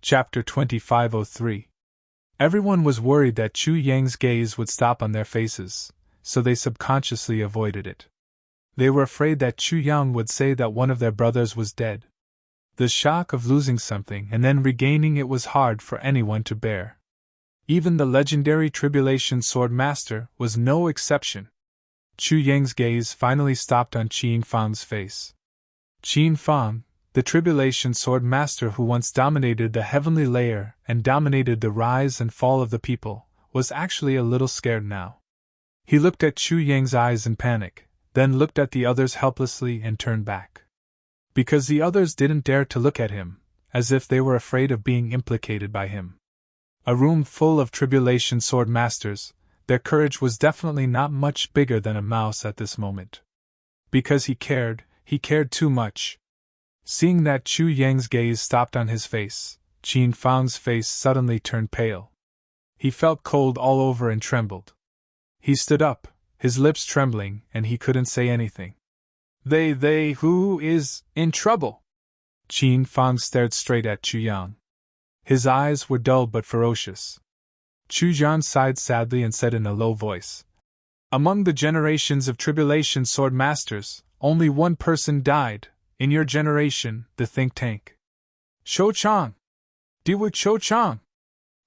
Chapter 2503. Everyone was worried that Chu Yang's gaze would stop on their faces, so they subconsciously avoided it. They were afraid that Chu Yang would say that one of their brothers was dead. The shock of losing something and then regaining it was hard for anyone to bear. Even the legendary Tribulation Sword Master was no exception. Chu Yang's gaze finally stopped on Qin Fang's face. Qin Fang, the Tribulation Sword Master who once dominated the heavenly layer and dominated the rise and fall of the people, was actually a little scared now. He looked at Chu Yang's eyes in panic, then looked at the others helplessly and turned back. Because the others didn't dare to look at him, as if they were afraid of being implicated by him. A room full of Tribulation Sword Masters, their courage was definitely not much bigger than a mouse at this moment. Because he cared too much. Seeing that Chu Yang's gaze stopped on his face, Qin Fang's face suddenly turned pale. He felt cold all over and trembled. He stood up, his lips trembling, and he couldn't say anything. Who is in trouble? Qin Fang stared straight at Chu Yang. His eyes were dull but ferocious. Chu Yang sighed sadly and said in a low voice, "Among the generations of Tribulation Sword Masters, only one person died. In your generation, the think tank." "Shou Chang! Diwu Shou Chang!"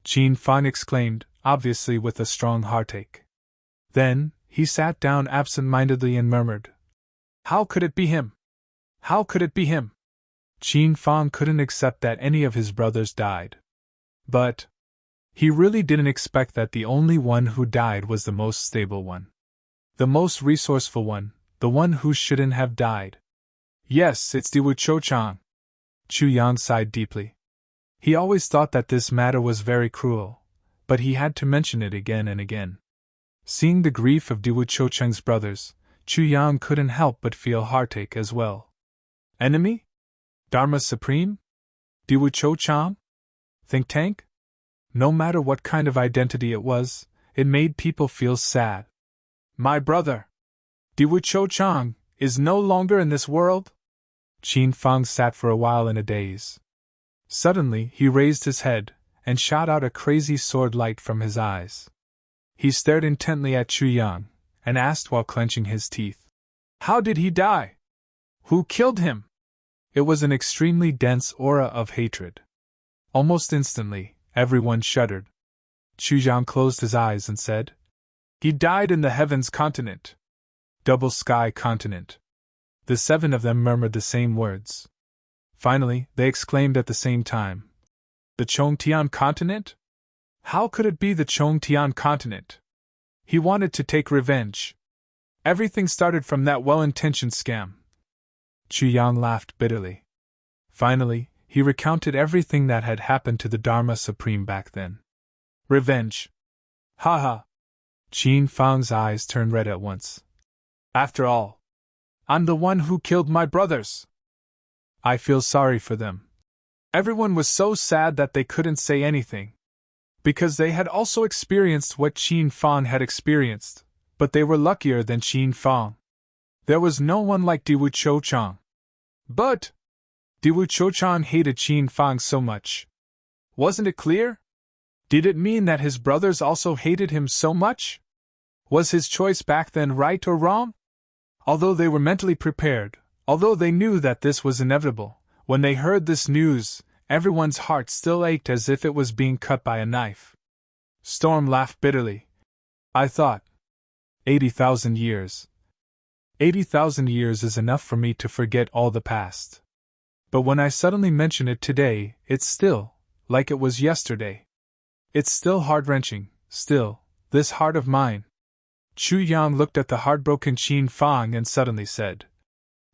Qin Fang exclaimed, obviously with a strong heartache. Then, he sat down absent-mindedly and murmured, "How could it be him? How could it be him?" Qin Fang couldn't accept that any of his brothers died. But he really didn't expect that the only one who died was the most stable one. The most resourceful one, the one who shouldn't have died. "Yes, it's Diwu Shou Chang." Chu Yang sighed deeply. He always thought that this matter was very cruel, but he had to mention it again and again. Seeing the grief of Diwu Shou Chang's brothers, Chu Yang couldn't help but feel heartache as well. Enemy? Dharma Supreme? Diwu Shou Chang? Think tank? No matter what kind of identity it was, it made people feel sad. "My brother, Diwu Shou Chang, is no longer in this world?" Qin Fang sat for a while in a daze. Suddenly, he raised his head, and shot out a crazy sword light from his eyes. He stared intently at Chu Yang, and asked while clenching his teeth, "How did he die? Who killed him?" It was an extremely dense aura of hatred. Almost instantly, everyone shuddered. Chu Yang closed his eyes and said, "He died in the Heavens continent. Double Sky continent." The seven of them murmured the same words. Finally, they exclaimed at the same time, "The Chongtian continent? How could it be the Chongtian continent? He wanted to take revenge. Everything started from that well-intentioned scam." Chu Yang laughed bitterly. Finally, he recounted everything that had happened to the Dharma Supreme back then. "Revenge? Ha ha!" Qin Fang's eyes turned red at once. "After all, I'm the one who killed my brothers. I feel sorry for them." Everyone was so sad that they couldn't say anything. Because they had also experienced what Qin Fang had experienced, but they were luckier than Qin Fang. There was no one like Diwu Shou Chang. But Diwu Shou Chang hated Qin Fang so much. Wasn't it clear? Did it mean that his brothers also hated him so much? Was his choice back then right or wrong? Although they were mentally prepared, although they knew that this was inevitable, when they heard this news, everyone's heart still ached as if it was being cut by a knife. Storm laughed bitterly. "I thought 80,000 years. 80,000 years is enough for me to forget all the past. But when I suddenly mention it today, it's still like it was yesterday. It's still heart-wrenching, still, this heart of mine." Chu Yang looked at the heartbroken Qin Fang and suddenly said,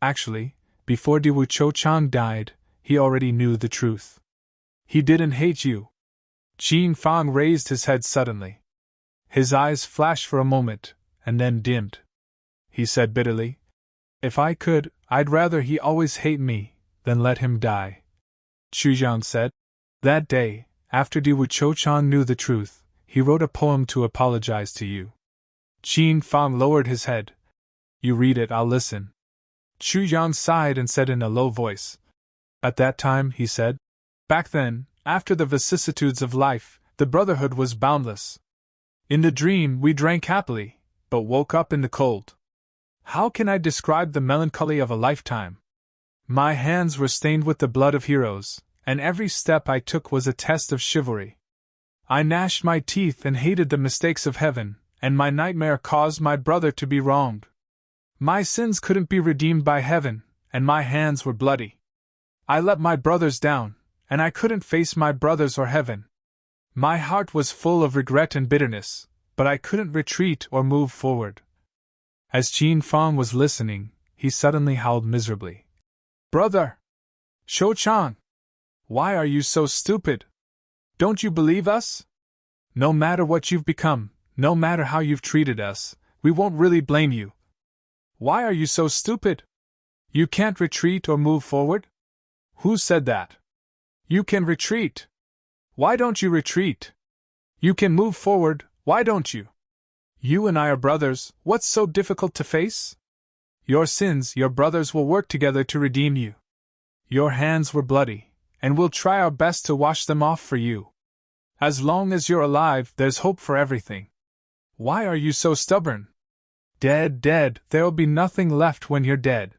"Actually, before Diwu Shou Chang died, he already knew the truth. He didn't hate you." Qin Fang raised his head suddenly. His eyes flashed for a moment, and then dimmed. He said bitterly, "If I could, I'd rather he always hate me than let him die." Chu Yang said, "That day, after Diwu Shou Chang knew the truth, he wrote a poem to apologize to you." Qin Fang lowered his head. "You read it, I'll listen." Chu Yang sighed and said in a low voice, "At that time," he said, "back then, After the vicissitudes of life, the brotherhood was boundless. In the dream, we drank happily, but woke up in the cold. How can I describe the melancholy of a lifetime? My hands were stained with the blood of heroes, and every step I took was a test of chivalry. I gnashed my teeth and hated the mistakes of heaven, and my nightmare caused my brother to be wronged. My sins couldn't be redeemed by heaven, and my hands were bloody. I let my brothers down, and I couldn't face my brothers or heaven. My heart was full of regret and bitterness, but I couldn't retreat or move forward. As Qin Fang was listening, he suddenly howled miserably. Brother! Shou Chang! Why are you so stupid? Don't you believe us? No matter what you've become, no matter how you've treated us, we won't really blame you. Why are you so stupid? You can't retreat or move forward? Who said that? You can retreat. Why don't you retreat? You can move forward, why don't you? You and I are brothers, what's so difficult to face? Your sins, your brothers will work together to redeem you. Your hands were bloody, and we'll try our best to wash them off for you. As long as you're alive, there's hope for everything. Why are you so stubborn? Dead, there'll be nothing left when you're dead.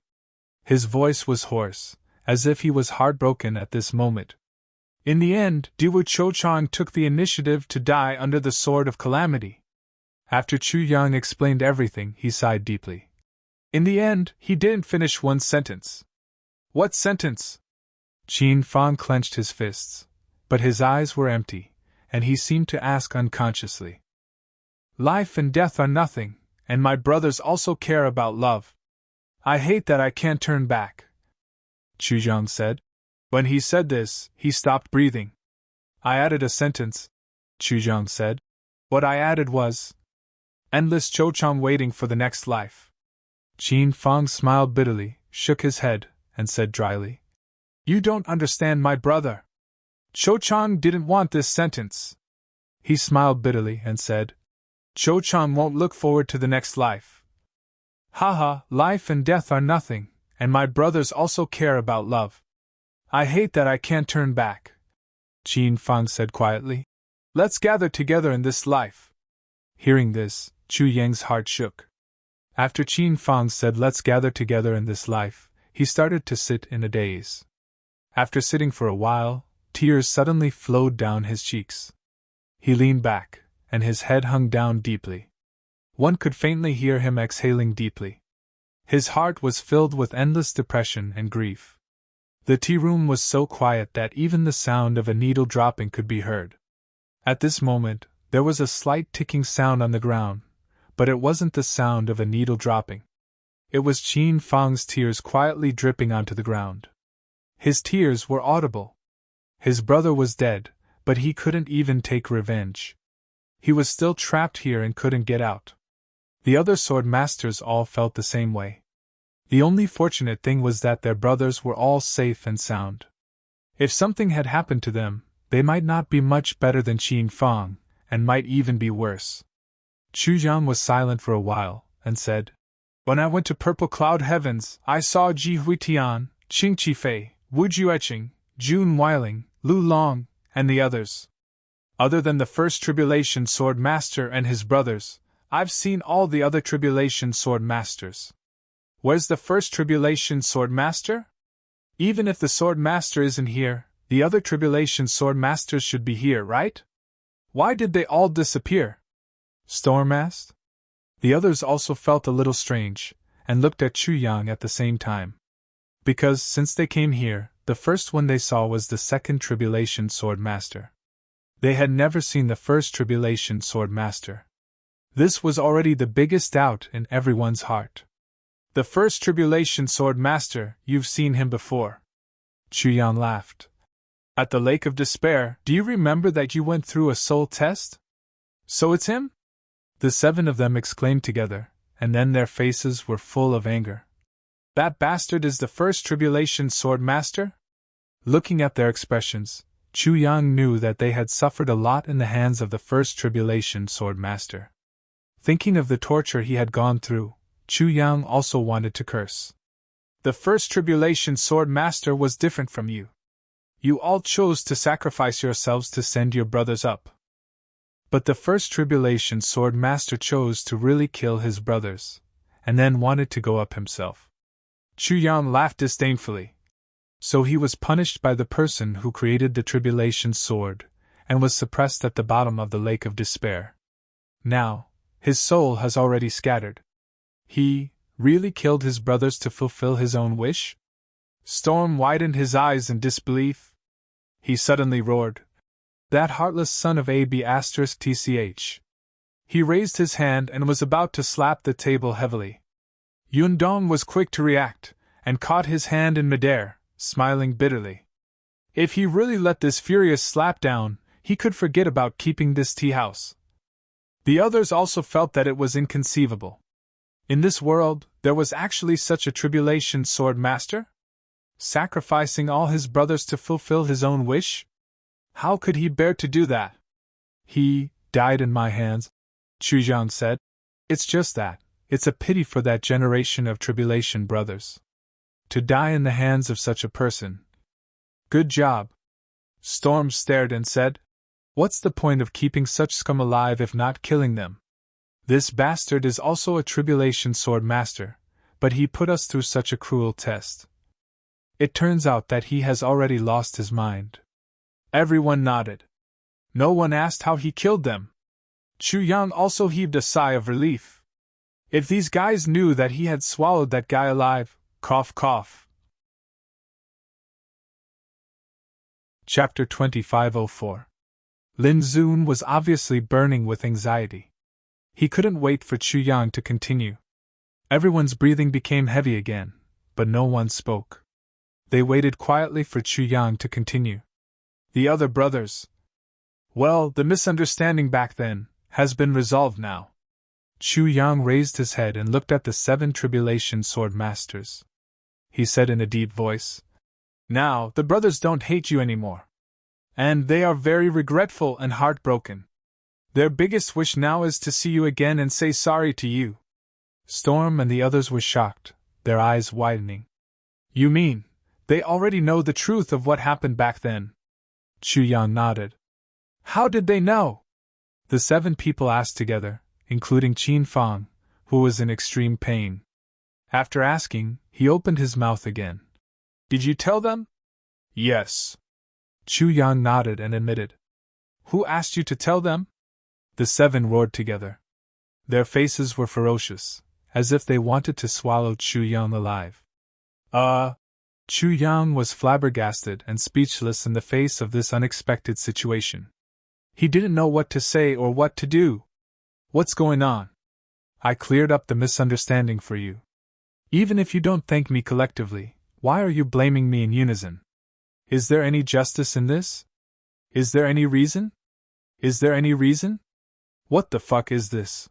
His voice was hoarse, as if he was heartbroken at this moment. In the end, Diwu Chouchang took the initiative to die under the sword of calamity. After Chu Yang explained everything, he sighed deeply. In the end, he didn't finish one sentence. What sentence? Qin Fang clenched his fists, but his eyes were empty, and he seemed to ask unconsciously. Life and death are nothing, and my brothers also care about love. I hate that I can't turn back, Chu Yang said. When he said this, he stopped breathing. I added a sentence, Chu Yang said. What I added was, endless Chouchang waiting for the next life. Qin Fang smiled bitterly, shook his head, and said dryly, You don't understand my brother. Chouchang didn't want this sentence. He smiled bitterly and said, Chouchang won't look forward to the next life. Haha, life and death are nothing, and my brothers also care about love. I hate that I can't turn back. Qin Fang said quietly. Let's gather together in this life. Hearing this, Chu Yang's heart shook. After Qin Fang said let's gather together in this life, he started to sit in a daze. After sitting for a while, tears suddenly flowed down his cheeks. He leaned back, and his head hung down deeply. One could faintly hear him exhaling deeply. His heart was filled with endless depression and grief. The tea room was so quiet that even the sound of a needle dropping could be heard. At this moment, there was a slight ticking sound on the ground, but it wasn't the sound of a needle dropping. It was Qin Fang's tears quietly dripping onto the ground. His tears were audible. His brother was dead, but he couldn't even take revenge. He was still trapped here and couldn't get out. The other sword masters all felt the same way. The only fortunate thing was that their brothers were all safe and sound. If something had happened to them, they might not be much better than Qin Fang, and might even be worse. Chu Yang was silent for a while, and said, When I went to Purple Cloud Heavens, I saw Ji Huitian, Qing Qifei, Wu Jueqing, Jun Weiling, Lu Long, and the others. Other than the first Tribulation Sword Master and his brothers, I've seen all the other Tribulation Sword Masters. Where's the first Tribulation Sword Master? Even if the Sword Master isn't here, the other Tribulation Sword Masters should be here, right? Why did they all disappear? Storm asked. The others also felt a little strange, and looked at Chu Yang at the same time. Because, since they came here, the first one they saw was the second Tribulation Sword Master. They had never seen the first Tribulation Sword Master. This was already the biggest doubt in everyone's heart. The first Tribulation Sword Master, you've seen him before. Chu Yang laughed. At the Lake of Despair, do you remember that you went through a soul test? So it's him? The seven of them exclaimed together, and then their faces were full of anger. That bastard is the first Tribulation Sword Master? Looking at their expressions, Chu Yang knew that they had suffered a lot in the hands of the first Tribulation Sword Master. Thinking of the torture he had gone through, Chu Yang also wanted to curse. The first Tribulation Sword Master was different from you. You all chose to sacrifice yourselves to send your brothers up. But the first tribulation sword master chose to really kill his brothers, and then wanted to go up himself. Chu Yang laughed disdainfully. So he was punished by the person who created the tribulation sword, and was suppressed at the bottom of the lake of despair. Now, his soul has already scattered. He really killed his brothers to fulfill his own wish? Storm widened his eyes in disbelief. He suddenly roared, "That heartless son of AB*TCH. He raised his hand and was about to slap the table heavily. Yun Dong was quick to react, and caught his hand in midair, smiling bitterly. If he really let this furious slap down, he could forget about keeping this tea house. The others also felt that it was inconceivable. In this world, there was actually such a tribulation sword master? Sacrificing all his brothers to fulfill his own wish? How could he bear to do that? He died in my hands, Chu Yang said. It's just that. It's a pity for that generation of tribulation brothers. To die in the hands of such a person. Good job. Storm stared and said, What's the point of keeping such scum alive if not killing them? This bastard is also a tribulation sword master, but he put us through such a cruel test. It turns out that he has already lost his mind. Everyone nodded. No one asked how he killed them. Chu Yang also heaved a sigh of relief. If these guys knew that he had swallowed that guy alive, cough cough. Chapter 2504. Lin Zun was obviously burning with anxiety. He couldn't wait for Chu Yang to continue. Everyone's breathing became heavy again, but no one spoke. They waited quietly for Chu Yang to continue. The other brothers. Well, the misunderstanding back then has been resolved now. Chu Yang raised his head and looked at the 7 tribulation sword masters. He said in a deep voice, Now, the brothers don't hate you anymore. And they are very regretful and heartbroken. Their biggest wish now is to see you again and say sorry to you. Storm and the others were shocked, their eyes widening. You mean, they already know the truth of what happened back then? Chu Yang nodded. How did they know? The 7 people asked together, including Qin Fang, who was in extreme pain. After asking, he opened his mouth again. Did you tell them? Yes. Chu Yang nodded and admitted. Who asked you to tell them? The 7 roared together. Their faces were ferocious, as if they wanted to swallow Chu Yang alive. Chu Yang was flabbergasted and speechless in the face of this unexpected situation. He didn't know what to say or what to do. What's going on? I cleared up the misunderstanding for you. Even if you don't thank me collectively, why are you blaming me in unison? Is there any justice in this? Is there any reason? Is there any reason? What the fuck is this?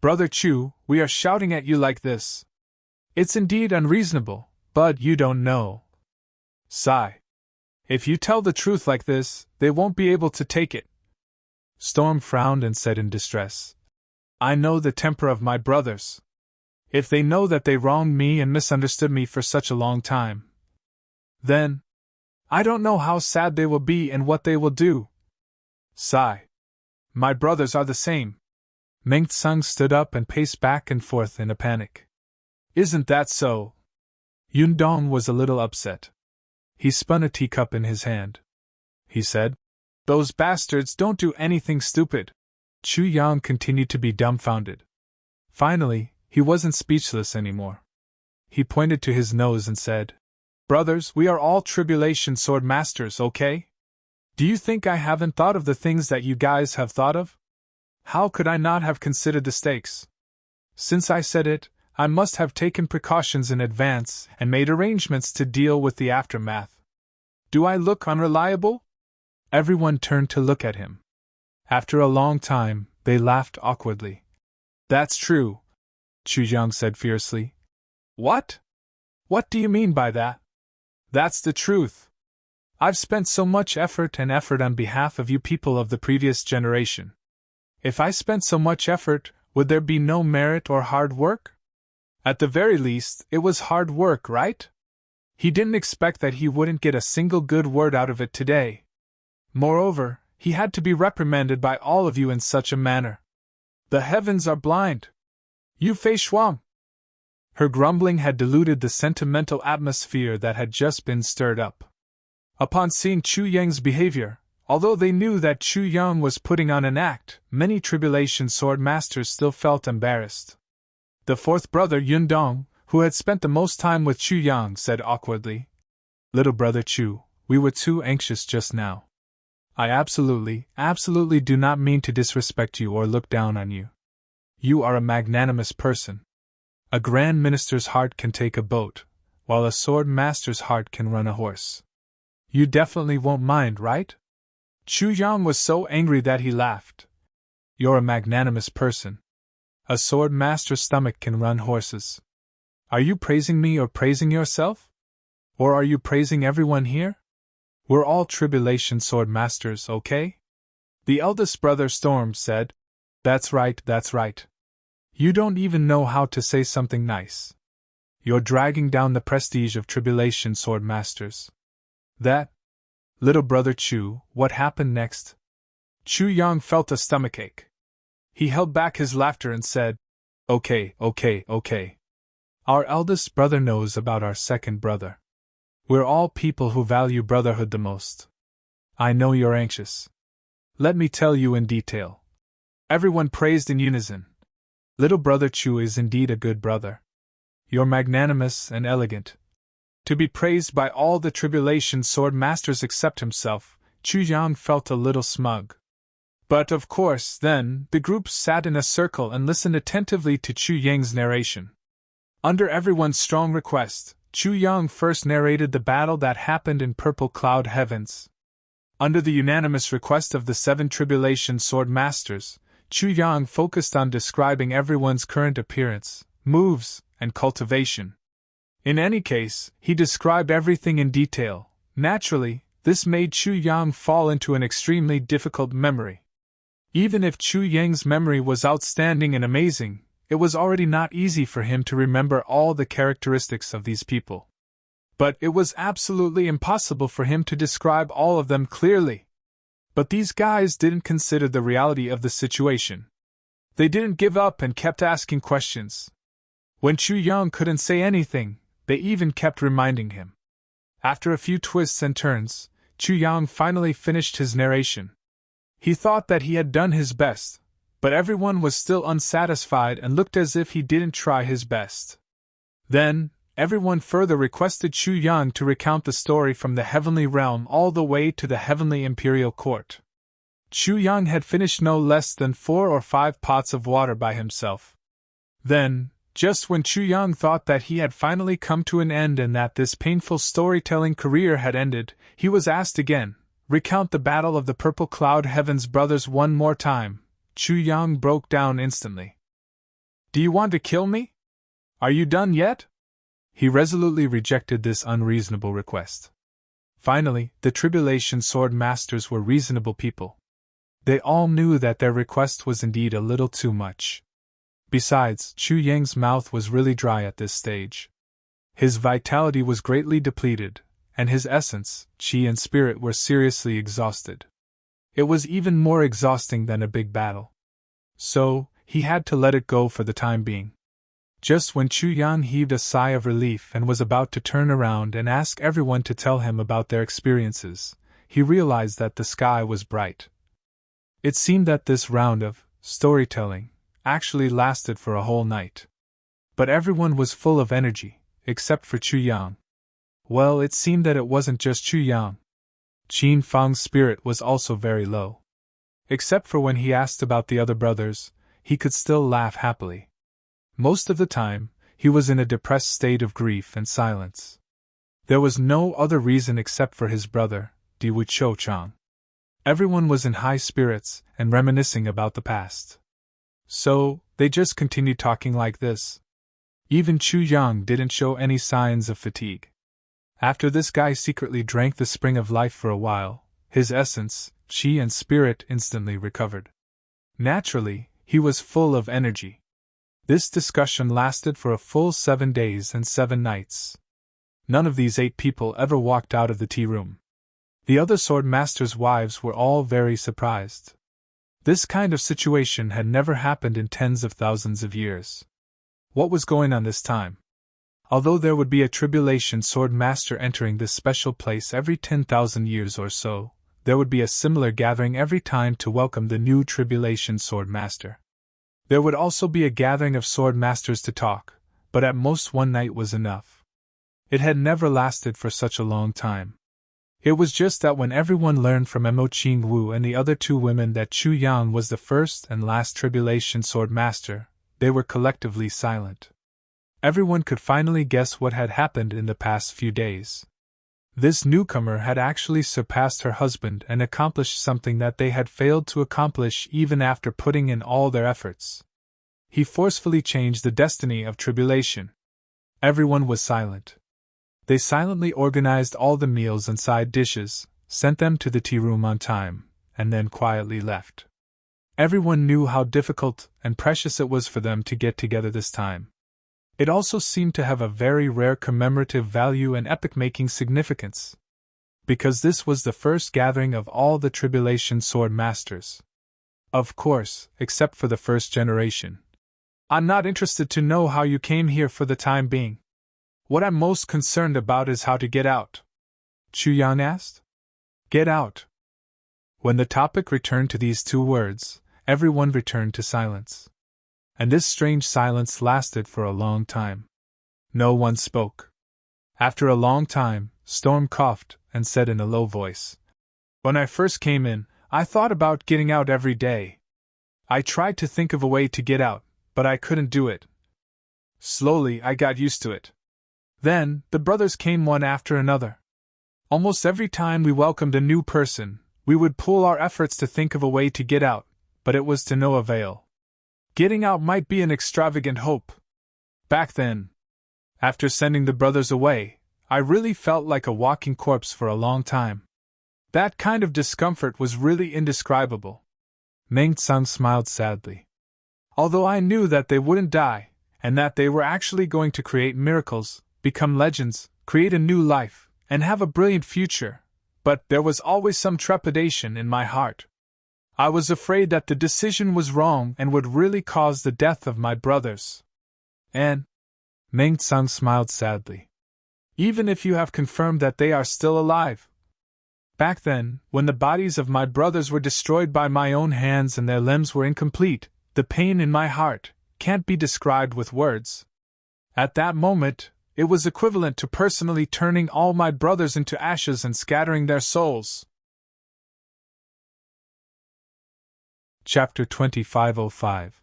Brother Chu, we are shouting at you like this. It's indeed unreasonable, but you don't know. Sigh. If you tell the truth like this, they won't be able to take it. Storm frowned and said in distress. I know the temper of my brothers. If they know that they wronged me and misunderstood me for such a long time, then I don't know how sad they will be and what they will do. Sigh. My brothers are the same. Meng Tsung stood up and paced back and forth in a panic. Isn't that so? Yun Dong was a little upset. He spun a teacup in his hand. He said, Those bastards don't do anything stupid. Chu Yang continued to be dumbfounded. Finally, he wasn't speechless anymore. He pointed to his nose and said, Brothers, we are all tribulation sword masters, okay? Do you think I haven't thought of the things that you guys have thought of? How could I not have considered the stakes? Since I said it, I must have taken precautions in advance and made arrangements to deal with the aftermath. Do I look unreliable? Everyone turned to look at him. After a long time, they laughed awkwardly. That's true, Chu Yang said fiercely. What? What do you mean by that? That's the truth. I've spent so much effort on behalf of you people of the previous generation. If I spent so much effort, would there be no merit or hard work? At the very least, it was hard work, right? He didn't expect that he wouldn't get a single good word out of it today. Moreover, he had to be reprimanded by all of you in such a manner. The heavens are blind. You fei shuang. Her grumbling had diluted the sentimental atmosphere that had just been stirred up. Upon seeing Chu Yang's behavior, although they knew that Chu Yang was putting on an act, many tribulation sword masters still felt embarrassed. The fourth brother Yun Dong, who had spent the most time with Chu Yang, said awkwardly, "Little brother Chu, we were too anxious just now. I absolutely do not mean to disrespect you or look down on you. You are a magnanimous person. A grand minister's heart can take a boat, while a sword master's heart can run a horse. You definitely won't mind, right?" Chu Yang was so angry that he laughed. "You're a magnanimous person. A sword master's stomach can run horses. Are you praising me or praising yourself? Or are you praising everyone here? We're all tribulation sword masters, okay?" The eldest brother Storm said, That's right. You don't even know how to say something nice. You're dragging down the prestige of tribulation sword masters. That? Little brother Chu, what happened next?" Chu Yang felt a stomachache. He held back his laughter and said, Okay. Our eldest brother knows about our second brother. We're all people who value brotherhood the most. I know you're anxious. Let me tell you in detail. Everyone praised in unison. Little brother Chu is indeed a good brother. You're magnanimous and elegant. To be praised by all the tribulation sword masters except himself, Chu Yang felt a little smug. But of course, then, the group sat in a circle and listened attentively to Chu Yang's narration. Under everyone's strong request, Chu Yang first narrated the battle that happened in Purple Cloud Heavens. Under the unanimous request of the 7 tribulation sword masters, Chu Yang focused on describing everyone's current appearance, moves, and cultivation. In any case, he described everything in detail. Naturally, this made Chu Yang fall into an extremely difficult memory. Even if Chu Yang's memory was outstanding and amazing, it was already not easy for him to remember all the characteristics of these people. But it was absolutely impossible for him to describe all of them clearly. But these guys didn't consider the reality of the situation. They didn't give up and kept asking questions. When Chu Yang couldn't say anything, they even kept reminding him. After a few twists and turns, Chu Yang finally finished his narration. He thought that he had done his best, but everyone was still unsatisfied and looked as if he didn't try his best. Then, everyone further requested Chu Yang to recount the story from the heavenly realm all the way to the heavenly imperial court. Chu Yang had finished no less than 4 or 5 pots of water by himself. Then, just when Chu Yang thought that he had finally come to an end and that this painful storytelling career had ended, he was asked again, "Recount the battle of the Purple Cloud Heavens brothers one more time." Chu Yang broke down instantly. "Do you want to kill me? Are you done yet?" He resolutely rejected this unreasonable request. Finally, the tribulation sword masters were reasonable people. They all knew that their request was indeed a little too much. Besides, Chu Yang's mouth was really dry at this stage. His vitality was greatly depleted, and his essence, qi and spirit were seriously exhausted. It was even more exhausting than a big battle. So, he had to let it go for the time being. Just when Chu Yang heaved a sigh of relief and was about to turn around and ask everyone to tell him about their experiences, he realized that the sky was bright. It seemed that this round of storytelling actually lasted for a whole night. But everyone was full of energy, except for Chu Yang. Well, it seemed that it wasn't just Chu Yang. Qin Fang's spirit was also very low. Except for when he asked about the other brothers, he could still laugh happily. Most of the time, he was in a depressed state of grief and silence. There was no other reason except for his brother, Diwu Cho Chang. Everyone was in high spirits and reminiscing about the past. So, they just continued talking like this. Even Chu Yang didn't show any signs of fatigue. After this guy secretly drank the spring of life for a while, his essence, qi and spirit instantly recovered. Naturally, he was full of energy. This discussion lasted for a full 7 days and 7 nights. None of these 8 people ever walked out of the tea room. The other sword masters' wives were all very surprised. This kind of situation had never happened in tens of thousands of years. What was going on this time? Although there would be a tribulation sword master entering this special place every 10,000 years or so, there would be a similar gathering every time to welcome the new tribulation sword master. There would also be a gathering of sword masters to talk, but at most one night was enough. It had never lasted for such a long time. It was just that when everyone learned from Mo Qing Wu and the other 2 women that Chu Yang was the first and last tribulation sword master, they were collectively silent. Everyone could finally guess what had happened in the past few days. This newcomer had actually surpassed her husband and accomplished something that they had failed to accomplish even after putting in all their efforts. He forcefully changed the destiny of tribulation. Everyone was silent. They silently organized all the meals and side dishes, sent them to the tea room on time, and then quietly left. Everyone knew how difficult and precious it was for them to get together this time. It also seemed to have a very rare commemorative value and epoch-making significance. Because this was the first gathering of all the tribulation sword masters. Of course, except for the first generation. I'm not interested to know how you came here for the time being. What I'm most concerned about is how to get out. Chu Yang asked. Get out. When the topic returned to these 2 words, everyone returned to silence. And this strange silence lasted for a long time. No one spoke. After a long time, Storm coughed and said in a low voice, When I first came in, I thought about getting out every day. I tried to think of a way to get out, but I couldn't do it. Slowly, I got used to it. Then, the brothers came one after another. Almost every time we welcomed a new person, we would pool our efforts to think of a way to get out, but it was to no avail. Getting out might be an extravagant hope. Back then, after sending the brothers away, I really felt like a walking corpse for a long time. That kind of discomfort was really indescribable. Meng Tsang smiled sadly. Although I knew that they wouldn't die, and that they were actually going to create miracles, become legends, create a new life, and have a brilliant future, but there was always some trepidation in my heart. I was afraid that the decision was wrong and would really cause the death of my brothers. And Meng Tsang smiled sadly. Even if you have confirmed that they are still alive. Back then, when the bodies of my brothers were destroyed by my own hands and their limbs were incomplete, the pain in my heart can't be described with words. At that moment, it was equivalent to personally turning all my brothers into ashes and scattering their souls. Chapter 2505.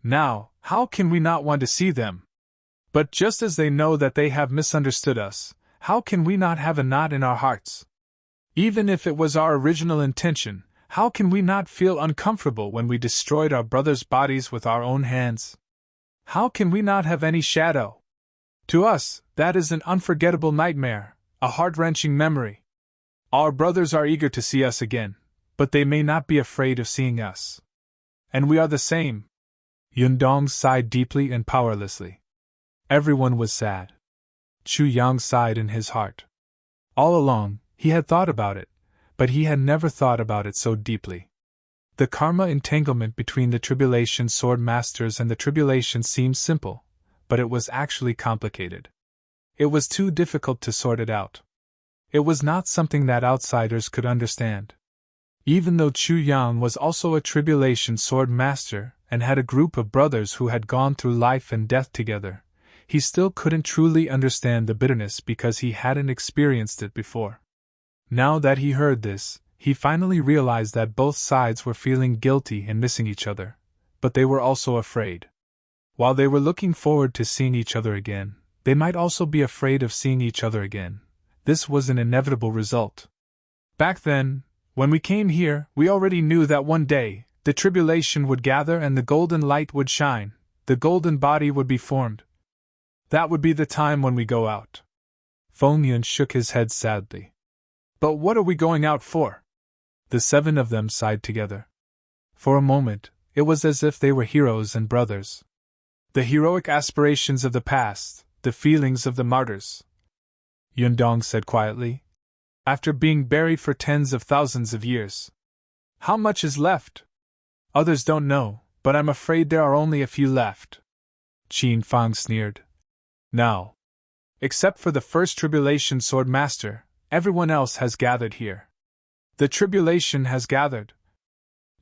Now, how can we not want to see them? But just as they know that they have misunderstood us, how can we not have a knot in our hearts? Even if it was our original intention, how can we not feel uncomfortable when we destroyed our brothers' bodies with our own hands? How can we not have any shadow? To us, that is an unforgettable nightmare, a heart-wrenching memory. Our brothers are eager to see us again, but they may not be afraid of seeing us. And we are the same. Yundong sighed deeply and powerlessly. Everyone was sad. Chu Yang sighed in his heart. All along, he had thought about it, but he had never thought about it so deeply. The karma entanglement between the tribulation sword masters and the tribulation seemed simple, but it was actually complicated. It was too difficult to sort it out. It was not something that outsiders could understand. Even though Chu Yang was also a tribulation sword master and had a group of brothers who had gone through life and death together, he still couldn't truly understand the bitterness because he hadn't experienced it before. Now that he heard this, he finally realized that both sides were feeling guilty and missing each other, but they were also afraid. While they were looking forward to seeing each other again, they might also be afraid of seeing each other again. This was an inevitable result. Back then, when we came here, we already knew that one day, the tribulation would gather and the golden light would shine, the golden body would be formed. That would be the time when we go out. Feng Yun shook his head sadly. But what are we going out for? The 7 of them sighed together. For a moment, it was as if they were heroes and brothers. The heroic aspirations of the past, the feelings of the martyrs. Yundong said quietly. After being buried for tens of thousands of years. How much is left? Others don't know, but I'm afraid there are only a few left. Qin Fang sneered. Now, except for the first tribulation sword master, everyone else has gathered here. The tribulation has gathered.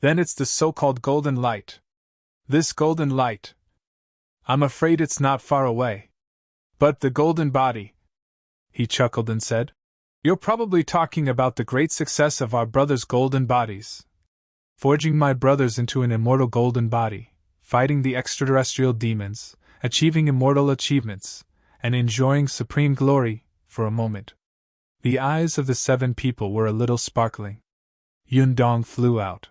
Then it's the so-called golden light. This golden light. I'm afraid it's not far away. But the golden body. He chuckled and said, You're probably talking about the great success of our brothers' golden bodies. Forging my brothers into an immortal golden body, fighting the extraterrestrial demons, achieving immortal achievements, and enjoying supreme glory, for a moment. The eyes of the 7 people were a little sparkling. Yundong flew out.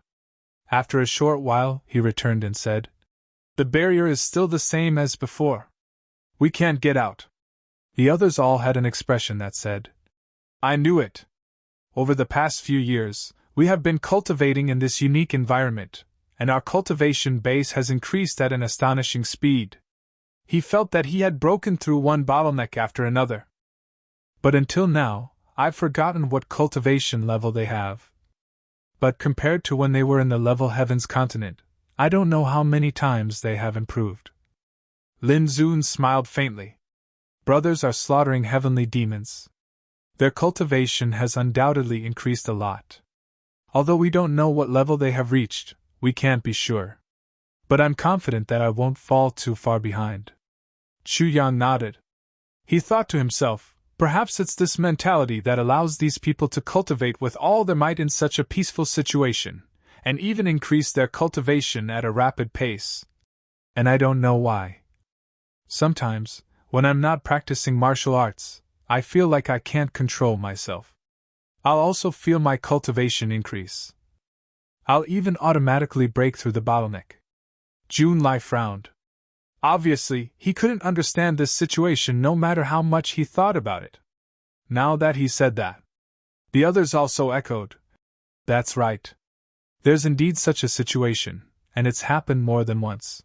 After a short while, he returned and said, The barrier is still the same as before. We can't get out. The others all had an expression that said, I knew it. Over the past few years, we have been cultivating in this unique environment, and our cultivation base has increased at an astonishing speed. He felt that he had broken through one bottleneck after another. But until now, I've forgotten what cultivation level they have. But compared to when they were in the level Heaven's continent, I don't know how many times they have improved. Lin Zun smiled faintly. Brothers are slaughtering heavenly demons. Their cultivation has undoubtedly increased a lot. Although we don't know what level they have reached, we can't be sure. But I'm confident that I won't fall too far behind. Chu Yang nodded. He thought to himself, perhaps it's this mentality that allows these people to cultivate with all their might in such a peaceful situation, and even increase their cultivation at a rapid pace. And I don't know why. Sometimes, when I'm not practicing martial arts, I feel like I can't control myself. I'll also feel my cultivation increase. I'll even automatically break through the bottleneck. Junlai frowned. Obviously, he couldn't understand this situation no matter how much he thought about it. Now that he said that, the others also echoed. That's right. There's indeed such a situation, and it's happened more than once.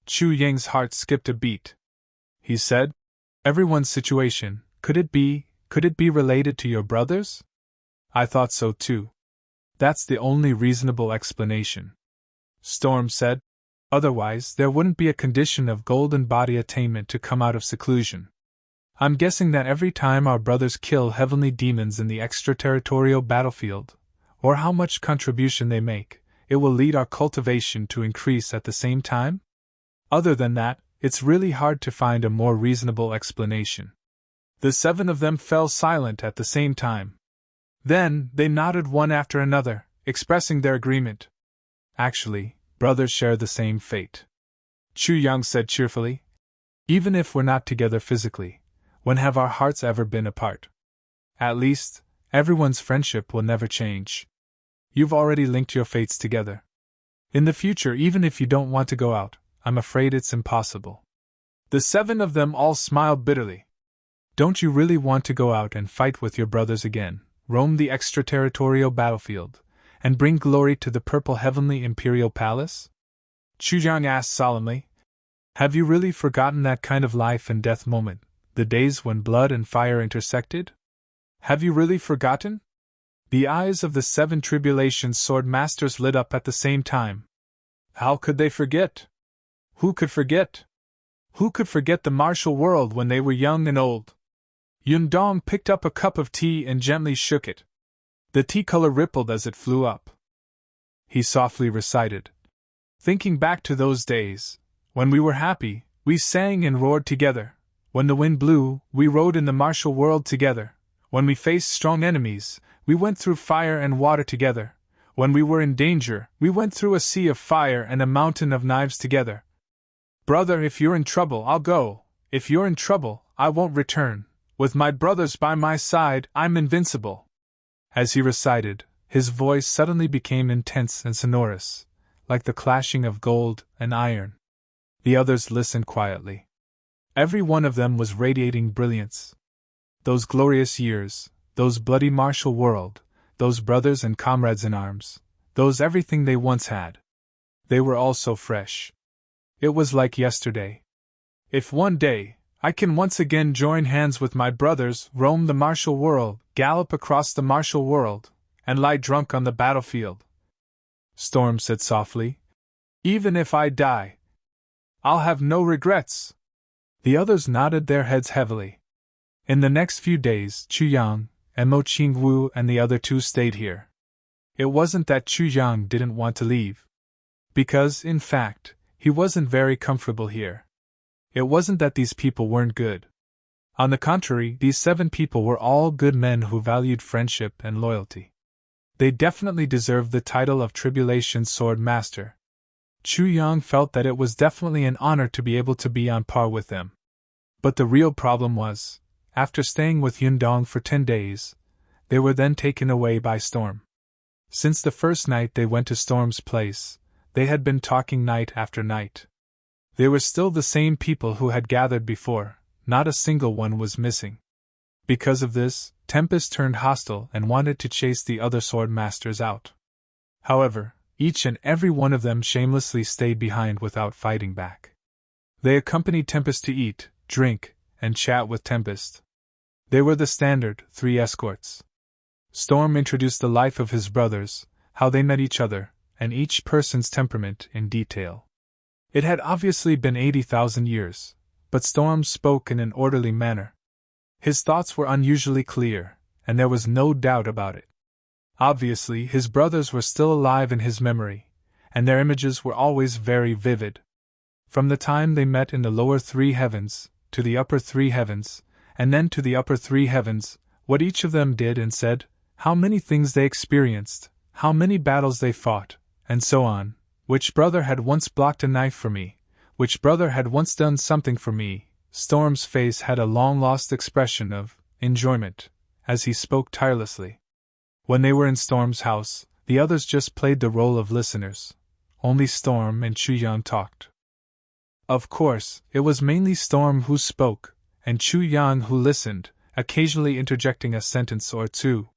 Chu Yang's heart skipped a beat. He said, Everyone's situation, could it be related to your brothers? I thought so too. That's the only reasonable explanation. Storm said, Otherwise, there wouldn't be a condition of golden body attainment to come out of seclusion. I'm guessing that every time our brothers kill heavenly demons in the extraterritorial battlefield, or how much contribution they make, it will lead our cultivation to increase at the same time? Other than that, it's really hard to find a more reasonable explanation. The 7 of them fell silent at the same time. Then, they nodded one after another, expressing their agreement. Actually, brothers share the same fate. Chu Yang said cheerfully. Even if we're not together physically, when have our hearts ever been apart? At least, everyone's friendship will never change. You've already linked your fates together. In the future, even if you don't want to go out, I'm afraid it's impossible. The 7 of them all smiled bitterly. Don't you really want to go out and fight with your brothers again, roam the extraterritorial battlefield, and bring glory to the purple heavenly imperial palace? Chu Yang asked solemnly. Have you really forgotten that kind of life and death moment, the days when blood and fire intersected? Have you really forgotten? The eyes of the 7 tribulation sword masters lit up at the same time. How could they forget? Who could forget? Who could forget the martial world when they were young and old? Yundong picked up a cup of tea and gently shook it. The tea color rippled as it flew up. He softly recited. Thinking back to those days, when we were happy, we sang and roared together. When the wind blew, we rode in the martial world together. When we faced strong enemies, we went through fire and water together. When we were in danger, we went through a sea of fire and a mountain of knives together. Brother, if you're in trouble, I'll go. If you're in trouble, I won't return. With my brothers by my side, I'm invincible. As he recited, his voice suddenly became intense and sonorous, like the clashing of gold and iron. The others listened quietly. Every one of them was radiating brilliance. Those glorious years, those bloody martial world, those brothers and comrades in arms, those everything they once had. They were all so fresh. It was like yesterday. If one day, I can once again join hands with my brothers, roam the martial world, gallop across the martial world, and lie drunk on the battlefield. Storm said softly. Even if I die, I'll have no regrets. The others nodded their heads heavily. In the next few days, Chu Yang, and Mo Qingwu and the other two stayed here. It wasn't that Chu Yang didn't want to leave. Because, in fact, he wasn't very comfortable here. It wasn't that these people weren't good. On the contrary, these 7 people were all good men who valued friendship and loyalty. They definitely deserved the title of Tribulation Sword Master. Chu Yang felt that it was definitely an honor to be able to be on par with them. But the real problem was, after staying with Yundong for 10 days, they were then taken away by Storm. Since the first night they went to Storm's place, they had been talking night after night. They were still the same people who had gathered before, not a single one was missing. Because of this, Tempest turned hostile and wanted to chase the other sword masters out. However, each and every one of them shamelessly stayed behind without fighting back. They accompanied Tempest to eat, drink, and chat with Tempest. They were the standard 3 escorts. Storm introduced the life of his brothers, how they met each other, and each person's temperament in detail. It had obviously been 80,000 years, but Storm spoke in an orderly manner. His thoughts were unusually clear, and there was no doubt about it. Obviously, his brothers were still alive in his memory, and their images were always very vivid. From the time they met in the lower 3 heavens, to the upper 3 heavens, and then to the upper 3 heavens, what each of them did and said, how many things they experienced, how many battles they fought, and so on, which brother had once blocked a knife for me, which brother had once done something for me. Storm's face had a long-lost expression of enjoyment, as he spoke tirelessly. When they were in Storm's house, the others just played the role of listeners. Only Storm and Chu Yang talked. Of course, it was mainly Storm who spoke, and Chu Yang who listened, occasionally interjecting a sentence or two.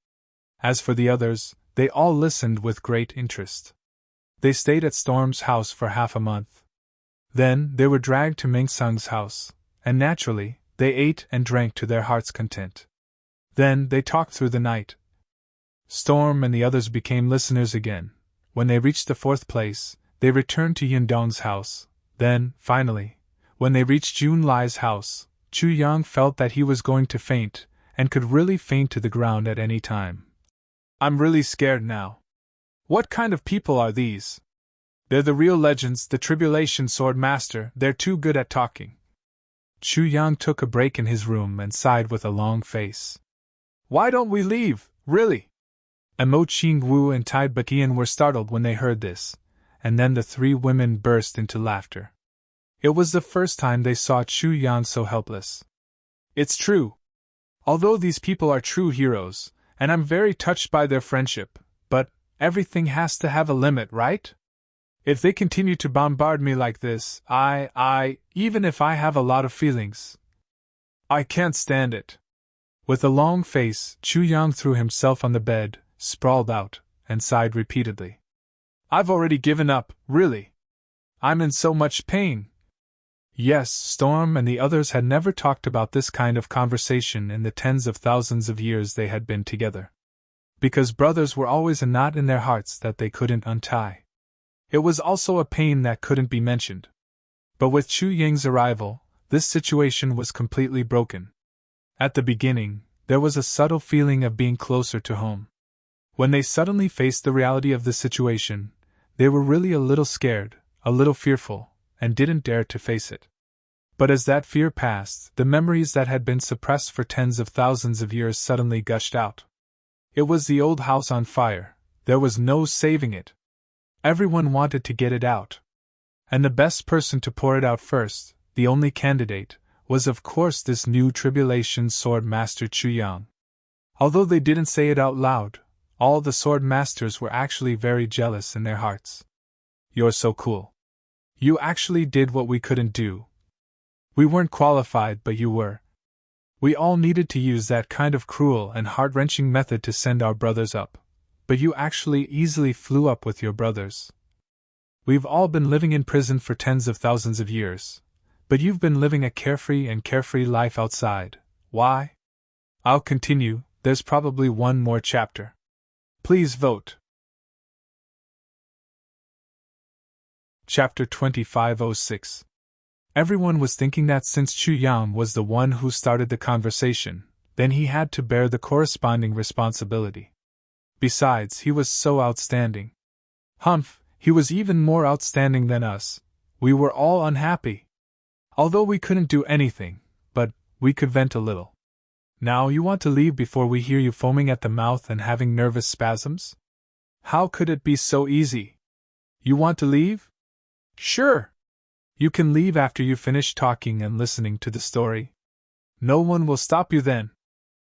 As for the others, they all listened with great interest. They stayed at Storm's house for half a month. Then, they were dragged to Mingsang's house, and naturally, they ate and drank to their heart's content. Then, they talked through the night. Storm and the others became listeners again. When they reached the 4th place, they returned to Yundong's house. Then, finally, when they reached Jun Lai's house, Chu Yang felt that he was going to faint, and could really faint to the ground at any time. I'm really scared now. What kind of people are these? They're the real legends, the Tribulation Sword Master, they're too good at talking. Chu Yang took a break in his room and sighed with a long face. Why don't we leave, really? And Mo Qingwu and Tai Baqian were startled when they heard this, and then the 3 women burst into laughter. It was the first time they saw Chu Yang so helpless. It's true. Although these people are true heroes, and I'm very touched by their friendship, but everything has to have a limit, right? If they continue to bombard me like this, even if I have a lot of feelings, I can't stand it. With a long face, Chu Yang threw himself on the bed, sprawled out, and sighed repeatedly. I've already given up, really. I'm in so much pain. Yes, Storm and the others had never talked about this kind of conversation in the tens of thousands of years they had been together. Because brothers were always a knot in their hearts that they couldn't untie. It was also a pain that couldn't be mentioned. But with Chu Yang's arrival, this situation was completely broken. At the beginning, there was a subtle feeling of being closer to home. When they suddenly faced the reality of the situation, they were really a little scared, a little fearful, and didn't dare to face it. But as that fear passed, the memories that had been suppressed for tens of thousands of years suddenly gushed out. It was the old house on fire. There was no saving it. Everyone wanted to get it out. And the best person to pour it out first, the only candidate, was of course this new Tribulation Sword Master Chu Yang. Although they didn't say it out loud, all the sword masters were actually very jealous in their hearts. You're so cool. You actually did what we couldn't do. We weren't qualified, but you were. We all needed to use that kind of cruel and heart-wrenching method to send our brothers up. But you actually easily flew up with your brothers. We've all been living in prison for tens of thousands of years. But you've been living a carefree life outside. Why? I'll continue, there's probably one more chapter. Please vote. Chapter 2506. Everyone was thinking that since Chu Yang was the one who started the conversation, then he had to bear the corresponding responsibility. Besides, he was so outstanding. Humph, he was even more outstanding than us. We were all unhappy. Although we couldn't do anything, but we could vent a little. Now you want to leave before we hear you foaming at the mouth and having nervous spasms? How could it be so easy? You want to leave? Sure. You can leave after you finish talking and listening to the story. No one will stop you then.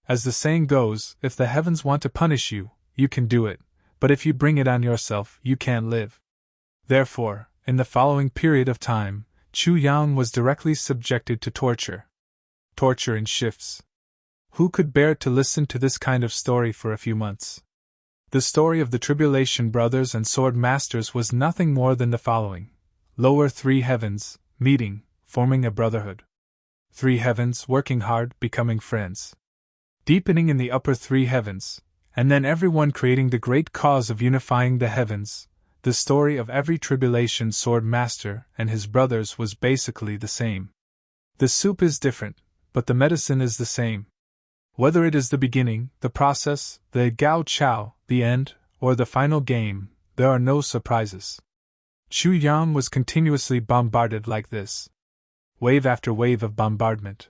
As the saying goes, if the heavens want to punish you, you can do it, but if you bring it on yourself, you can't live. Therefore, in the following period of time, Chu Yang was directly subjected to torture. Torture in shifts. Who could bear to listen to this kind of story for a few months? The story of the Tribulation Brothers and Sword Masters was nothing more than the following. Lower three heavens, meeting, forming a brotherhood. Three heavens, working hard, becoming friends. Deepening in the upper three heavens, and then everyone creating the great cause of unifying the heavens. The story of every Tribulation Sword Master and his brothers was basically the same. The soup is different, but the medicine is the same. Whether it is the beginning, the process, the Gao Chao, the end, or the final game, there are no surprises. Chu Yang was continuously bombarded like this. Wave after wave of bombardment.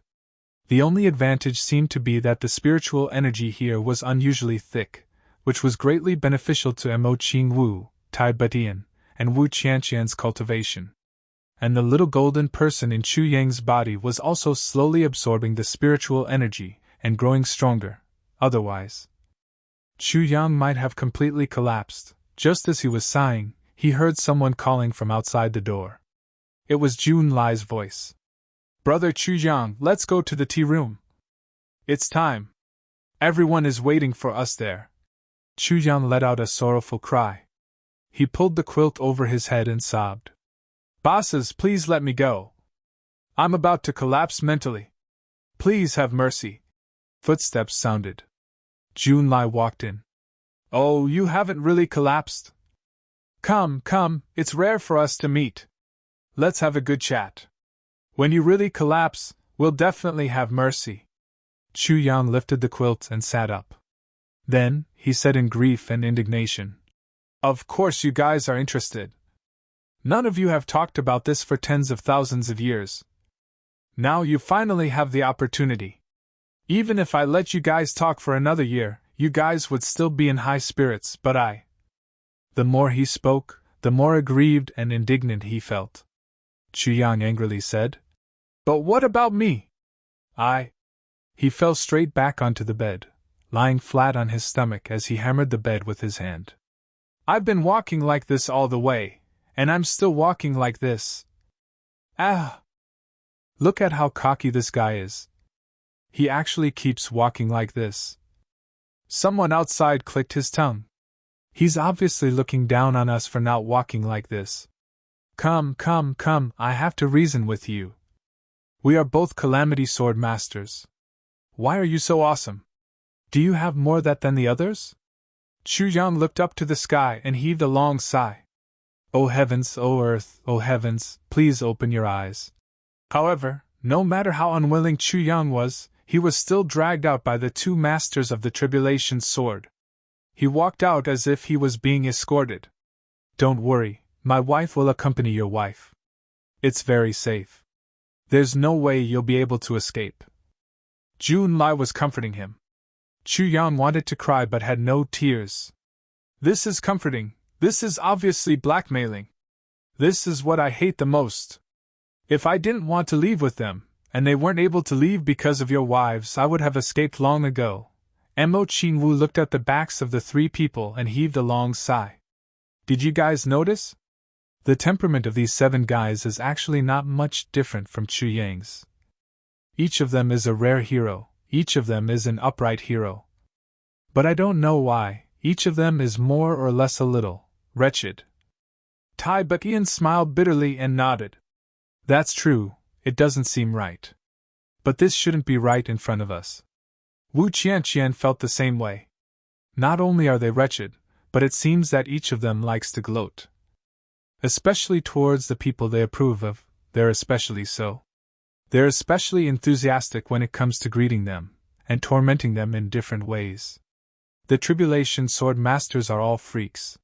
The only advantage seemed to be that the spiritual energy here was unusually thick, which was greatly beneficial to Mo Qing Wu, Tai Batian, and Wu Qianqian's cultivation. And the little golden person in Chu Yang's body was also slowly absorbing the spiritual energy and growing stronger, otherwise Chu Yang might have completely collapsed. Just as he was sighing, he heard someone calling from outside the door. It was Jun Lai's voice. Brother Chu Yang, let's go to the tea room. It's time. Everyone is waiting for us there. Chu Yang let out a sorrowful cry. He pulled the quilt over his head and sobbed. Bosses, please let me go. I'm about to collapse mentally. Please have mercy. Footsteps sounded. Jun Lai walked in. Oh, you haven't really collapsed? Come, it's rare for us to meet. Let's have a good chat. When you really collapse, we'll definitely have mercy. Chu Yang lifted the quilt and sat up. Then, he said in grief and indignation. Of course you guys are interested. None of you have talked about this for tens of thousands of years. Now you finally have the opportunity. Even if I let you guys talk for another year, you guys would still be in high spirits, but The more he spoke, the more aggrieved and indignant he felt. Chu Yang angrily said, But what about me? He fell straight back onto the bed, lying flat on his stomach as he hammered the bed with his hand. I've been walking like this all the way, and I'm still walking like this. Look at how cocky this guy is. He actually keeps walking like this. Someone outside clicked his tongue. He's obviously looking down on us for not walking like this. Come, I have to reason with you. We are both Calamity Sword Masters. Why are you so awesome? Do you have more that than the others? Chu Yang looked up to the sky and heaved a long sigh. Oh heavens, oh earth, oh heavens, please open your eyes. However, no matter how unwilling Chu Yang was, he was still dragged out by the two masters of the Tribulation Sword. He walked out as if he was being escorted. Don't worry, my wife will accompany your wife. It's very safe. There's no way you'll be able to escape. Jun Lai was comforting him. Chu Yang wanted to cry but had no tears. This is comforting, this is obviously blackmailing. This is what I hate the most. If I didn't want to leave with them, and they weren't able to leave because of your wives, I would have escaped long ago. Mo Qing Wu looked at the backs of the three people and heaved a long sigh. Did you guys notice? The temperament of these 7 guys is actually not much different from Chu Yang's. Each of them is a rare hero, each of them is an upright hero. But I don't know why, each of them is more or less a little wretched. Tai Batian smiled bitterly and nodded. That's true, it doesn't seem right. But this shouldn't be right in front of us. Wu Qianqian felt the same way. Not only are they wretched, but it seems that each of them likes to gloat. Especially towards the people they approve of, they're especially so. They're especially enthusiastic when it comes to greeting them, and tormenting them in different ways. The tribulation sword masters are all freaks.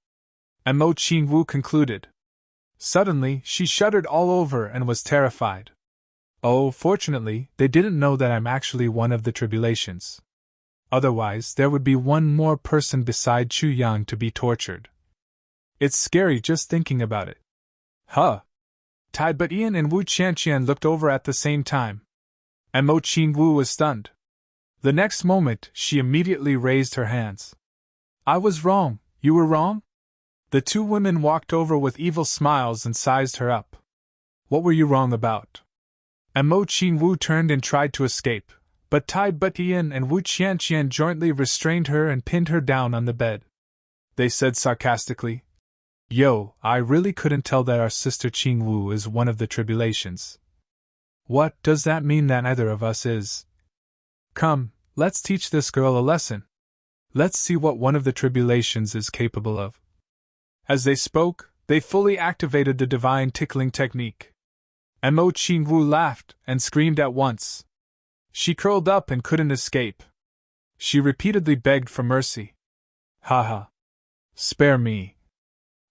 Mo Qingwu concluded. Suddenly, she shuddered all over and was terrified. Oh, fortunately, they didn't know that I'm actually one of the tribulations. Otherwise, there would be one more person beside Chu Yang to be tortured. It's scary just thinking about it. Huh. Tai Butian and Wu Qianqian looked over at the same time. Mo Qingwu was stunned. The next moment, she immediately raised her hands. I was wrong, you were wrong? The two women walked over with evil smiles and sized her up. What were you wrong about? Mo Qingwu turned and tried to escape, but Tai Butian and Wu Qianqian jointly restrained her and pinned her down on the bed. They said sarcastically, Yo, I really couldn't tell that our sister Qingwu is one of the tribulations. What does that mean that neither of us is? Come, let's teach this girl a lesson. Let's see what one of the tribulations is capable of. As they spoke, they fully activated the divine tickling technique. Mo Qingwu laughed and screamed at once. She curled up and couldn't escape. She repeatedly begged for mercy. Ha ha. Spare me.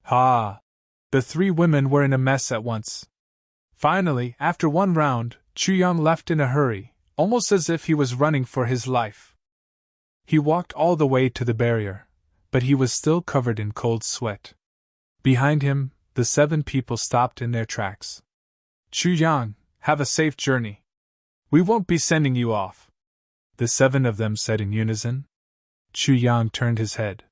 Ha. The three women were in a mess at once. Finally, after one round, Chu Yang left in a hurry, almost as if he was running for his life. He walked all the way to the barrier, but he was still covered in cold sweat. Behind him, the 7 people stopped in their tracks. Chu Yang, have a safe journey. We won't be sending you off, the 7 of them said in unison. Chu Yang turned his head.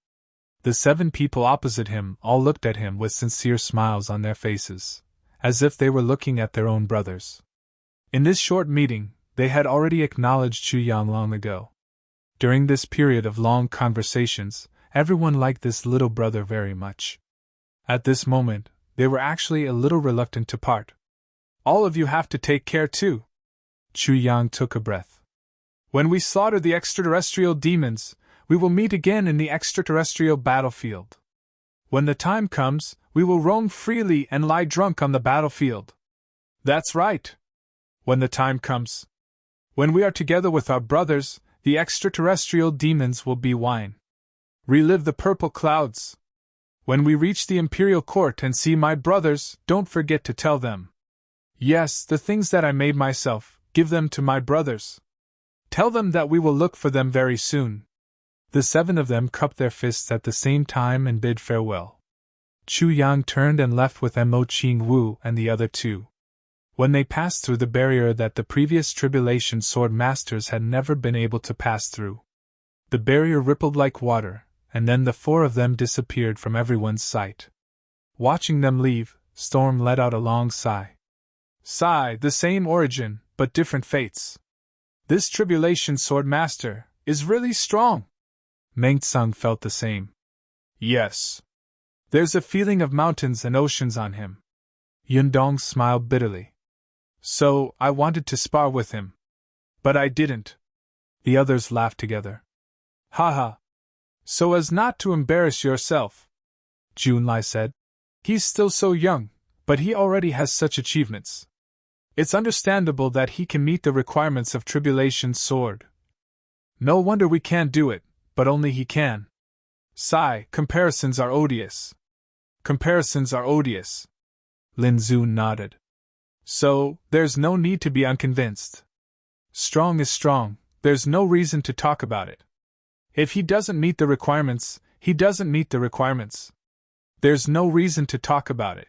The 7 people opposite him all looked at him with sincere smiles on their faces, as if they were looking at their own brothers. In this short meeting, they had already acknowledged Chu Yang long ago. During this period of long conversations, everyone liked this little brother very much. At this moment, they were actually a little reluctant to part. All of you have to take care too. Chu Yang took a breath. When we slaughter the extraterrestrial demons, we will meet again in the extraterrestrial battlefield. When the time comes, we will roam freely and lie drunk on the battlefield. That's right. When the time comes. When we are together with our brothers, the extraterrestrial demons will be wine. Relive the purple clouds. When we reach the imperial court and see my brothers, don't forget to tell them. Yes, the things that I made myself, give them to my brothers. Tell them that we will look for them very soon. The 7 of them cupped their fists at the same time and bid farewell. Chu Yang turned and left with Mo Qingwu and the other 2. When they passed through the barrier that the previous tribulation sword masters had never been able to pass through, the barrier rippled like water, and then the 4 of them disappeared from everyone's sight. Watching them leave, Storm let out a long sigh. Sigh, the same origin, but different fates. This tribulation sword master is really strong. Meng Tsung felt the same. Yes. There's a feeling of mountains and oceans on him. Yundong smiled bitterly. So, I wanted to spar with him. But I didn't. The others laughed together. Ha ha. So as not to embarrass yourself, Junlai said. He's still so young, but he already has such achievements. It's understandable that he can meet the requirements of Tribulation's sword. No wonder we can't do it, but only he can. Sigh, comparisons are odious. Comparisons are odious. Lin Zhu nodded. So, there's no need to be unconvinced. Strong is strong, there's no reason to talk about it. If he doesn't meet the requirements, he doesn't meet the requirements. There's no reason to talk about it.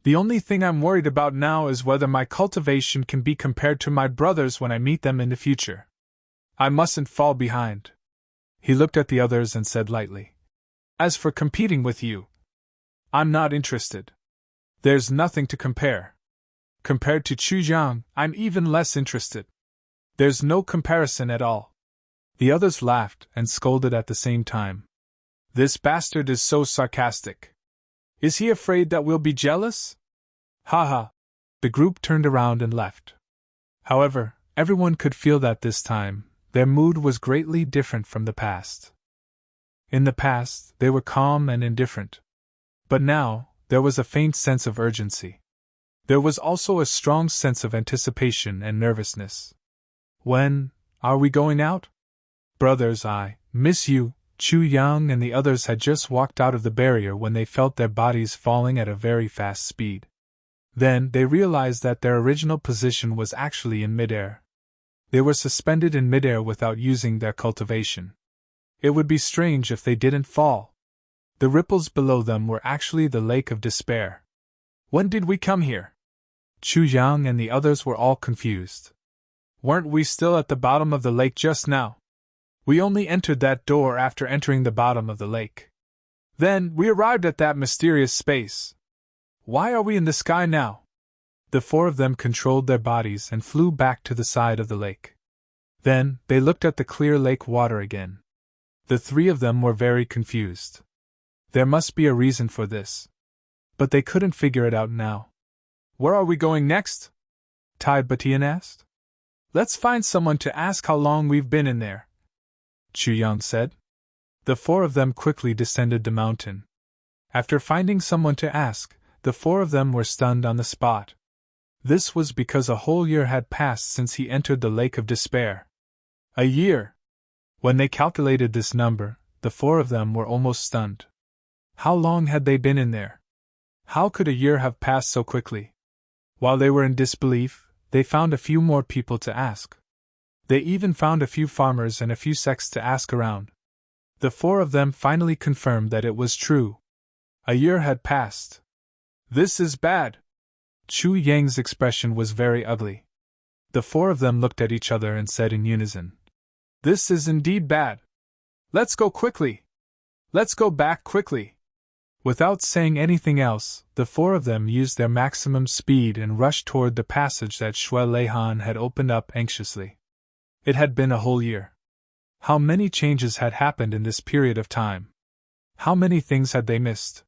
The only thing I'm worried about now is whether my cultivation can be compared to my brothers when I meet them in the future. I mustn't fall behind. He looked at the others and said lightly. As for competing with you, I'm not interested. There's nothing to compare. Compared to Chu Yang, I'm even less interested. There's no comparison at all. The others laughed and scolded at the same time. This bastard is so sarcastic. Is he afraid that we'll be jealous? Ha ha. the group turned around and left. However, everyone could feel that this time, their mood was greatly different from the past. In the past, they were calm and indifferent. But now, there was a faint sense of urgency. There was also a strong sense of anticipation and nervousness. When are we going out? Brothers, I miss you. Chu Yang and the others had just walked out of the barrier when they felt their bodies falling at a very fast speed. Then they realized that their original position was actually in midair. They were suspended in midair without using their cultivation. It would be strange if they didn't fall. The ripples below them were actually the lake of despair. When did we come here? Chu Yang and the others were all confused. Weren't we still at the bottom of the lake just now? We only entered that door after entering the bottom of the lake. Then, we arrived at that mysterious space. Why are we in the sky now? The four of them controlled their bodies and flew back to the side of the lake. Then, they looked at the clear lake water again. The three of them were very confused. There must be a reason for this. But they couldn't figure it out now. Where are we going next? Tai Batian asked. Let's find someone to ask how long we've been in there, Chu Yang said. The four of them quickly descended the mountain. After finding someone to ask, the four of them were stunned on the spot. This was because a whole year had passed since he entered the Lake of Despair. A year! When they calculated this number, the four of them were almost stunned. How long had they been in there? How could a year have passed so quickly? While they were in disbelief, they found a few more people to ask. They even found a few farmers and a few sects to ask around. The four of them finally confirmed that it was true. A year had passed. This is bad. Chu Yang's expression was very ugly. The four of them looked at each other and said in unison, This is indeed bad. Let's go quickly. Let's go back quickly. Without saying anything else, the four of them used their maximum speed and rushed toward the passage that Shui Leihan had opened up anxiously. It had been a whole year. How many changes had happened in this period of time? How many things had they missed?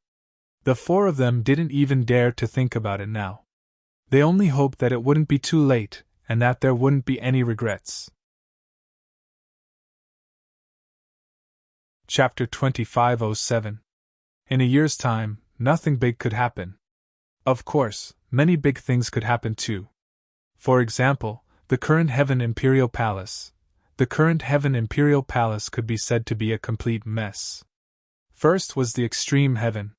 The four of them didn't even dare to think about it now. They only hoped that it wouldn't be too late, and that there wouldn't be any regrets. Chapter 2507. In a year's time, nothing big could happen. Of course, many big things could happen too. For example, the current Heaven Imperial Palace. The current Heaven Imperial Palace could be said to be a complete mess. First was the extreme heaven.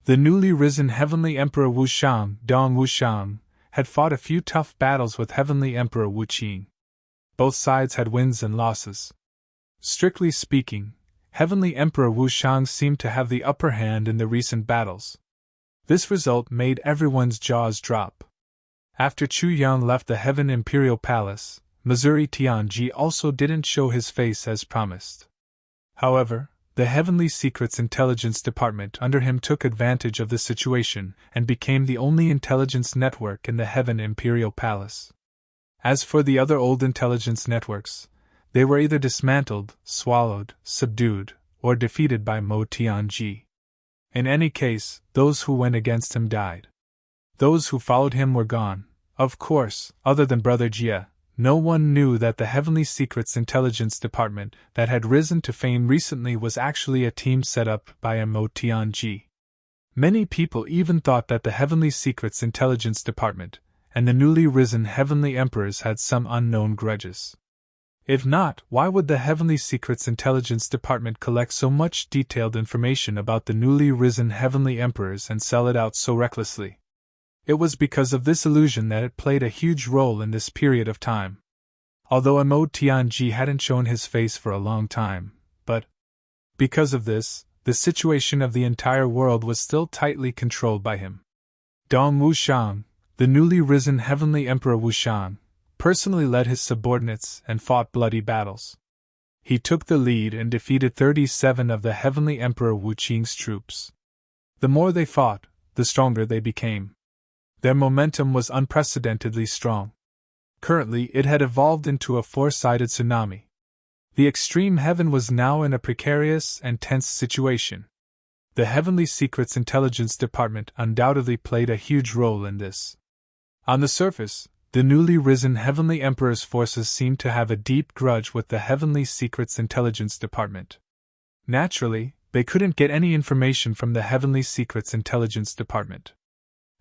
The newly risen Heavenly Emperor Wushang, Dong Wushang, had fought a few tough battles with Heavenly Emperor Wuqing. Both sides had wins and losses. Strictly speaking, Heavenly Emperor Wushang seemed to have the upper hand in the recent battles. This result made everyone's jaws drop. After Chu Yang left the Heaven Imperial Palace, Missouri Tianji also didn't show his face as promised. However, the Heavenly Secrets Intelligence Department under him took advantage of the situation and became the only intelligence network in the Heaven Imperial Palace. As for the other old intelligence networks, they were either dismantled, swallowed, subdued, or defeated by Mo Tianji. In any case, those who went against him died. Those who followed him were gone. Of course, other than Brother Jia, no one knew that the Heavenly Secrets Intelligence Department that had risen to fame recently was actually a team set up by a Mo Tianji. Many people even thought that the Heavenly Secrets Intelligence Department and the newly risen Heavenly Emperors had some unknown grudges. If not, why would the Heavenly Secrets Intelligence Department collect so much detailed information about the newly risen Heavenly Emperors and sell it out so recklessly? It was because of this illusion that it played a huge role in this period of time. Although Mo Tianji hadn't shown his face for a long time, but because of this, the situation of the entire world was still tightly controlled by him. Dong Wushang, the newly risen Heavenly Emperor Wushang, personally led his subordinates and fought bloody battles. He took the lead and defeated 37 of the Heavenly Emperor Wuqing's troops. The more they fought, the stronger they became. Their momentum was unprecedentedly strong. Currently, it had evolved into a four-sided tsunami. The extreme heaven was now in a precarious and tense situation. The Heavenly Secrets Intelligence Department undoubtedly played a huge role in this. On the surface, the newly risen Heavenly Emperor's forces seemed to have a deep grudge with the Heavenly Secrets Intelligence Department. Naturally, they couldn't get any information from the Heavenly Secrets Intelligence Department.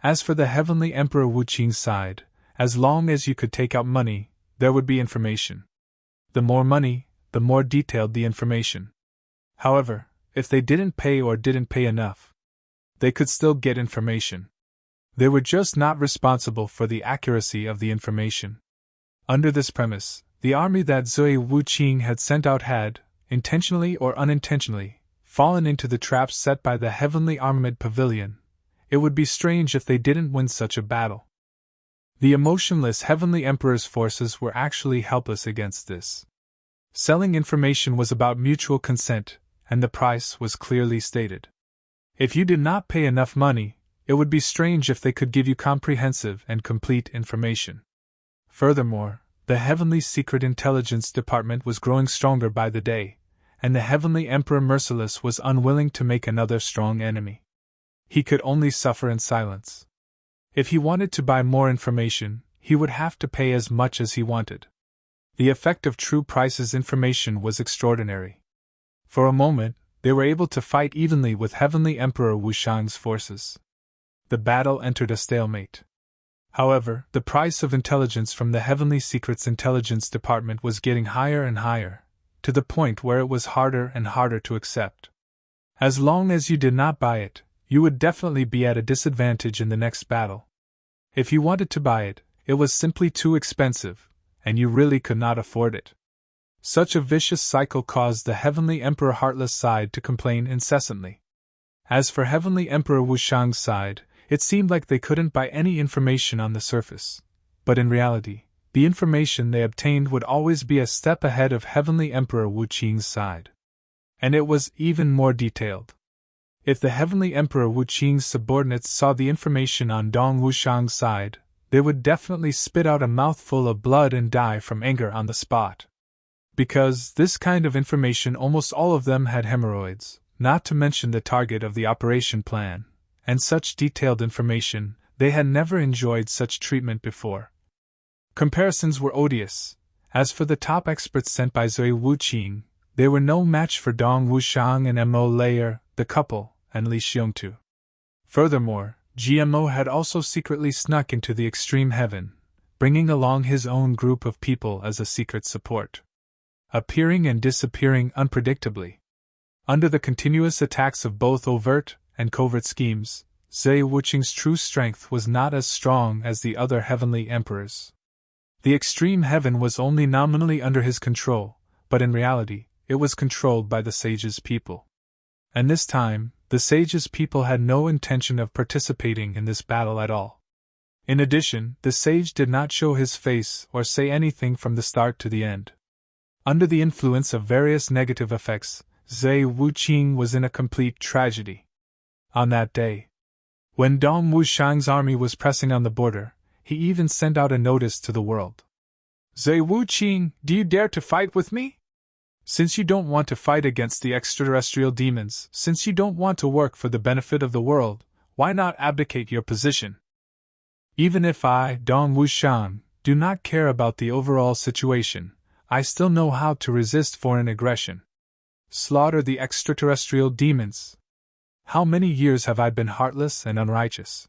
As for the Heavenly Emperor Wu Qing's side, as long as you could take out money, there would be information. The more money, the more detailed the information. However, if they didn't pay or didn't pay enough, they could still get information. They were just not responsible for the accuracy of the information. Under this premise, the army that Zui Wu Qing had sent out had, intentionally or unintentionally, fallen into the traps set by the Heavenly Armament Pavilion. It would be strange if they didn't win such a battle. The emotionless Heavenly Emperor's forces were actually helpless against this. Selling information was about mutual consent, and the price was clearly stated. If you did not pay enough money, it would be strange if they could give you comprehensive and complete information. Furthermore, the Heavenly Secret Intelligence Department was growing stronger by the day, and the Heavenly Emperor Merciless was unwilling to make another strong enemy. He could only suffer in silence. If he wanted to buy more information, he would have to pay as much as he wanted. The effect of true prices information was extraordinary. For a moment, they were able to fight evenly with Heavenly Emperor Wushang's forces. The battle entered a stalemate. However, the price of intelligence from the Heavenly Secrets Intelligence Department was getting higher and higher, to the point where it was harder and harder to accept. As long as you did not buy it, you would definitely be at a disadvantage in the next battle. If you wanted to buy it, it was simply too expensive, and you really could not afford it. Such a vicious cycle caused the Heavenly Emperor Heartless side to complain incessantly. As for Heavenly Emperor Wushang's side, it seemed like they couldn't buy any information on the surface, but in reality, the information they obtained would always be a step ahead of Heavenly Emperor Wu Qing's side. And it was even more detailed. If the Heavenly Emperor Wu Qing's subordinates saw the information on Dong Wushang's side, they would definitely spit out a mouthful of blood and die from anger on the spot. Because this kind of information, almost all of them had hemorrhoids, not to mention the target of the operation plan, and such detailed information, they had never enjoyed such treatment before. Comparisons were odious. As for the top experts sent by Zui Wu Qing, they were no match for Dong Wushang and Mo Layer, the couple, and Li Xiongtu. Furthermore, GMO had also secretly snuck into the extreme heaven, bringing along his own group of people as a secret support. Appearing and disappearing unpredictably. Under the continuous attacks of both overt and covert schemes, Zui Wuqing's true strength was not as strong as the other Heavenly Emperors. The extreme heaven was only nominally under his control, but in reality, it was controlled by the sage's people. And this time, the sage's people had no intention of participating in this battle at all. In addition, the sage did not show his face or say anything from the start to the end. Under the influence of various negative effects, Zui Wu Qing was in a complete tragedy. On that day, when Dong Wushang's army was pressing on the border, he even sent out a notice to the world. Zui Wu Qing, do you dare to fight with me? Since you don't want to fight against the extraterrestrial demons, since you don't want to work for the benefit of the world, why not abdicate your position? Even if I, Dong Wushang, do not care about the overall situation, I still know how to resist foreign aggression. Slaughter the extraterrestrial demons. How many years have I been heartless and unrighteous?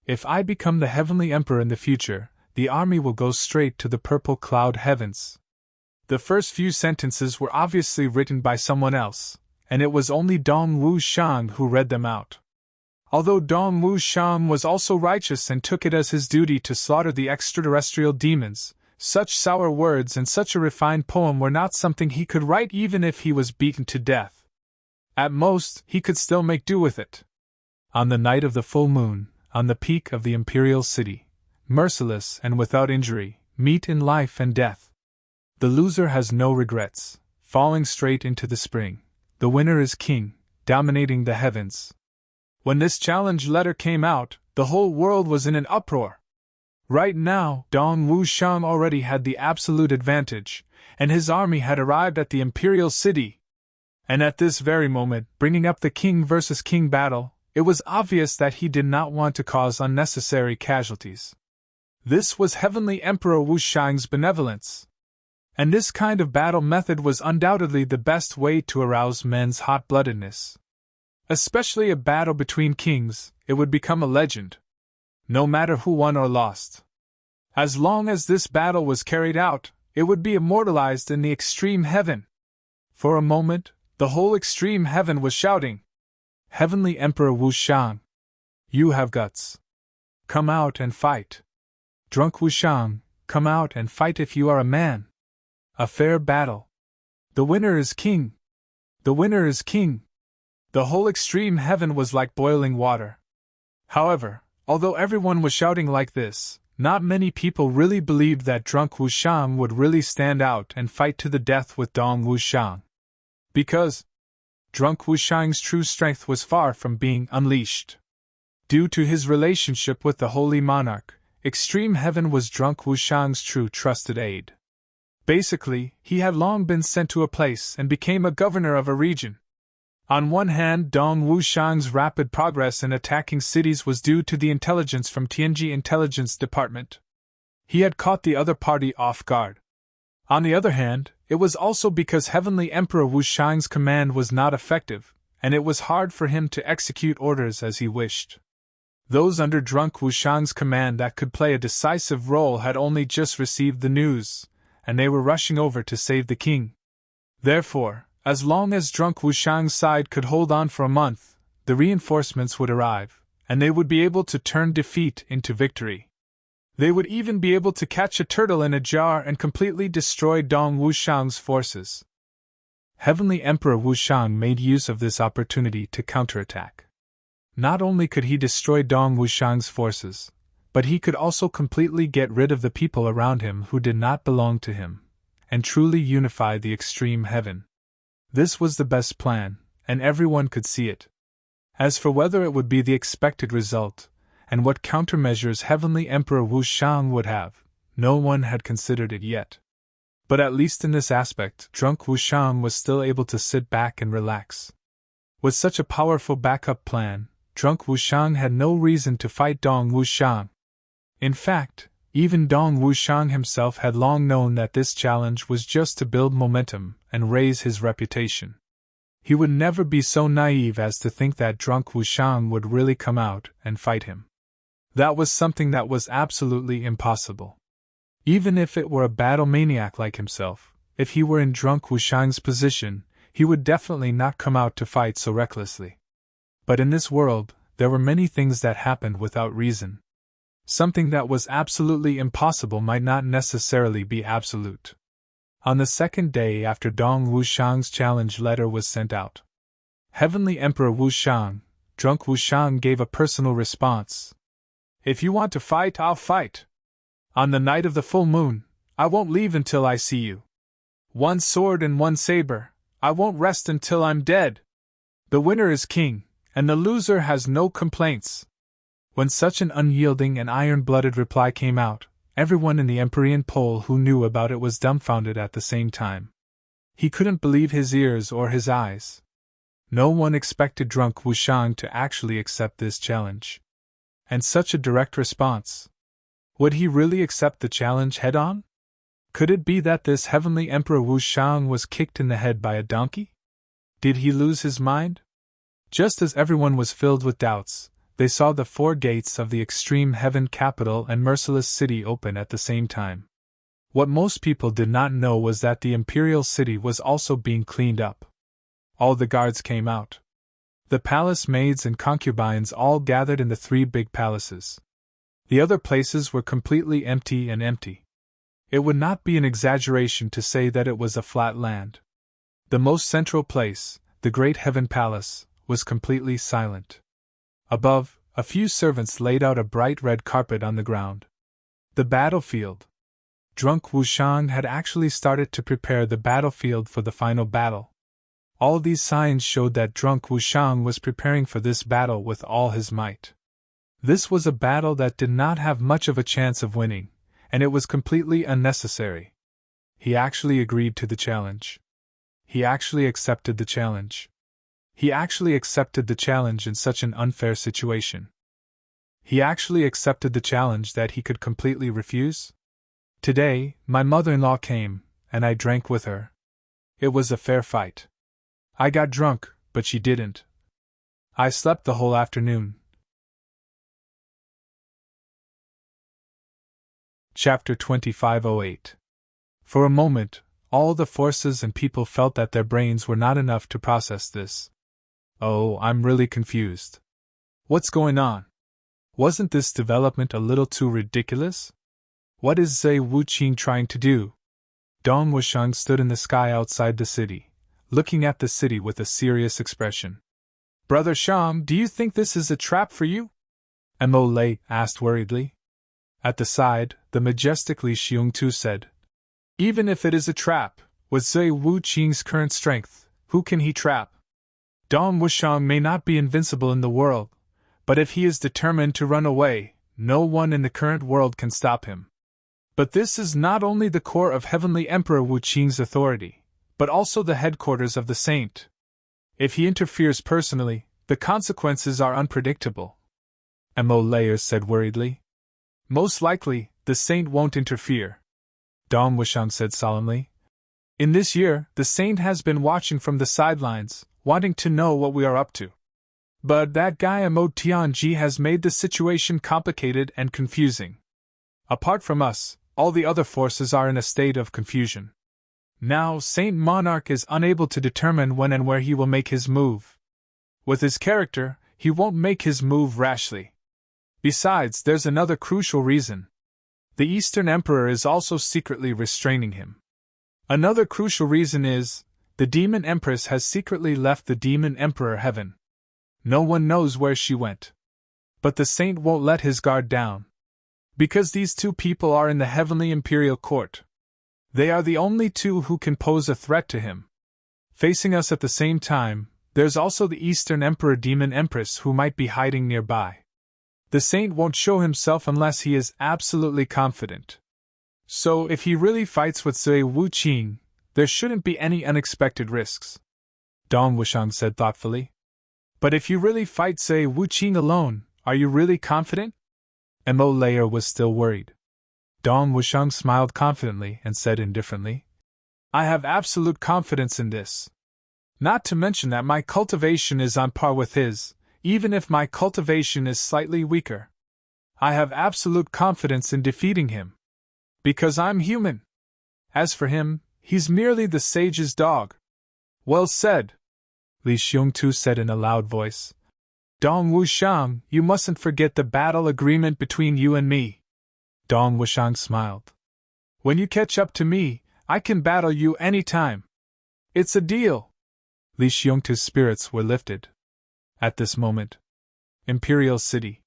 If I become the Heavenly Emperor in the future, the army will go straight to the purple cloud heavens. The first few sentences were obviously written by someone else, and it was only Dong Wushang who read them out. Although Dong Wushang was also righteous and took it as his duty to slaughter the extraterrestrial demons, such sour words and such a refined poem were not something he could write even if he was beaten to death. At most, he could still make do with it. On the night of the full moon, on the peak of the imperial city, merciless and without injury, meet in life and death. The loser has no regrets, falling straight into the spring. The winner is king, dominating the heavens. When this challenge letter came out, the whole world was in an uproar. Right now, Dong Wushang already had the absolute advantage, and his army had arrived at the imperial city. And at this very moment, bringing up the king versus king battle, it was obvious that he did not want to cause unnecessary casualties. This was Heavenly Emperor Wu Shang's benevolence. And this kind of battle method was undoubtedly the best way to arouse men's hot-bloodedness. Especially a battle between kings, it would become a legend. No matter who won or lost. As long as this battle was carried out, it would be immortalized in the extreme heaven. For a moment, the whole extreme heaven was shouting, "Heavenly Emperor Wu Shang, you have guts. Come out and fight. Drunk Wu Shang, come out and fight if you are a man. A fair battle. The winner is king. The winner is king." The whole extreme heaven was like boiling water. However, although everyone was shouting like this, not many people really believed that Drunk Wu Shang would really stand out and fight to the death with Dong Wu Shang. Because Drunk Wu Shang's true strength was far from being unleashed. Due to his relationship with the Holy Monarch, Extreme Heaven was Drunk Wu Shang's true trusted aide. Basically, he had long been sent to a place and became a governor of a region. On one hand, Dong Wu Shang's rapid progress in attacking cities was due to the intelligence from Tianji Intelligence Department. He had caught the other party off guard. On the other hand, it was also because Heavenly Emperor Wu Shang's command was not effective, and it was hard for him to execute orders as he wished. Those under Drunk Wu Shang's command that could play a decisive role had only just received the news, and they were rushing over to save the king. Therefore, as long as Drunk Wu Shang's side could hold on for a month, the reinforcements would arrive, and they would be able to turn defeat into victory. They would even be able to catch a turtle in a jar and completely destroy Dong Wu Shang's forces. Heavenly Emperor Wu Shang made use of this opportunity to counterattack. Not only could he destroy Dong Wu Shang's forces, but he could also completely get rid of the people around him who did not belong to him, and truly unify the extreme heaven. This was the best plan, and everyone could see it. As for whether it would be the expected result, and what countermeasures Heavenly Emperor Wu Shang would have, no one had considered it yet. But at least in this aspect, Drunk Wu Shang was still able to sit back and relax. With such a powerful backup plan, Drunk Wu Shang had no reason to fight Dong Wu Shang. In fact, even Dong Wu Shang himself had long known that this challenge was just to build momentum and raise his reputation. He would never be so naive as to think that Drunk Wu Shang would really come out and fight him. That was something that was absolutely impossible. Even if it were a battle maniac like himself, if he were in Drunk Wu Shang's position, he would definitely not come out to fight so recklessly. But in this world, there were many things that happened without reason. Something that was absolutely impossible might not necessarily be absolute. On the second day after Dong Wu Shang's challenge letter was sent out, Heavenly Emperor Wu Shang, Drunk Wu Shang gave a personal response. "If you want to fight, I'll fight. On the night of the full moon, I won't leave until I see you. One sword and one saber, I won't rest until I'm dead. The winner is king, and the loser has no complaints." When such an unyielding and iron-blooded reply came out, everyone in the Empyrean Pole who knew about it was dumbfounded at the same time. He couldn't believe his ears or his eyes. No one expected Drunk Wu Shang to actually accept this challenge. And such a direct response. Would he really accept the challenge head-on? Could it be that this Heavenly Emperor Wu Shang was kicked in the head by a donkey? Did he lose his mind? Just as everyone was filled with doubts, they saw the four gates of the extreme heaven capital and merciless city open at the same time. What most people did not know was that the imperial city was also being cleaned up. All the guards came out. The palace maids and concubines all gathered in the three big palaces. The other places were completely empty and empty. It would not be an exaggeration to say that it was a flat land. The most central place, the Great Heaven Palace, was completely silent. Above, a few servants laid out a bright red carpet on the ground. The battlefield. Drunk Wu Shang had actually started to prepare the battlefield for the final battle. All these signs showed that Drunk Wu Shang was preparing for this battle with all his might. This was a battle that did not have much of a chance of winning, and it was completely unnecessary. He actually agreed to the challenge. He actually accepted the challenge. He actually accepted the challenge in such an unfair situation. He actually accepted the challenge that he could completely refuse? Today, my mother-in-law came, and I drank with her. It was a fair fight. I got drunk, but she didn't. I slept the whole afternoon. Chapter 2508. For a moment, all the forces and people felt that their brains were not enough to process this. Oh, I'm really confused. What's going on? Wasn't this development a little too ridiculous? What is Zhe Wuqing trying to do? Dong Wushang stood in the sky outside the city, looking at the city with a serious expression. Brother Sham, do you think this is a trap for you? Mo Lei asked worriedly. At the side, the majestic Li Xiongtu said, even if it is a trap, with Zhe Wuqing's current strength, who can he trap? Dong Wushang may not be invincible in the world, but if he is determined to run away, no one in the current world can stop him. But this is not only the core of Heavenly Emperor Wuqing's authority, but also the headquarters of the saint. If he interferes personally, the consequences are unpredictable. Mo Layer said worriedly. Most likely, the saint won't interfere. Dong Wushang said solemnly. In this year, the saint has been watching from the sidelines, wanting to know what we are up to. But that guy Mo Tianji has made the situation complicated and confusing. Apart from us, all the other forces are in a state of confusion. Now, Saint Monarch is unable to determine when and where he will make his move. With his character, he won't make his move rashly. Besides, there's another crucial reason. The Eastern Emperor is also secretly restraining him. Another crucial reason is, the Demon Empress has secretly left the Demon Emperor heaven. No one knows where she went. But the saint won't let his guard down. Because these two people are in the heavenly imperial court. They are the only two who can pose a threat to him. Facing us at the same time, there's also the Eastern Emperor Demon Empress who might be hiding nearby. The saint won't show himself unless he is absolutely confident. So if he really fights with Zhe Wuqing, there shouldn't be any unexpected risks. Dong Wushang said thoughtfully. But if you really fight Zhe Wuqing alone, are you really confident? Mo Layer was still worried. Dong Wushang smiled confidently and said indifferently, I have absolute confidence in this. Not to mention that my cultivation is on par with his, even if my cultivation is slightly weaker. I have absolute confidence in defeating him. Because I'm human. As for him, he's merely the sage's dog. Well said, Li Xiongtu said in a loud voice. Dong Wushang, you mustn't forget the battle agreement between you and me. Dong Wushang smiled. When you catch up to me, I can battle you any time. It's a deal. Li Xiongtu's spirits were lifted. At this moment, Imperial City.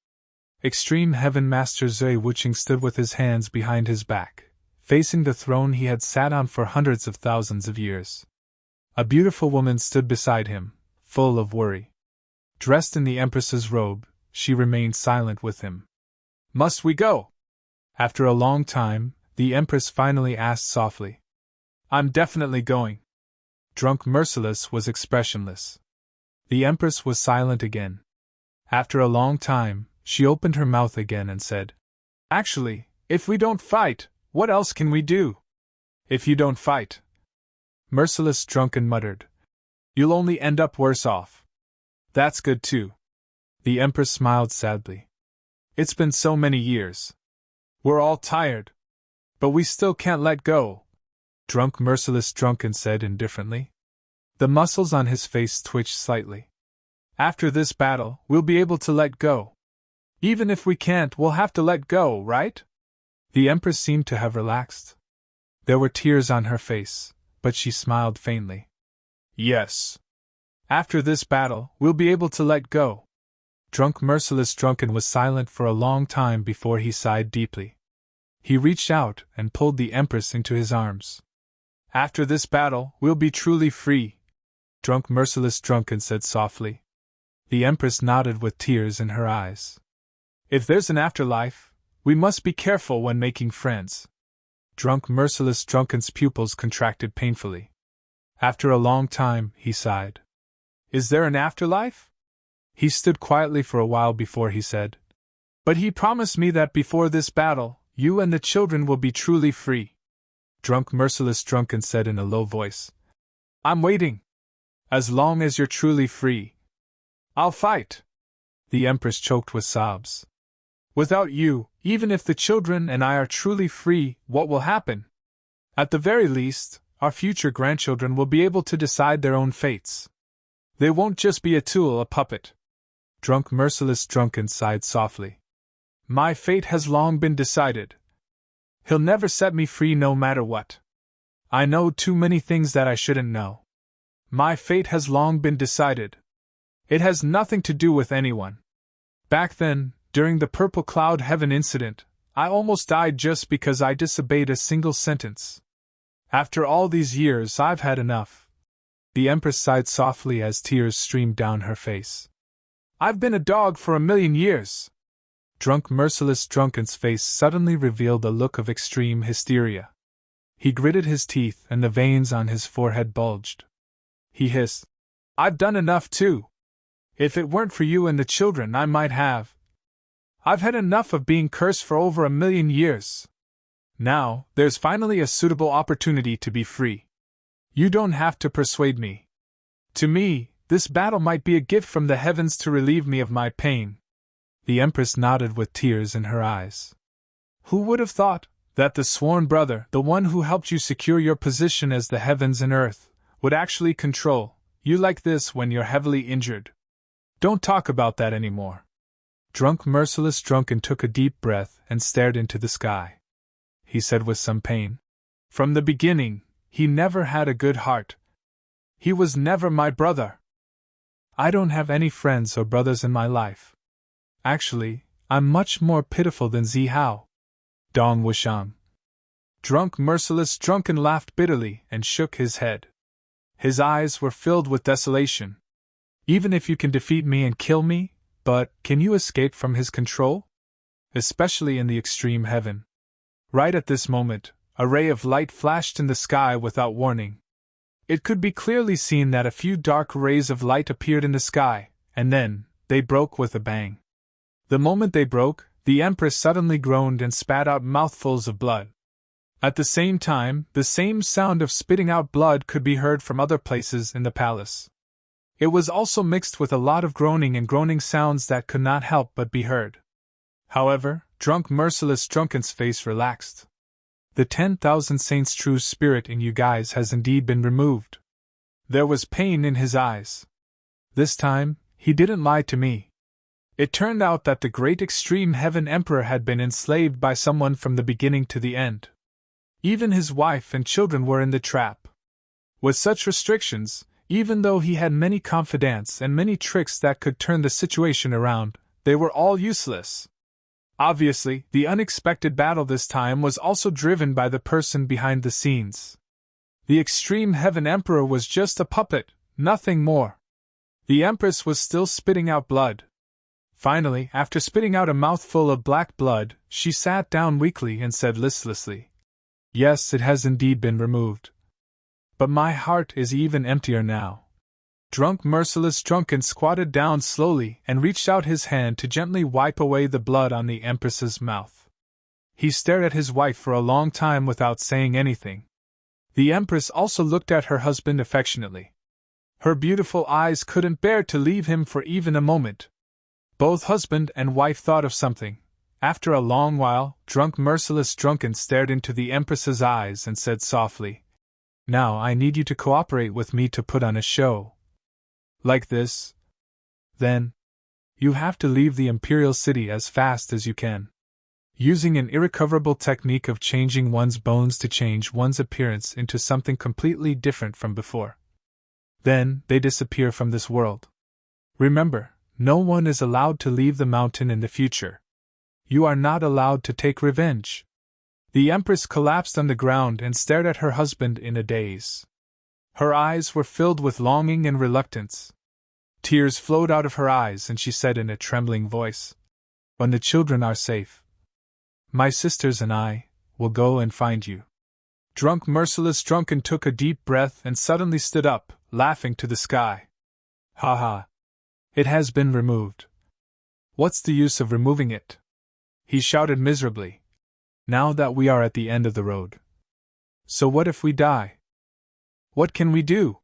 Extreme Heaven Master Zhe Wuqing stood with his hands behind his back, facing the throne he had sat on for hundreds of thousands of years. A beautiful woman stood beside him, full of worry. Dressed in the Empress's robe, she remained silent with him. Must we go? After a long time, the Empress finally asked softly. I'm definitely going. Drunk Merciless was expressionless. The Empress was silent again. After a long time, she opened her mouth again and said, Actually, if we don't fight, what else can we do? If you don't fight, Merciless Drunken muttered, you'll only end up worse off. That's good too. The Empress smiled sadly. It's been so many years. We're all tired. But we still can't let go. Drunk Merciless Drunken said indifferently. The muscles on his face twitched slightly. After this battle, we'll be able to let go. Even if we can't, we'll have to let go, right? The Empress seemed to have relaxed. There were tears on her face, but she smiled faintly. Yes. After this battle, we'll be able to let go. Drunk Merciless Drunken was silent for a long time before he sighed deeply. He reached out and pulled the Empress into his arms. After this battle, we'll be truly free, Drunk Merciless Drunken said softly. The Empress nodded with tears in her eyes. If there's an afterlife, we must be careful when making friends. Drunk Merciless Drunken's pupils contracted painfully. After a long time, he sighed. Is there an afterlife? He stood quietly for a while before he said, But he promised me that before this battle, you and the children will be truly free. Drunk Merciless Drunken said in a low voice. I'm waiting. As long as you're truly free, I'll fight. The Empress choked with sobs. Without you, even if the children and I are truly free, what will happen? At the very least, our future grandchildren will be able to decide their own fates. They won't just be a tool, a puppet. Drunk Merciless Drunken sighed softly. My fate has long been decided. He'll never set me free no matter what. I know too many things that I shouldn't know. My fate has long been decided. It has nothing to do with anyone. Back then, during the Purple Cloud Heaven incident, I almost died just because I disobeyed a single sentence. After all these years, I've had enough. The Empress sighed softly as tears streamed down her face. I've been a dog for 1,000,000 years. Drunk Merciless Drunken's face suddenly revealed a look of extreme hysteria. He gritted his teeth and the veins on his forehead bulged. He hissed, I've done enough too. If it weren't for you and the children, I might have. I've had enough of being cursed for over 1,000,000 years. Now, there's finally a suitable opportunity to be free. You don't have to persuade me. To me, this battle might be a gift from the heavens to relieve me of my pain. The Empress nodded with tears in her eyes. Who would have thought that the sworn brother, the one who helped you secure your position as the heavens and earth, would actually control you like this when you're heavily injured? Don't talk about that anymore. Drunk Merciless Drunken took a deep breath and stared into the sky. He said with some pain. From the beginning, he never had a good heart. He was never my brother. I don't have any friends or brothers in my life. Actually, I'm much more pitiful than Zihao. Dong Wushang. Drunk Merciless Drunken laughed bitterly and shook his head. His eyes were filled with desolation. Even if you can defeat me and kill me, but can you escape from his control? Especially in the extreme heaven. Right at this moment, a ray of light flashed in the sky without warning. It could be clearly seen that a few dark rays of light appeared in the sky, and then, they broke with a bang. The moment they broke, the Empress suddenly groaned and spat out mouthfuls of blood. At the same time, the same sound of spitting out blood could be heard from other places in the palace. It was also mixed with a lot of groaning and groaning sounds that could not help but be heard. However, Drunk Merciless Drunken's face relaxed. The 10,000 Saints' true spirit in you guys has indeed been removed. There was pain in his eyes. This time, he didn't lie to me. It turned out that the great extreme heaven emperor had been enslaved by someone from the beginning to the end. Even his wife and children were in the trap. With such restrictions, even though he had many confidants and many tricks that could turn the situation around, they were all useless. Obviously, the unexpected battle this time was also driven by the person behind the scenes. The extreme heaven emperor was just a puppet, nothing more. The Empress was still spitting out blood. Finally, after spitting out a mouthful of black blood, she sat down weakly and said listlessly, Yes, it has indeed been removed. But my heart is even emptier now. Drunk Merciless Drunken squatted down slowly and reached out his hand to gently wipe away the blood on the Empress's mouth. He stared at his wife for a long time without saying anything. The Empress also looked at her husband affectionately. Her beautiful eyes couldn't bear to leave him for even a moment. Both husband and wife thought of something. After a long while, Drunk Merciless Drunken stared into the Empress's eyes and said softly, Now I need you to cooperate with me to put on a show. Like this? Then, you have to leave the Imperial City as fast as you can. Using an irrecoverable technique of changing one's bones to change one's appearance into something completely different from before. Then, they disappear from this world. Remember, no one is allowed to leave the mountain in the future. You are not allowed to take revenge. The Empress collapsed on the ground and stared at her husband in a daze. Her eyes were filled with longing and reluctance. Tears flowed out of her eyes and she said in a trembling voice, When the children are safe, my sisters and I will go and find you. Drunk Merciless Drunken took a deep breath and suddenly stood up, laughing to the sky. Ha ha. It has been removed. What's the use of removing it? he shouted miserably. Now that we are at the end of the road. So what if we die? What can we do?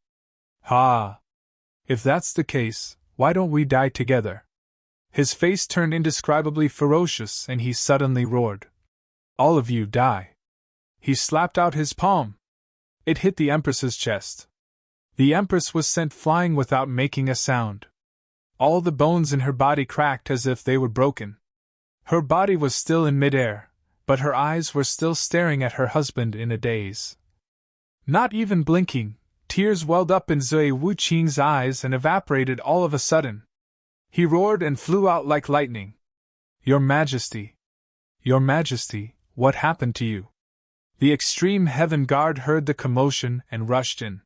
Ha! If that's the case, why don't we die together? His face turned indescribably ferocious and he suddenly roared. All of you die. He slapped out his palm. It hit the Empress's chest. The Empress was sent flying without making a sound. All the bones in her body cracked as if they were broken. Her body was still in midair, but her eyes were still staring at her husband in a daze. Not even blinking, tears welled up in Zui Wuqing's eyes and evaporated all of a sudden. He roared and flew out like lightning. Your Majesty! Your Majesty, what happened to you? The extreme heaven guard heard the commotion and rushed in.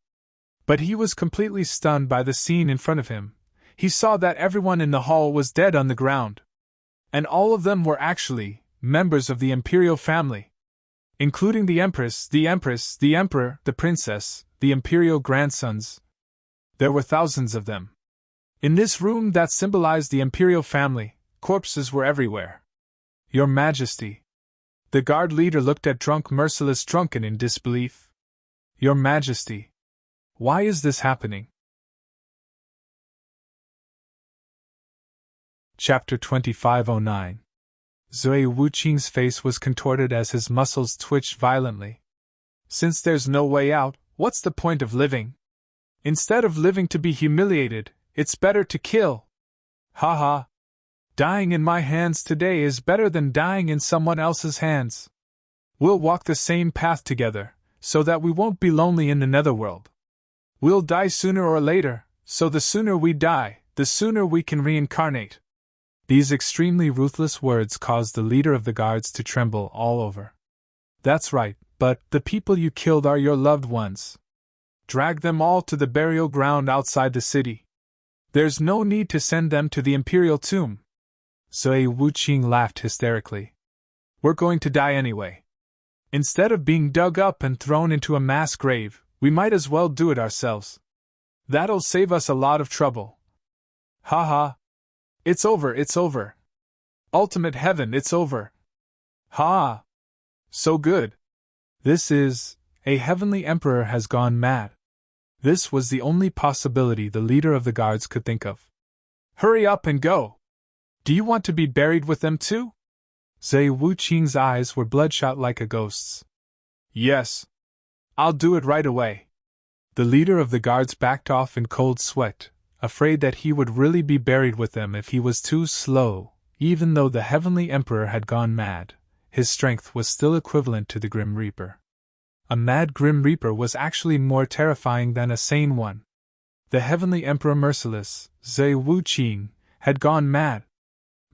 But he was completely stunned by the scene in front of him. He saw that everyone in the hall was dead on the ground. And all of them were actually members of the imperial family. Including the Empress, the Emperor, the Princess, the imperial grandsons. There were thousands of them. In this room that symbolized the imperial family, corpses were everywhere. Your Majesty. The guard leader looked at Merciless Drunken in disbelief. Your Majesty. Why is this happening? Chapter 2509. Zui Wuqing's face was contorted as his muscles twitched violently. Since there's no way out, what's the point of living? Instead of living to be humiliated, it's better to kill. Ha ha. Dying in my hands today is better than dying in someone else's hands. We'll walk the same path together, so that we won't be lonely in the netherworld. We'll die sooner or later, so the sooner we die, the sooner we can reincarnate. These extremely ruthless words caused the leader of the guards to tremble all over. That's right, but the people you killed are your loved ones. Drag them all to the burial ground outside the city. There's no need to send them to the imperial tomb. Zui Wuqing laughed hysterically. We're going to die anyway. Instead of being dug up and thrown into a mass grave, we might as well do it ourselves. That'll save us a lot of trouble. Ha ha. It's over, it's over. Ultimate heaven, it's over. Ha! So good. This is, a heavenly emperor has gone mad. This was the only possibility the leader of the guards could think of. Hurry up and go! Do you want to be buried with them too? Zui Wuqing's eyes were bloodshot like a ghost's. Yes. I'll do it right away. The leader of the guards backed off in cold sweat, afraid that he would really be buried with them if he was too slow. Even though the heavenly emperor had gone mad, his strength was still equivalent to the Grim Reaper. A mad Grim Reaper was actually more terrifying than a sane one. The heavenly emperor Merciless, Zui Wuqing, had gone mad.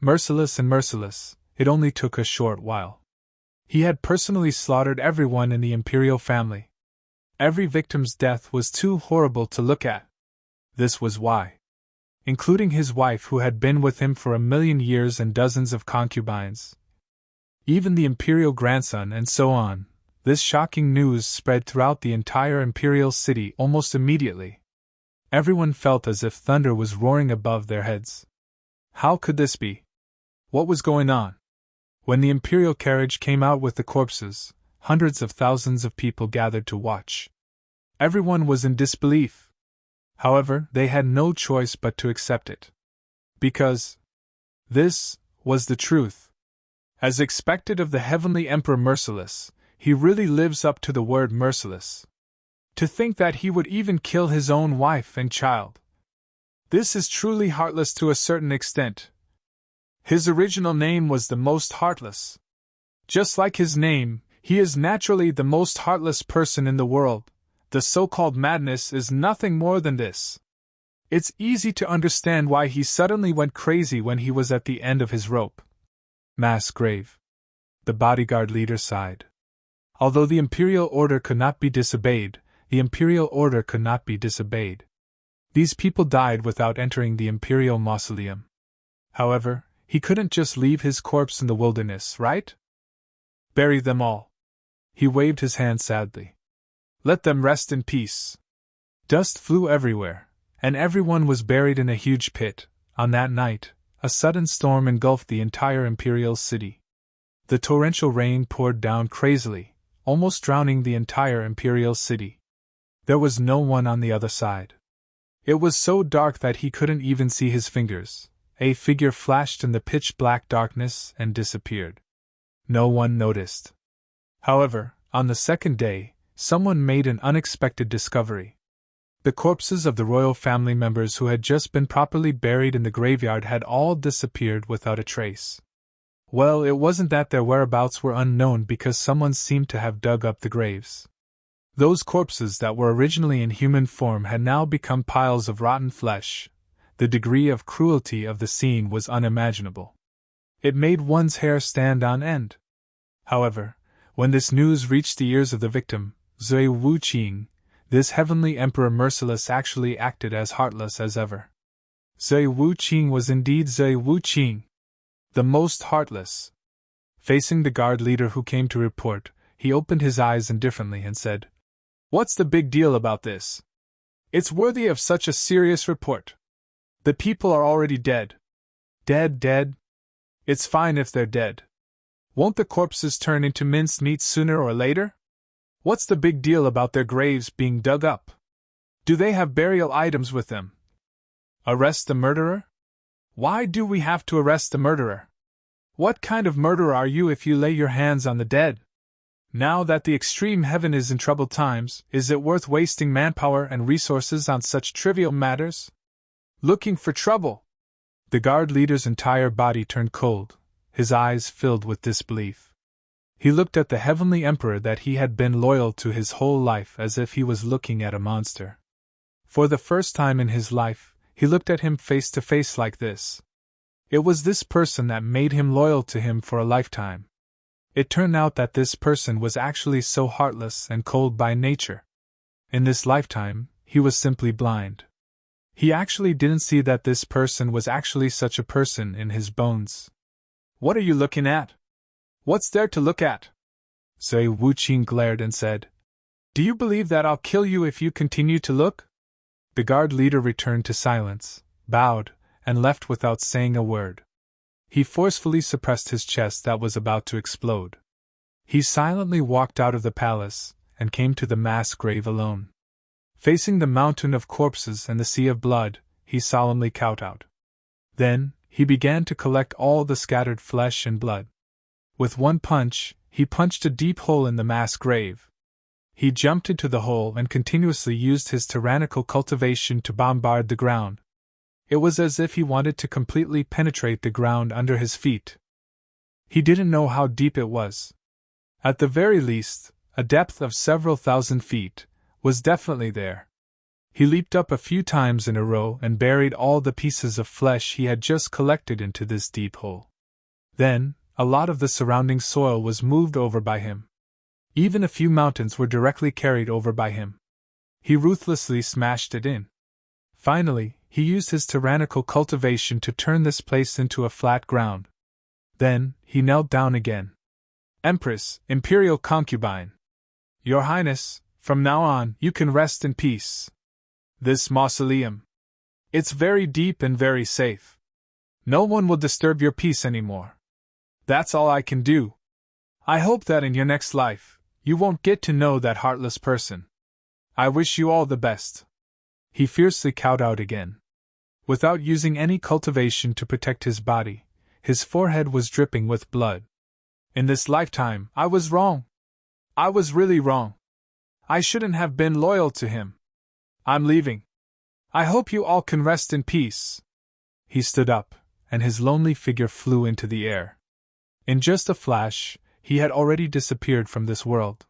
Merciless and merciless, it only took a short while. He had personally slaughtered everyone in the imperial family. Every victim's death was too horrible to look at. This was why. Including his wife who had been with him for 1,000,000 years and dozens of concubines. Even the imperial grandson and so on. This shocking news spread throughout the entire imperial city almost immediately. Everyone felt as if thunder was roaring above their heads. How could this be? What was going on? When the imperial carriage came out with the corpses, hundreds of thousands of people gathered to watch. Everyone was in disbelief. However, they had no choice but to accept it. Because this was the truth. As expected of the heavenly Emperor Merciless, he really lives up to the word merciless. To think that he would even kill his own wife and child. This is truly heartless to a certain extent. His original name was the Most Heartless. Just like his name, he is naturally the most heartless person in the world. The so-called madness is nothing more than this. It's easy to understand why he suddenly went crazy when he was at the end of his rope. Mass grave. The bodyguard leader sighed. Although the imperial order could not be disobeyed, the imperial order could not be disobeyed. These people died without entering the imperial mausoleum. However, he couldn't just leave his corpse in the wilderness, right? Bury them all. He waved his hand sadly. Let them rest in peace. Dust flew everywhere, and everyone was buried in a huge pit. On that night, a sudden storm engulfed the entire imperial city. The torrential rain poured down crazily, almost drowning the entire imperial city. There was no one on the other side. It was so dark that he couldn't even see his fingers. A figure flashed in the pitch-black darkness and disappeared. No one noticed. However, on the second day, someone made an unexpected discovery. The corpses of the royal family members who had just been properly buried in the graveyard had all disappeared without a trace. Well, it wasn't that their whereabouts were unknown because someone seemed to have dug up the graves. Those corpses that were originally in human form had now become piles of rotten flesh. The degree of cruelty of the scene was unimaginable. It made one's hair stand on end. However, when this news reached the ears of the victim, Zui Wuqing, this heavenly emperor merciless actually acted as heartless as ever. Zui Wuqing was indeed Zui Wuqing, the most heartless. Facing the guard leader who came to report, he opened his eyes indifferently and said, "What's the big deal about this? It's worthy of such a serious report. The people are already dead. Dead? It's fine if they're dead. Won't the corpses turn into minced meat sooner or later? What's the big deal about their graves being dug up? Do they have burial items with them? Arrest the murderer? Why do we have to arrest the murderer? What kind of murderer are you if you lay your hands on the dead? Now that the extreme heaven is in troubled times, is it worth wasting manpower and resources on such trivial matters? Looking for trouble." The guard leader's entire body turned cold, his eyes filled with disbelief. He looked at the heavenly emperor that he had been loyal to his whole life as if he was looking at a monster. For the first time in his life, he looked at him face to face like this. It was this person that made him loyal to him for a lifetime. It turned out that this person was actually so heartless and cold by nature. In this lifetime, he was simply blind. He actually didn't see that this person was actually such a person in his bones. "What are you looking at? What's there to look at?" Zui Wuqing glared and said, "Do you believe that I'll kill you if you continue to look?" The guard leader returned to silence, bowed, and left without saying a word. He forcefully suppressed his chest that was about to explode. He silently walked out of the palace, and came to the mass grave alone. Facing the mountain of corpses and the sea of blood, he solemnly kowtowed. Then, he began to collect all the scattered flesh and blood. With one punch, he punched a deep hole in the mass grave. He jumped into the hole and continuously used his tyrannical cultivation to bombard the ground. It was as if he wanted to completely penetrate the ground under his feet. He didn't know how deep it was. At the very least, a depth of several thousand feet was definitely there. He leaped up a few times in a row and buried all the pieces of flesh he had just collected into this deep hole. Then, a lot of the surrounding soil was moved over by him. Even a few mountains were directly carried over by him. He ruthlessly smashed it in. Finally, he used his tyrannical cultivation to turn this place into a flat ground. Then, he knelt down again. "Empress, Imperial Concubine. Your Highness, from now on, you can rest in peace. This mausoleum. It's very deep and very safe. No one will disturb your peace anymore. That's all I can do. I hope that in your next life, you won't get to know that heartless person. I wish you all the best." He fiercely kowtowed again. Without using any cultivation to protect his body, his forehead was dripping with blood. "In this lifetime, I was wrong. I was really wrong. I shouldn't have been loyal to him. I'm leaving. I hope you all can rest in peace." He stood up, and his lonely figure flew into the air. In just a flash, he had already disappeared from this world.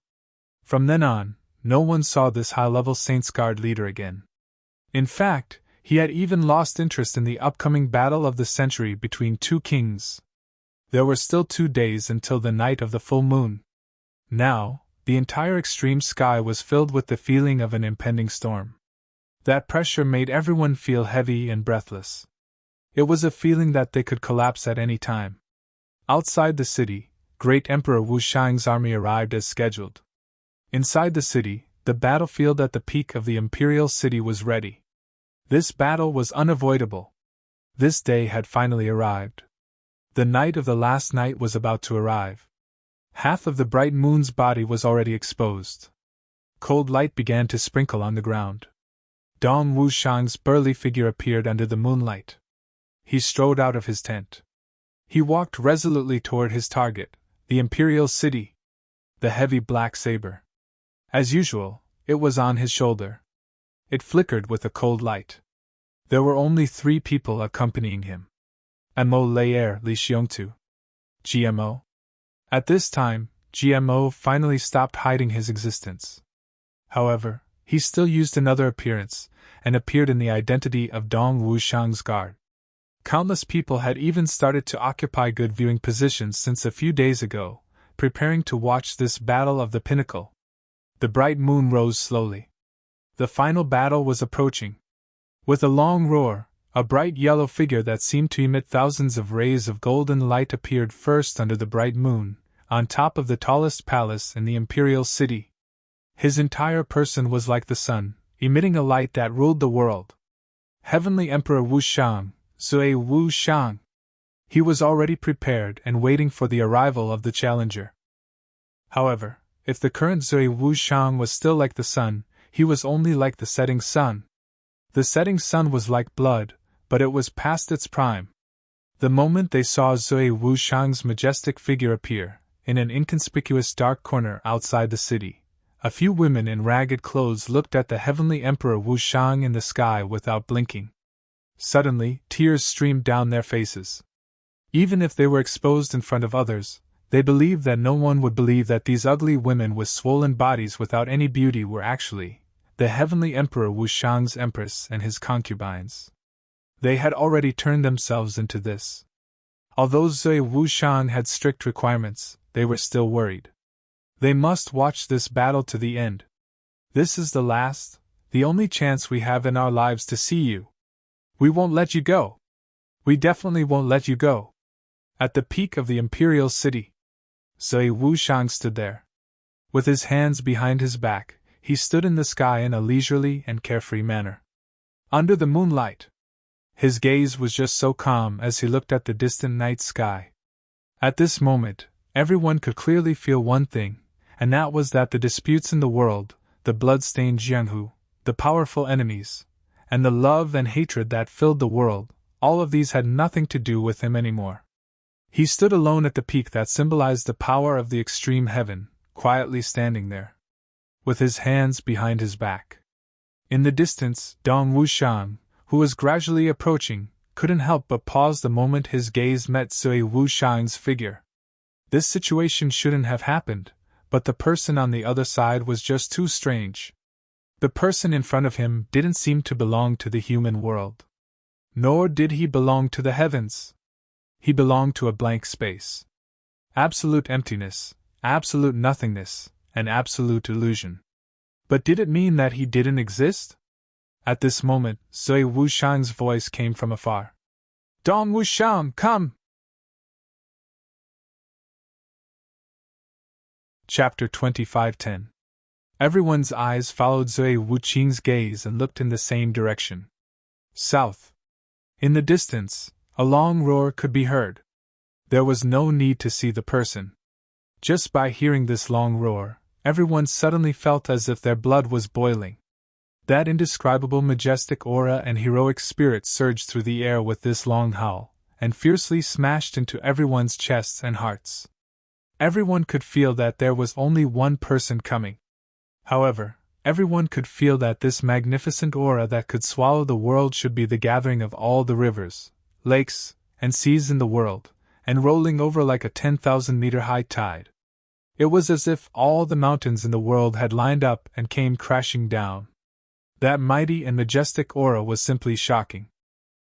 From then on, no one saw this high-level Saints Guard leader again. In fact, he had even lost interest in the upcoming battle of the century between two kings. There were still 2 days until the night of the full moon. Now, the entire extreme sky was filled with the feeling of an impending storm. That pressure made everyone feel heavy and breathless. It was a feeling that they could collapse at any time. Outside the city, Great Emperor Wu Shang's army arrived as scheduled. Inside the city, the battlefield at the peak of the imperial city was ready. This battle was unavoidable. This day had finally arrived. The night of the last night was about to arrive. Half of the bright moon's body was already exposed. Cold light began to sprinkle on the ground. Dong Wushang's burly figure appeared under the moonlight. He strode out of his tent. He walked resolutely toward his target, the imperial city. The heavy black saber. As usual, it was on his shoulder. It flickered with a cold light. There were only 3 people accompanying him. Mo Laer Li Xiongtu. GMO. At this time, GMO finally stopped hiding his existence. However, he still used another appearance, and appeared in the identity of Dong Wushang's guard. Countless people had even started to occupy good viewing positions since a few days ago, preparing to watch this battle of the pinnacle. The bright moon rose slowly. The final battle was approaching. With a long roar, a bright yellow figure that seemed to emit thousands of rays of golden light appeared first under the bright moon, on top of the tallest palace in the imperial city. His entire person was like the sun, emitting a light that ruled the world. Heavenly Emperor Wushang, Zui Wushang. He was already prepared and waiting for the arrival of the challenger. However, if the current Zui Wushang was still like the sun, he was only like the setting sun. The setting sun was like blood, but it was past its prime. The moment they saw Zui Wushang's majestic figure appear, in an inconspicuous dark corner outside the city, a few women in ragged clothes looked at the heavenly Emperor Wushang in the sky without blinking. Suddenly, tears streamed down their faces. Even if they were exposed in front of others, they believed that no one would believe that these ugly women with swollen bodies without any beauty were actually the heavenly Emperor Wushang's empress and his concubines. They had already turned themselves into this. Although Zui Wushang had strict requirements, they were still worried. They must watch this battle to the end. This is the last, the only chance we have in our lives to see you. We won't let you go. We definitely won't let you go. At the peak of the imperial city, Zui Wushang stood there. With his hands behind his back, he stood in the sky in a leisurely and carefree manner. Under the moonlight, his gaze was just so calm as he looked at the distant night sky. At this moment, everyone could clearly feel one thing, and that was that the disputes in the world, the blood-stained Jianghu, the powerful enemies, and the love and hatred that filled the world, all of these had nothing to do with him anymore. He stood alone at the peak that symbolized the power of the extreme heaven, quietly standing there, with his hands behind his back. In the distance, Dong Wushang, who was gradually approaching, couldn't help but pause the moment his gaze met Zui Wushang's figure. This situation shouldn't have happened, but the person on the other side was just too strange. The person in front of him didn't seem to belong to the human world. Nor did he belong to the heavens. He belonged to a blank space. Absolute emptiness, absolute nothingness, and absolute illusion. But did it mean that he didn't exist? At this moment, Zui Wushang's voice came from afar. Dong Wushang, come! Chapter 25:10. Everyone's eyes followed Zui Wuqing's gaze and looked in the same direction. South. In the distance, a long roar could be heard. There was no need to see the person. Just by hearing this long roar, everyone suddenly felt as if their blood was boiling. That indescribable majestic aura and heroic spirit surged through the air with this long howl, and fiercely smashed into everyone's chests and hearts. Everyone could feel that there was only one person coming. However, everyone could feel that this magnificent aura that could swallow the world should be the gathering of all the rivers, lakes, and seas in the world, and rolling over like a 10,000-meter-high tide. It was as if all the mountains in the world had lined up and came crashing down. That mighty and majestic aura was simply shocking.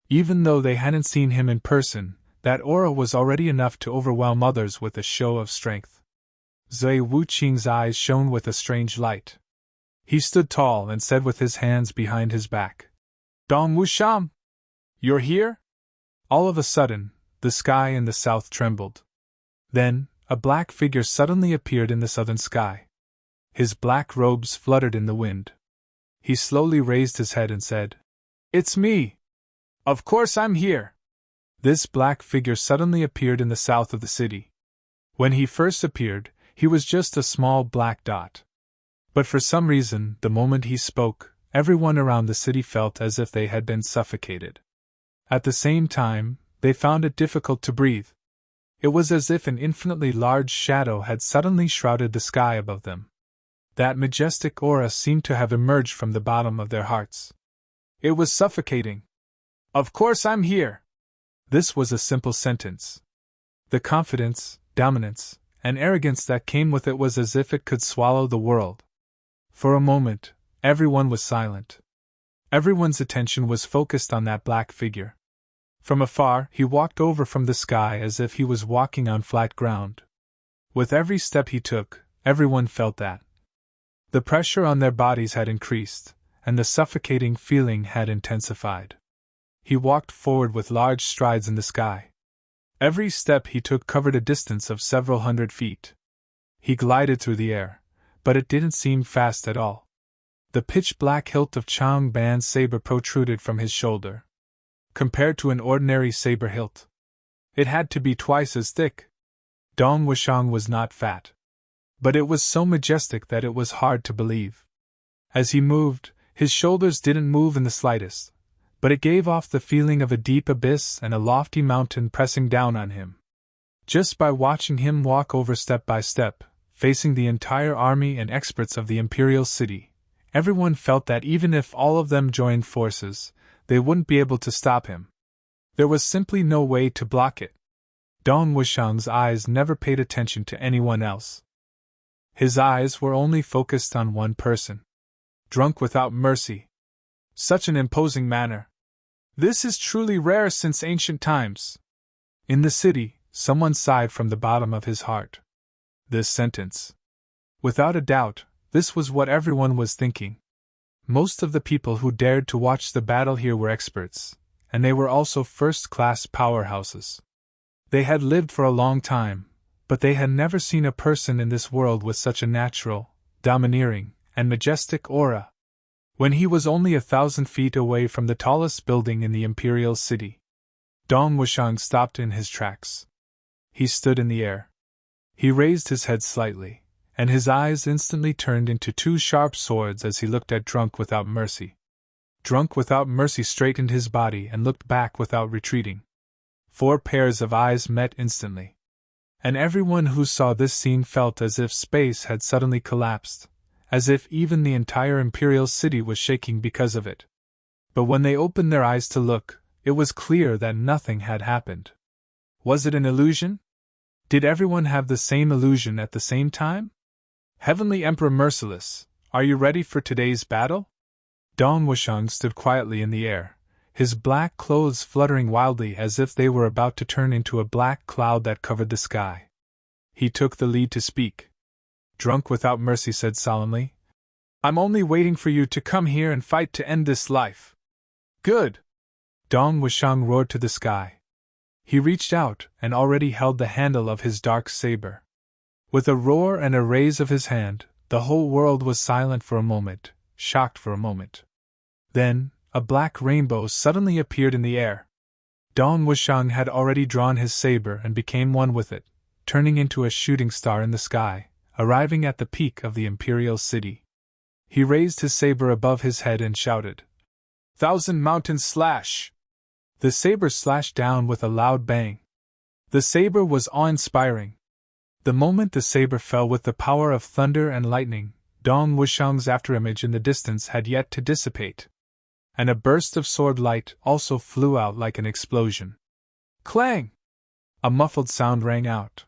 Even though they hadn't seen him in person, that aura was already enough to overwhelm others with a show of strength. Zui Wuqing's eyes shone with a strange light. He stood tall and said with his hands behind his back, Dong Wushang! You're here? All of a sudden, the sky in the south trembled. Then, a black figure suddenly appeared in the southern sky. His black robes fluttered in the wind. He slowly raised his head and said, It's me! Of course I'm here! This black figure suddenly appeared in the south of the city. When he first appeared, He was just a small black dot. But for some reason, the moment he spoke, everyone around the city felt as if they had been suffocated. At the same time, they found it difficult to breathe. It was as if an infinitely large shadow had suddenly shrouded the sky above them. That majestic aura seemed to have emerged from the bottom of their hearts. It was suffocating. "Of course I'm here." This was a simple sentence. The confidence, dominance, and arrogance that came with it was as if it could swallow the world. For a moment, everyone was silent. Everyone's attention was focused on that black figure. From afar, he walked over from the sky as if he was walking on flat ground. With every step he took, everyone felt that. The pressure on their bodies had increased, and the suffocating feeling had intensified. He walked forward with large strides in the sky. Every step he took covered a distance of several hundred feet. He glided through the air, but it didn't seem fast at all. The pitch-black hilt of Chang Ban's saber protruded from his shoulder. Compared to an ordinary saber hilt, it had to be twice as thick. Dong Wushang was not fat, but it was so majestic that it was hard to believe. As he moved, his shoulders didn't move in the slightest, but it gave off the feeling of a deep abyss and a lofty mountain pressing down on him. Just by watching him walk over step by step, facing the entire army and experts of the imperial city, everyone felt that even if all of them joined forces, they wouldn't be able to stop him. There was simply no way to block it. Dong Wushang's eyes never paid attention to anyone else. His eyes were only focused on one person. Drunk without mercy. Such an imposing manner. This is truly rare since ancient times. In the city, someone sighed from the bottom of his heart. This sentence. Without a doubt, this was what everyone was thinking. Most of the people who dared to watch the battle here were experts, and they were also first-class powerhouses. They had lived for a long time, but they had never seen a person in this world with such a natural, domineering, and majestic aura. When he was only 1,000 feet away from the tallest building in the imperial city, Dong Wushang stopped in his tracks. He stood in the air. He raised his head slightly, and his eyes instantly turned into two sharp swords as he looked at Drunk Without Mercy. Drunk Without Mercy straightened his body and looked back without retreating. 4 pairs of eyes met instantly. And everyone who saw this scene felt as if space had suddenly collapsed, as if even the entire imperial city was shaking because of it. But when they opened their eyes to look, it was clear that nothing had happened. Was it an illusion? Did everyone have the same illusion at the same time? Heavenly Emperor Merciless, are you ready for today's battle? Dong Wushang stood quietly in the air, his black clothes fluttering wildly as if they were about to turn into a black cloud that covered the sky. He took the lead to speak. Drunk Without Mercy said solemnly, "I'm only waiting for you to come here and fight to end this life." "Good!" Dong Wushang roared to the sky. He reached out and already held the handle of his dark saber. With a roar and a raise of his hand, the whole world was silent for a moment, shocked for a moment. Then, a black rainbow suddenly appeared in the air. Dong Wushang had already drawn his saber and became one with it, turning into a shooting star in the sky, arriving at the peak of the imperial city. He raised his saber above his head and shouted, "1,000 mountains slash!" The saber slashed down with a loud bang. The saber was awe-inspiring. The moment the saber fell with the power of thunder and lightning, Dong Wushang's afterimage in the distance had yet to dissipate. And a burst of sword light also flew out like an explosion. Clang! A muffled sound rang out.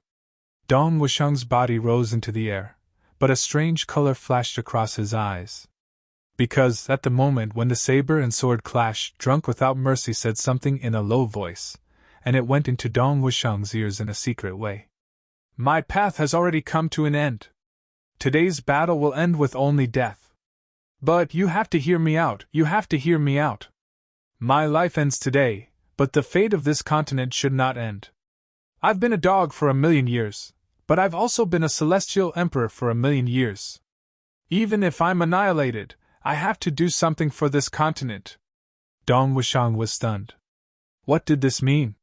Dong Wushang's body rose into the air, but a strange color flashed across his eyes. Because, at the moment when the saber and sword clashed, Drunk Without Mercy said something in a low voice, and it went into Dong Wushang's ears in a secret way. "My path has already come to an end. Today's battle will end with only death. But you have to hear me out, you have to hear me out. My life ends today, but the fate of this continent should not end. I've been a dog for 1,000,000 years, but I've also been a celestial emperor for 1,000,000 years. Even if I'm annihilated, I have to do something for this continent." Dong Wushang was stunned. What did this mean?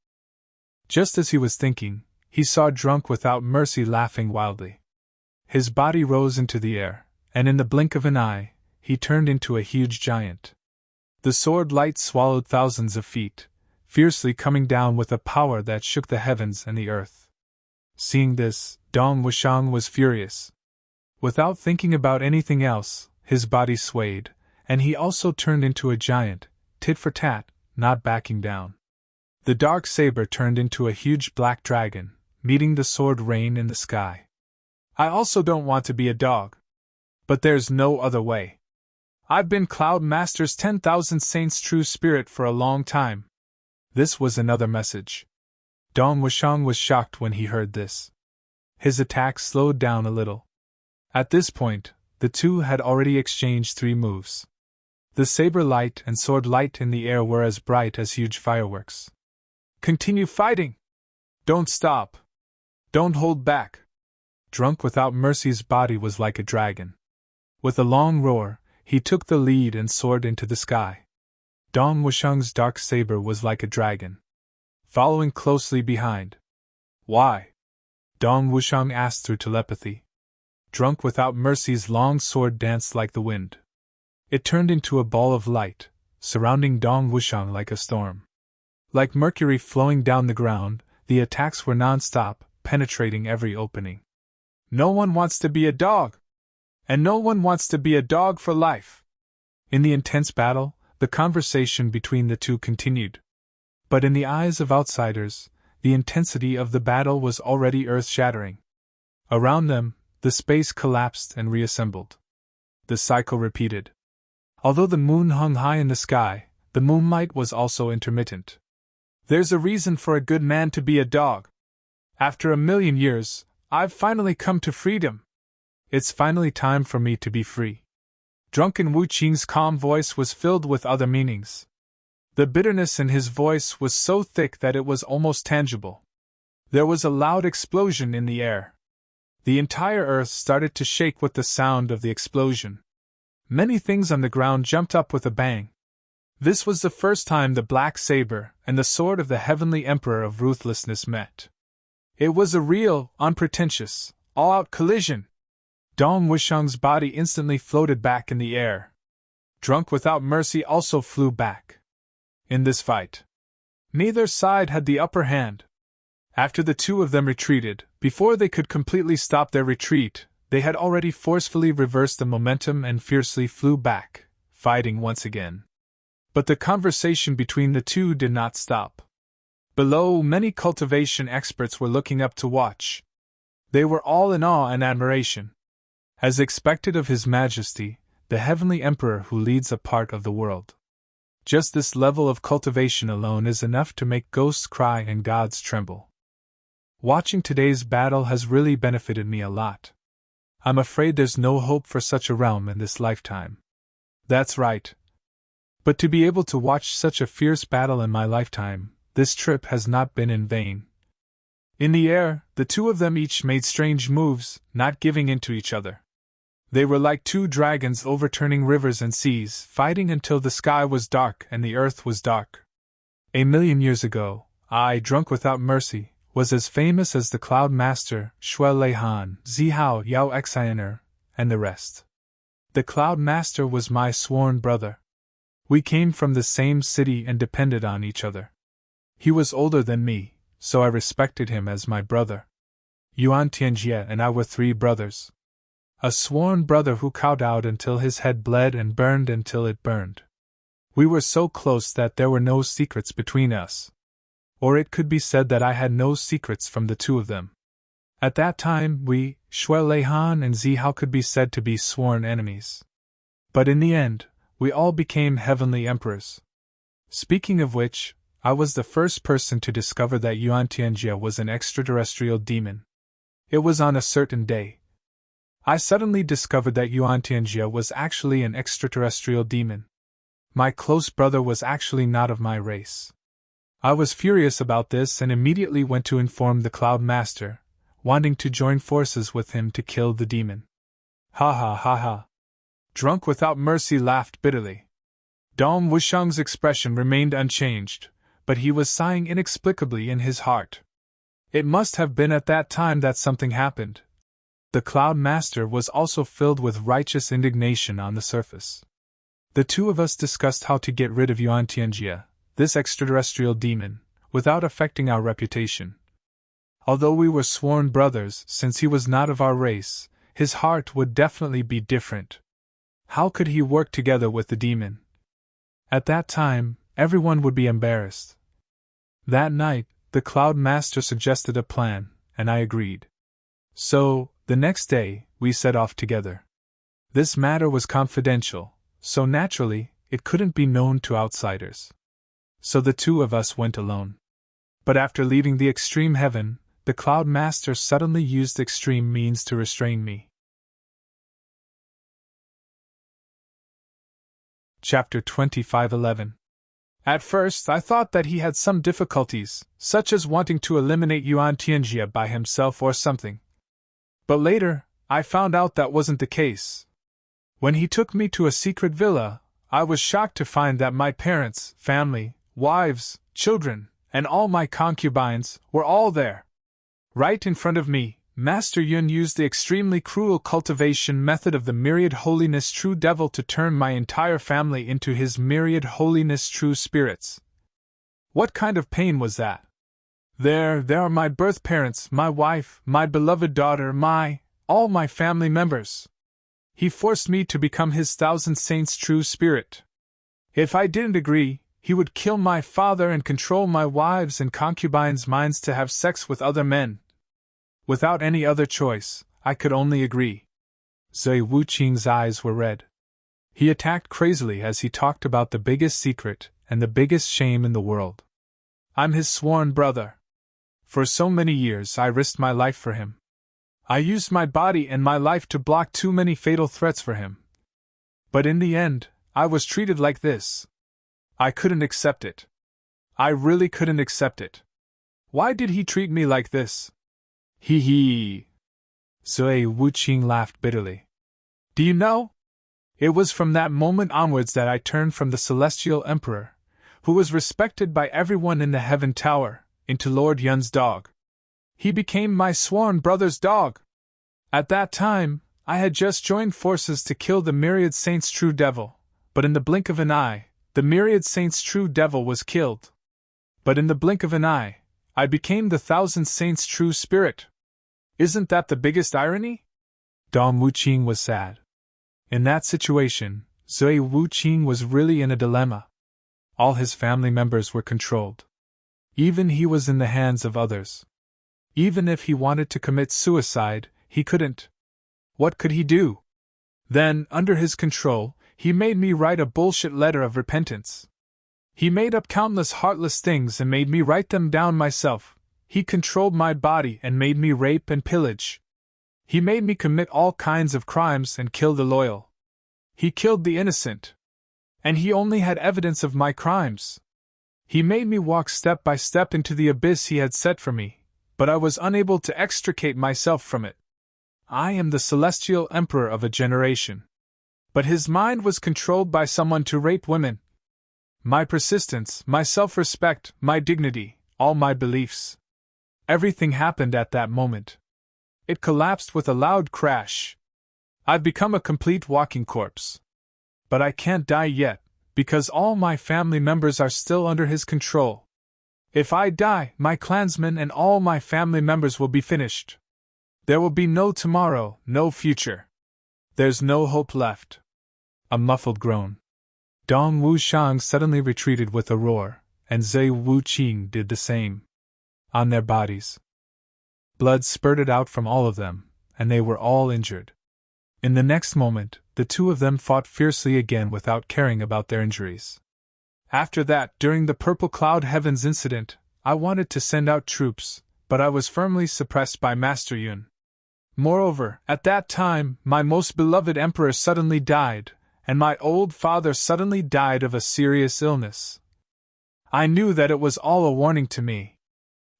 Just as he was thinking, he saw Drunk Without Mercy laughing wildly. his body rose into the air, and in the blink of an eye, he turned into a huge giant. The sword light swallowed thousands of feet, fiercely coming down with a power that shook the heavens and the earth. Seeing this, Dong Wushang was furious. Without thinking about anything else, his body swayed, and he also turned into a giant, tit for tat, not backing down. The dark saber turned into a huge black dragon, meeting the sword rain in the sky. I also don't want to be a dog. But there's no other way. I've been Cloud Master's 10,000 Saints' true spirit for a long time. This was another message. Dong Wushang was shocked when he heard this. His attack slowed down a little. At this point, the two had already exchanged 3 moves. The saber light and sword light in the air were as bright as huge fireworks. Continue fighting! Don't stop! Don't hold back! Drunk Without Mercy's body was like a dragon. With a long roar, he took the lead and soared into the sky. Dong Wushang's dark saber was like a dragon, following closely behind. Why? Dong Wushang asked through telepathy. Drunk Without Mercy's long sword danced like the wind. It turned into a ball of light, surrounding Dong Wushang like a storm. Like mercury flowing down the ground, the attacks were non-stop, penetrating every opening. No one wants to be a dog! And no one wants to be a dog for life. In the intense battle, the conversation between the two continued. But in the eyes of outsiders, the intensity of the battle was already earth-shattering. Around them, the space collapsed and reassembled. The cycle repeated. Although the moon hung high in the sky, the moonlight was also intermittent. There's a reason for a good man to be a dog. After 1,000,000 years, I've finally come to freedom. It's finally time for me to be free. Drunken Wu Qing's calm voice was filled with other meanings. The bitterness in his voice was so thick that it was almost tangible. There was a loud explosion in the air. The entire earth started to shake with the sound of the explosion. Many things on the ground jumped up with a bang. This was the first time the black saber and the sword of the heavenly emperor of ruthlessness met. It was a real, unpretentious, all-out collision. Dong Wushang's body instantly floated back in the air. Drunk Without Mercy also flew back. In this fight, neither side had the upper hand. After the two of them retreated, before they could completely stop their retreat, they had already forcefully reversed the momentum and fiercely flew back, fighting once again. But the conversation between the two did not stop. Below, many cultivation experts were looking up to watch. They were all in awe and admiration. As expected of His Majesty, the Heavenly Emperor who leads a part of the world. Just this level of cultivation alone is enough to make ghosts cry and gods tremble. Watching today's battle has really benefited me a lot. I'm afraid there's no hope for such a realm in this lifetime. That's right. But to be able to watch such a fierce battle in my lifetime, this trip has not been in vain. In the air, the two of them each made strange moves, not giving in to each other. They were like two dragons overturning rivers and seas, fighting until the sky was dark and the earth was dark. 1,000,000 years ago, I, Drunk Without Mercy, was as famous as the Cloud Master, Shui Lei Han, Zihao Yao Xiner, and the rest. The Cloud Master was my sworn brother. We came from the same city and depended on each other. He was older than me, so I respected him as my brother. Yuan Tianjie and I were 3 brothers. A sworn brother who kowtowed until his head bled and burned until it burned. We were so close that there were no secrets between us. Or it could be said that I had no secrets from the two of them. At that time we, Shui Lei Han and Zihao, could be said to be sworn enemies. But in the end, we all became heavenly emperors. Speaking of which, I was the first person to discover that Yuan Tianjie was an extraterrestrial demon. It was on a certain day. I suddenly discovered that Yuan Tianjie was actually an extraterrestrial demon. My close brother was actually not of my race. I was furious about this and immediately went to inform the Cloud Master, wanting to join forces with him to kill the demon. Ha ha ha ha. Drunk Without Mercy laughed bitterly. Dong Wushang's expression remained unchanged, but he was sighing inexplicably in his heart. It must have been at that time that something happened. the Cloud Master was also filled with righteous indignation on the surface. The two of us discussed how to get rid of Yuan Tianjie, this extraterrestrial demon, without affecting our reputation. Although we were sworn brothers, since he was not of our race, his heart would definitely be different. How could he work together with the demon? At that time, everyone would be embarrassed. That night, the Cloud Master suggested a plan, and I agreed. So, the next day, we set off together. This matter was confidential, so naturally, it couldn't be known to outsiders. So the two of us went alone. But after leaving the extreme heaven, the Cloud Master suddenly used extreme means to restrain me. Chapter 25:11. At first, I thought that he had some difficulties, such as wanting to eliminate Yuan Tianjie by himself or something. But later, I found out that wasn't the case. When he took me to a secret villa, I was shocked to find that my parents, family, wives, children, and all my concubines were all there. Right in front of me, Master Yun used the extremely cruel cultivation method of the myriad holiness true devil to turn my entire family into his myriad holiness true spirits. What kind of pain was that? There are my birth parents, my wife, my beloved daughter, all my family members. He forced me to become his thousand saints' true spirit. If I didn't agree, he would kill my father and control my wives' and concubines' minds to have sex with other men. Without any other choice, I could only agree. Zui Wuqing's eyes were red. He attacked crazily as he talked about the biggest secret and the biggest shame in the world. I'm his sworn brother. For so many years I risked my life for him. I used my body and my life to block too many fatal threats for him. But in the end, I was treated like this. I couldn't accept it. I really couldn't accept it. Why did he treat me like this? Hee hee. Zui Wuqing laughed bitterly. Do you know? It was from that moment onwards that I turned from the Celestial Emperor, who was respected by everyone in the Heaven Tower, into Lord Yun's dog. He became my sworn brother's dog. At that time, I had just joined forces to kill the Myriad Saints' true devil, but in the blink of an eye, the Myriad Saints' true devil was killed. But in the blink of an eye, I became the Thousand Saints' true spirit. Isn't that the biggest irony? Dong Wuqing was sad. In that situation, Zui Wuqing was really in a dilemma. All his family members were controlled. Even he was in the hands of others. Even if he wanted to commit suicide, he couldn't. What could he do? Then, under his control, he made me write a bullshit letter of repentance. He made up countless heartless things and made me write them down myself. He controlled my body and made me rape and pillage. He made me commit all kinds of crimes and kill the loyal. He killed the innocent. And he only had evidence of my crimes. He made me walk step by step into the abyss he had set for me, but I was unable to extricate myself from it. I am the Celestial Emperor of a generation. But his mind was controlled by someone to rape women. My persistence, my self-respect, my dignity, all my beliefs. Everything happened at that moment. It collapsed with a loud crash. I've become a complete walking corpse. But I can't die yet, because all my family members are still under his control. If I die, my clansmen and all my family members will be finished. There will be no tomorrow, no future. There's no hope left. A muffled groan. Dong Wushang suddenly retreated with a roar, and Zui Wuqing did the same. On their bodies, blood spurted out from all of them, and they were all injured. In the next moment, the two of them fought fiercely again without caring about their injuries. After that, during the Purple Cloud Heavens incident, I wanted to send out troops, but I was firmly suppressed by Master Yun. Moreover, at that time, my most beloved emperor suddenly died, and my old father suddenly died of a serious illness. I knew that it was all a warning to me.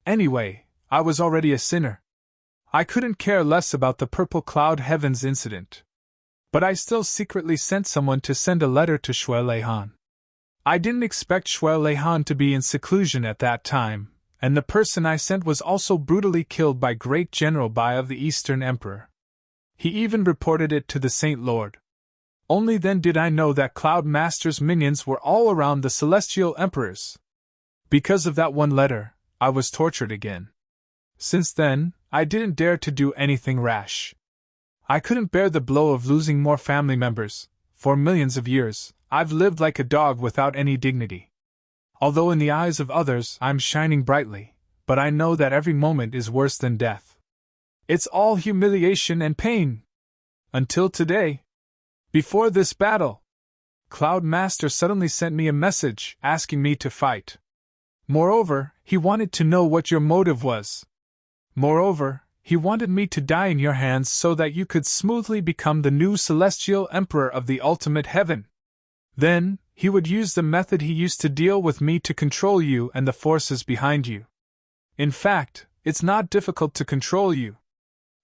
Anyway, I was already a sinner. I couldn't care less about the Purple Cloud Heavens incident. But I still secretly sent someone to send a letter to Shui Leihan. I didn't expect Shui Leihan to be in seclusion at that time, and the person I sent was also brutally killed by Great General Bai of the Eastern Emperor. He even reported it to the Saint Lord. Only then did I know that Cloud Master's minions were all around the Celestial Emperors. Because of that one letter, I was tortured again. Since then, I didn't dare to do anything rash. I couldn't bear the blow of losing more family members. For millions of years, I've lived like a dog without any dignity. Although in the eyes of others I'm shining brightly, but I know that every moment is worse than death. It's all humiliation and pain. Until today. Before this battle, Cloud Master suddenly sent me a message asking me to fight. Moreover, he wanted to know what your motive was. Moreover, he wanted me to die in your hands so that you could smoothly become the new Celestial Emperor of the ultimate heaven. Then, he would use the method he used to deal with me to control you and the forces behind you. In fact, it's not difficult to control you.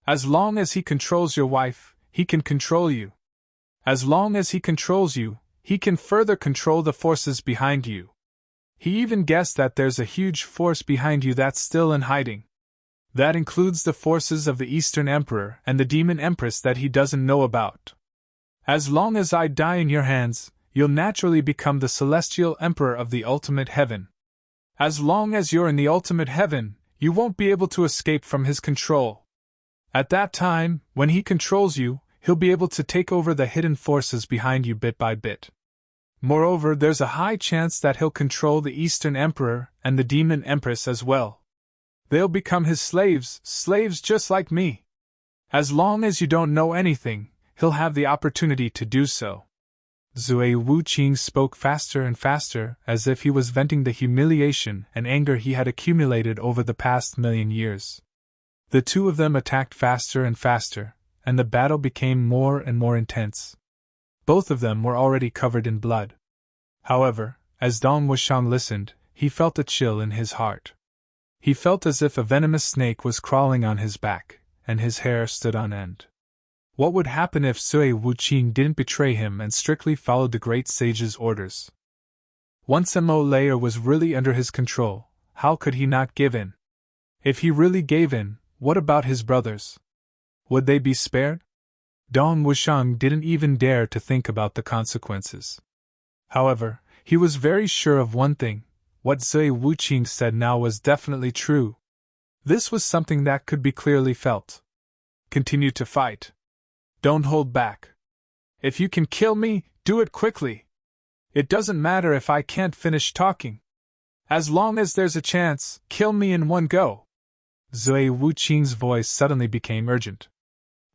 As long as he controls your wife, he can control you. As long as he controls you, he can further control the forces behind you. He even guessed that there's a huge force behind you that's still in hiding. That includes the forces of the Eastern Emperor and the Demon Empress that he doesn't know about. As long as I die in your hands, you'll naturally become the Celestial Emperor of the ultimate heaven. As long as you're in the ultimate heaven, you won't be able to escape from his control. At that time, when he controls you, he'll be able to take over the hidden forces behind you bit by bit. Moreover, there's a high chance that he'll control the Eastern Emperor and the Demon Empress as well. They'll become his slaves just like me. As long as you don't know anything, he'll have the opportunity to do so. Zui Wuqing spoke faster and faster, as if he was venting the humiliation and anger he had accumulated over the past 1,000,000 years. The two of them attacked faster and faster, and the battle became more and more intense. Both of them were already covered in blood. However, as Dong Wushang listened, he felt a chill in his heart. He felt as if a venomous snake was crawling on his back, and his hair stood on end. What would happen if Sui Wuqing didn't betray him and strictly followed the great sage's orders? Once Mo Layer was really under his control, how could he not give in? If he really gave in, what about his brothers? Would they be spared? Dong Wushang didn't even dare to think about the consequences. However, he was very sure of one thing: what Zui Wuqing said now was definitely true. This was something that could be clearly felt. Continue to fight. Don't hold back. If you can kill me, do it quickly. It doesn't matter if I can't finish talking. As long as there's a chance, kill me in one go. Zui Wuqing's voice suddenly became urgent.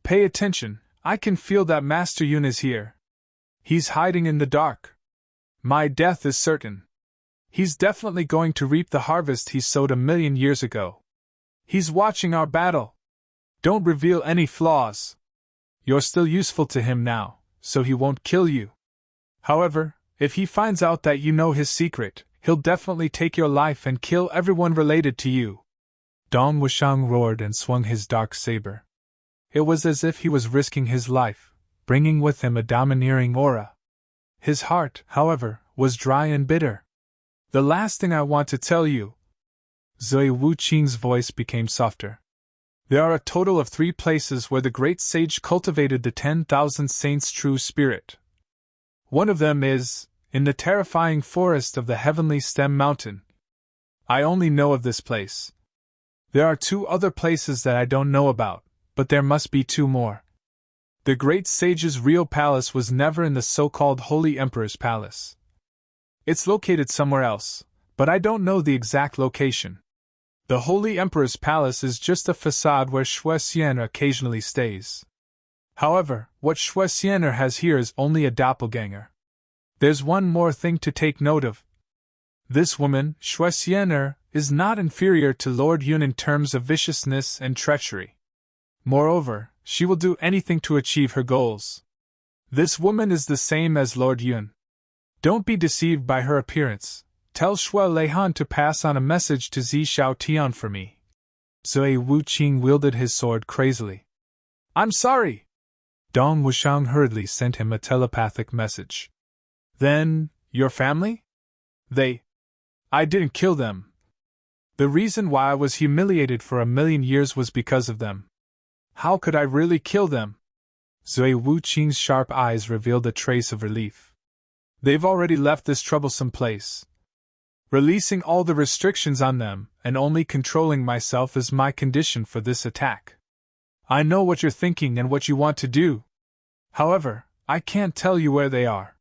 Pay attention, I can feel that Master Yun is here. He's hiding in the dark. My death is certain. He's definitely going to reap the harvest he sowed 1,000,000 years ago. He's watching our battle. Don't reveal any flaws. You're still useful to him now, so he won't kill you. However, if he finds out that you know his secret, he'll definitely take your life and kill everyone related to you. Dong Wushang roared and swung his dark saber. It was as if he was risking his life, bringing with him a domineering aura. His heart, however, was dry and bitter. The last thing I want to tell you. Zui Wuqing's voice became softer. There are a total of 3 places where the great sage cultivated the 10,000 saints' true spirit. One of them is in the terrifying forest of the Heavenly Stem Mountain. I only know of this place. There are 2 other places that I don't know about, but there must be 2 more. The great sage's real palace was never in the so-called Holy Emperor's palace. It's located somewhere else, but I don't know the exact location. The Holy Emperor's palace is just a facade where Shui Xian occasionally stays. However, what Shui Xian has here is only a doppelganger. There's one more thing to take note of. This woman, Shui Xian, is not inferior to Lord Yun in terms of viciousness and treachery. Moreover, she will do anything to achieve her goals. This woman is the same as Lord Yun. Don't be deceived by her appearance. Tell Shui Leihan to pass on a message to Zi Xiao Tian for me. Zui Wuqing wielded his sword crazily. I'm sorry! Dong Wushang hurriedly sent him a telepathic message. Then, your family? I didn't kill them. The reason why I was humiliated for 1,000,000 years was because of them. How could I really kill them? Zui Wuqing's sharp eyes revealed a trace of relief. They've already left this troublesome place. Releasing all the restrictions on them and only controlling myself is my condition for this attack. I know what you're thinking and what you want to do. However, I can't tell you where they are.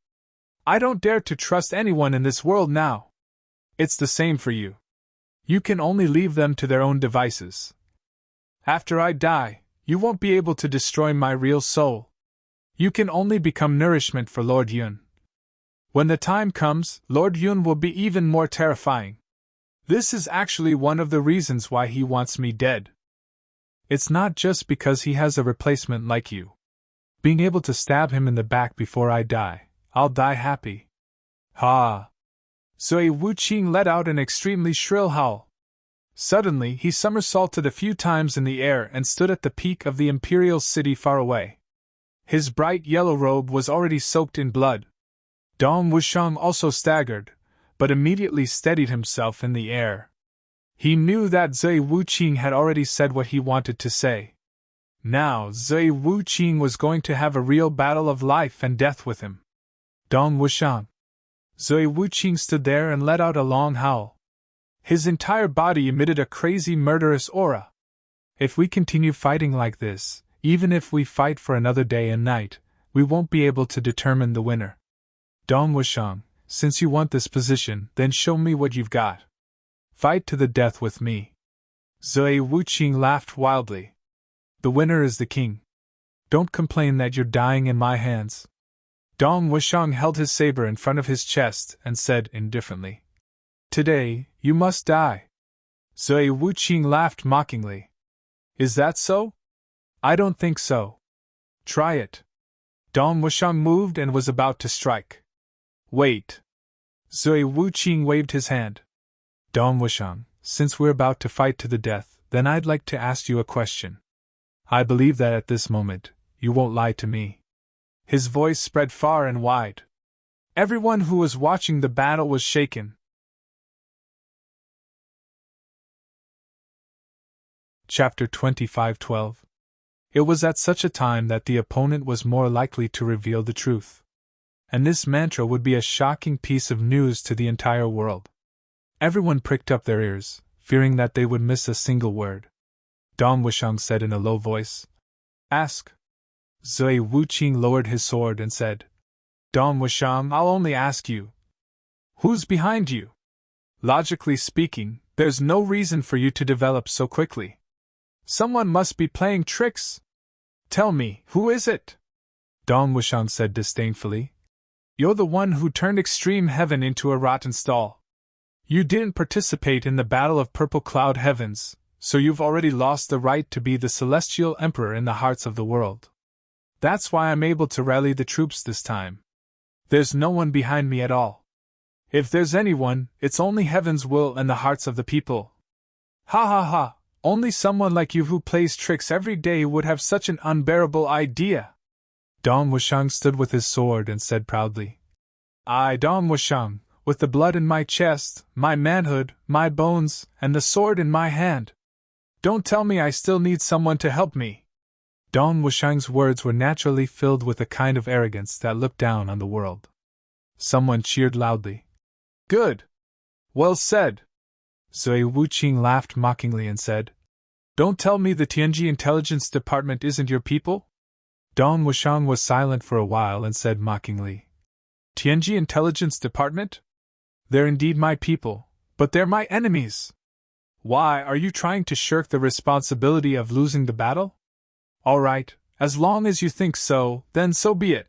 I don't dare to trust anyone in this world now. It's the same for you. You can only leave them to their own devices. After I die, you won't be able to destroy my real soul. You can only become nourishment for Lord Yun. When the time comes, Lord Yun will be even more terrifying. This is actually one of the reasons why he wants me dead. It's not just because he has a replacement like you. Being able to stab him in the back before I die, I'll die happy. Ha! Zui Wuqing let out an extremely shrill howl. Suddenly, he somersaulted a few times in the air and stood at the peak of the imperial city far away. His bright yellow robe was already soaked in blood. Dong Wushang also staggered, but immediately steadied himself in the air. He knew that Zui Wuqing had already said what he wanted to say. Now, Zui Wuqing was going to have a real battle of life and death with him. Dong Wushang. Zui Wuqing stood there and let out a long howl. His entire body emitted a crazy murderous aura. If we continue fighting like this, even if we fight for another day and night, we won't be able to determine the winner. Dong Wushang, since you want this position, then show me what you've got. Fight to the death with me. Zui Wuqing laughed wildly. The winner is the king. Don't complain that you're dying in my hands. Dong Wushang held his saber in front of his chest and said indifferently, Today, you must die. Zui Wuqing laughed mockingly. Is that so? I don't think so. Try it. Dong Wushang moved and was about to strike. Wait. Zui Wuqing waved his hand. Dong Wushang, since we're about to fight to the death, then I'd like to ask you a question. I believe that at this moment, you won't lie to me. His voice spread far and wide. Everyone who was watching the battle was shaken. Chapter 25:12. It was at such a time that the opponent was more likely to reveal the truth. And this mantra would be a shocking piece of news to the entire world. Everyone pricked up their ears, fearing that they would miss a single word. Dong Wushang said in a low voice, Ask. Zui Wuqing lowered his sword and said, Dong Wushang, I'll only ask you. Who's behind you? Logically speaking, there's no reason for you to develop so quickly. Someone must be playing tricks. Tell me, who is it? Dong Wushang said disdainfully. You're the one who turned extreme heaven into a rotten stall. You didn't participate in the Battle of Purple Cloud Heavens, so you've already lost the right to be the celestial emperor in the hearts of the world. That's why I'm able to rally the troops this time. There's no one behind me at all. If there's anyone, it's only heaven's will and the hearts of the people. Ha ha ha, only someone like you who plays tricks every day would have such an unbearable idea. Dong Wushang stood with his sword and said proudly, I, Dong Wushang, with the blood in my chest, my manhood, my bones, and the sword in my hand. Don't tell me I still need someone to help me. Dong Wushang's words were naturally filled with a kind of arrogance that looked down on the world. Someone cheered loudly. Good. Well said. Zui Wuqing laughed mockingly and said, Don't tell me the Tianji Intelligence Department isn't your people? Dong Wushang was silent for a while and said mockingly, Tianji Intelligence Department? They're indeed my people, but they're my enemies. Why, are you trying to shirk the responsibility of losing the battle? All right, as long as you think so, then so be it.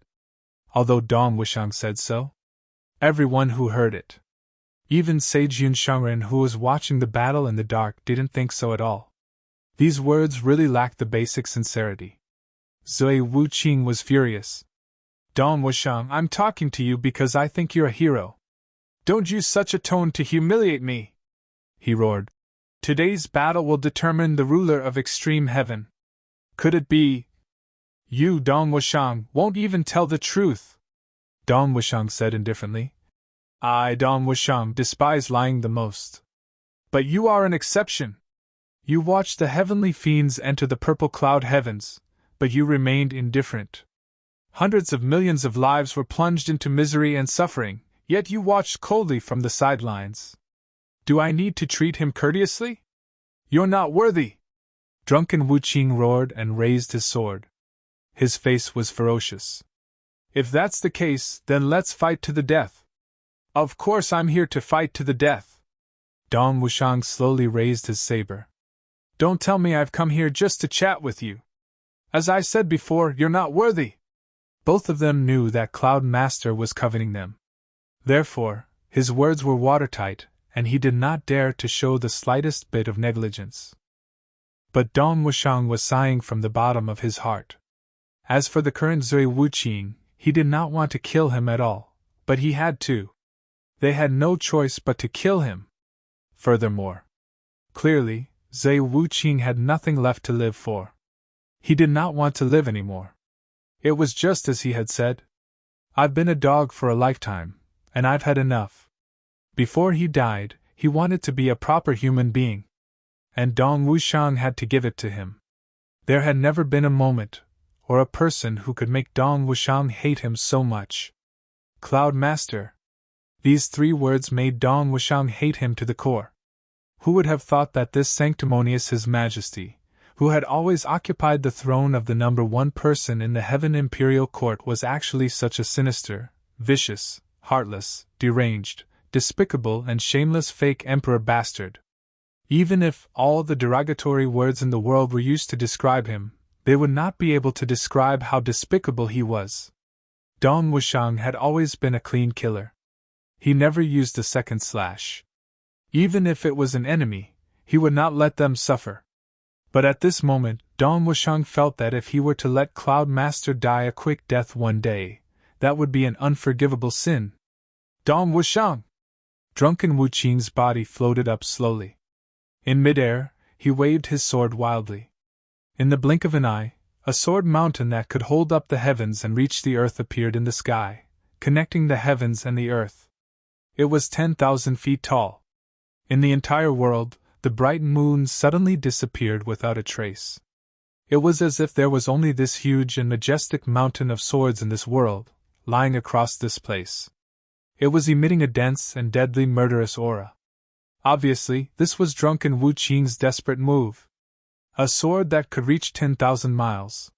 Although Dong Wushang said so, everyone who heard it, even Sage Yun Shangren who was watching the battle in the dark, didn't think so at all. These words really lacked the basic sincerity. Zui Wuqing was furious. Dong Wushang, I'm talking to you because I think you're a hero. Don't use such a tone to humiliate me, he roared. Today's battle will determine the ruler of extreme heaven. Could it be? You, Dong Wushang, won't even tell the truth, Dong Wushang said indifferently. I, Dong Wushang, despise lying the most. But you are an exception. You watched the heavenly fiends enter the purple cloud heavens, but you remained indifferent. Hundreds of millions of lives were plunged into misery and suffering, yet you watched coldly from the sidelines. Do I need to treat him courteously? You're not worthy! Drunken Wu Qing roared and raised his sword. His face was ferocious. If that's the case, then let's fight to the death. Of course I'm here to fight to the death. Dong Wushang slowly raised his saber. Don't tell me I've come here just to chat with you. As I said before, you're not worthy. Both of them knew that Cloud Master was coveting them. Therefore, his words were watertight, and he did not dare to show the slightest bit of negligence. But Dong Wushang was sighing from the bottom of his heart. As for the current Zui Wuqing, he did not want to kill him at all, but he had to. They had no choice but to kill him. Furthermore, clearly, Zui Wuqing had nothing left to live for. He did not want to live anymore. It was just as he had said. I've been a dog for a lifetime, and I've had enough. Before he died, he wanted to be a proper human being. And Dong Wushang had to give it to him. There had never been a moment, or a person who could make Dong Wushang hate him so much. Cloud Master. These 3 words made Dong Wushang hate him to the core. Who would have thought that this sanctimonious His Majesty, who had always occupied the throne of the number 1 person in the Heaven Imperial Court, was actually such a sinister, vicious, heartless, deranged, despicable and shameless fake emperor bastard. Even if all the derogatory words in the world were used to describe him, they would not be able to describe how despicable he was. Dong Wushang had always been a clean killer. He never used a second slash. Even if it was an enemy, he would not let them suffer. But at this moment, Dong Wushang felt that if he were to let Cloud Master die a quick death one day, that would be an unforgivable sin. Dong Wushang! Drunken Wu Qing's body floated up slowly. In midair, he waved his sword wildly. In the blink of an eye, a sword mountain that could hold up the heavens and reach the earth appeared in the sky, connecting the heavens and the earth. It was 10,000 feet tall. In the entire world, the bright moon suddenly disappeared without a trace. It was as if there was only this huge and majestic mountain of swords in this world, lying across this place. It was emitting a dense and deadly murderous aura. Obviously, this was Drunken Wu Qing's desperate move. A sword that could reach 10,000 miles.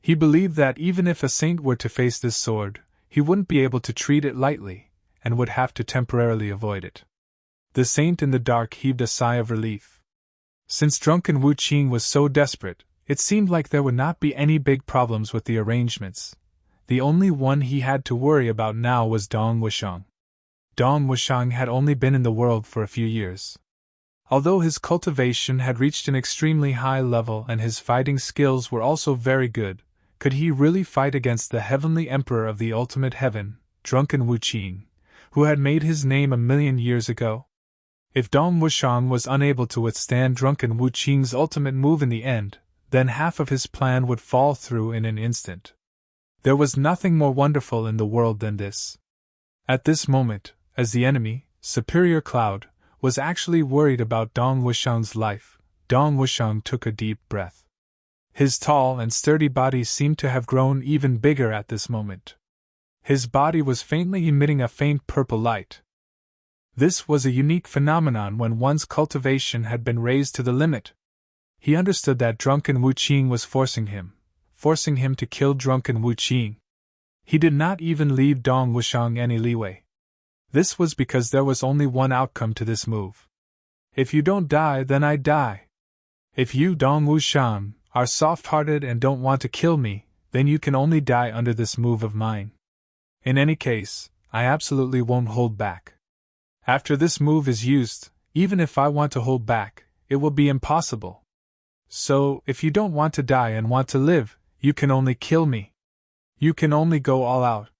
He believed that even if a saint were to face this sword, he wouldn't be able to treat it lightly, and would have to temporarily avoid it. The saint in the dark heaved a sigh of relief. Since Drunken Wu Qing was so desperate, it seemed like there would not be any big problems with the arrangements. The only one he had to worry about now was Dong Wushang. Dong Wushang had only been in the world for a few years. Although his cultivation had reached an extremely high level and his fighting skills were also very good, could he really fight against the heavenly emperor of the ultimate heaven, Drunken Wu Qing, who had made his name 1,000,000 years ago? If Dong Wushang was unable to withstand Drunken Wu Qing's ultimate move in the end, then half of his plan would fall through in an instant. There was nothing more wonderful in the world than this. At this moment, as the enemy, Superior Cloud, was actually worried about Dong Wushang's life, Dong Wushang took a deep breath. His tall and sturdy body seemed to have grown even bigger at this moment. His body was faintly emitting a faint purple light. This was a unique phenomenon when one's cultivation had been raised to the limit. He understood that Drunken Wu Qing was forcing him to kill Drunken Wu Qing. He did not even leave Dong Wushang any leeway. This was because there was only one outcome to this move. If you don't die, then I die. If you, Dong Wushang, are soft-hearted and don't want to kill me, then you can only die under this move of mine. In any case, I absolutely won't hold back. After this move is used, even if I want to hold back, it will be impossible. So, if you don't want to die and want to live, you can only kill me. You can only go all out.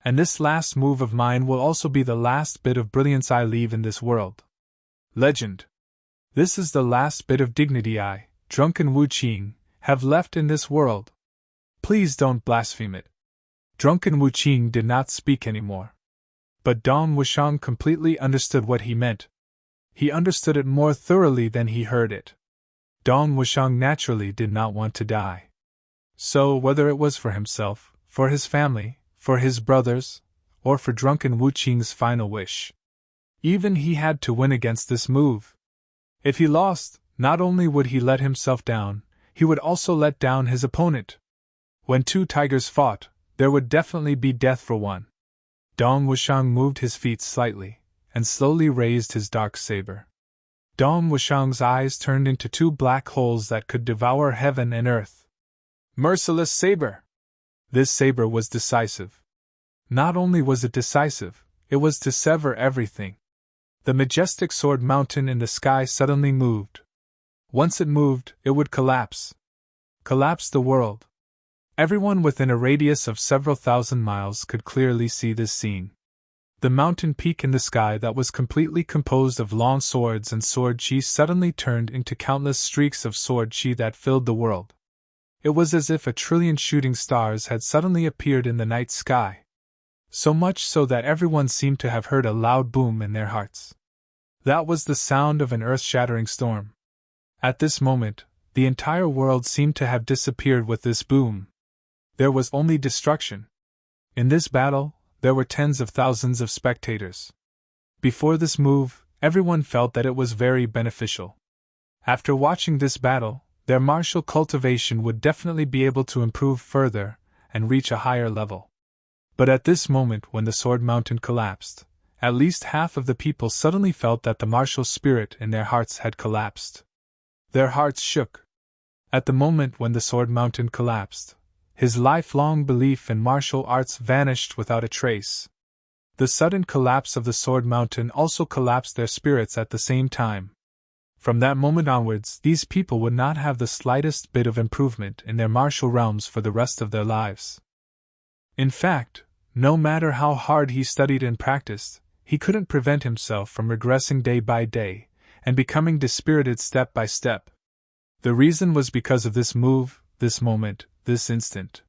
And this last move of mine will also be the last bit of brilliance I leave in this world. Legend. This is the last bit of dignity I, Drunken Wu Qing, have left in this world. Please don't blaspheme it. Drunken Wu Qing did not speak anymore. But Dong Wushang completely understood what he meant. He understood it more thoroughly than he heard it. Dong Wushang naturally did not want to die. So, whether it was for himself, for his family, for his brothers, or for drunken Wu Qing's final wish. Even he had to win against this move. If he lost, not only would he let himself down, he would also let down his opponent. When two tigers fought, there would definitely be death for one. Dong Wushang moved his feet slightly, and slowly raised his dark saber. Dong Wushang's eyes turned into two black holes that could devour heaven and earth. Merciless saber! This saber was decisive. Not only was it decisive, it was to sever everything. The majestic sword mountain in the sky suddenly moved. Once it moved, it would collapse. Collapse the world. Everyone within a radius of several thousand miles could clearly see this scene. The mountain peak in the sky that was completely composed of long swords and sword chi suddenly turned into countless streaks of sword chi that filled the world. It was as if a trillion shooting stars had suddenly appeared in the night sky. So much so that everyone seemed to have heard a loud boom in their hearts. That was the sound of an earth-shattering storm. At this moment, the entire world seemed to have disappeared with this boom. There was only destruction. In this battle, there were tens of thousands of spectators. Before this move, everyone felt that it was very beneficial. After watching this battle, their martial cultivation would definitely be able to improve further and reach a higher level. But at this moment, when the sword mountain collapsed, at least half of the people suddenly felt that the martial spirit in their hearts had collapsed. Their hearts shook. At the moment when the sword mountain collapsed, his lifelong belief in martial arts vanished without a trace. The sudden collapse of the sword mountain also collapsed their spirits at the same time. From that moment onwards, these people would not have the slightest bit of improvement in their martial realms for the rest of their lives. In fact, no matter how hard he studied and practiced, he couldn't prevent himself from regressing day by day and becoming dispirited step by step. The reason was because of this move, this moment, this instant.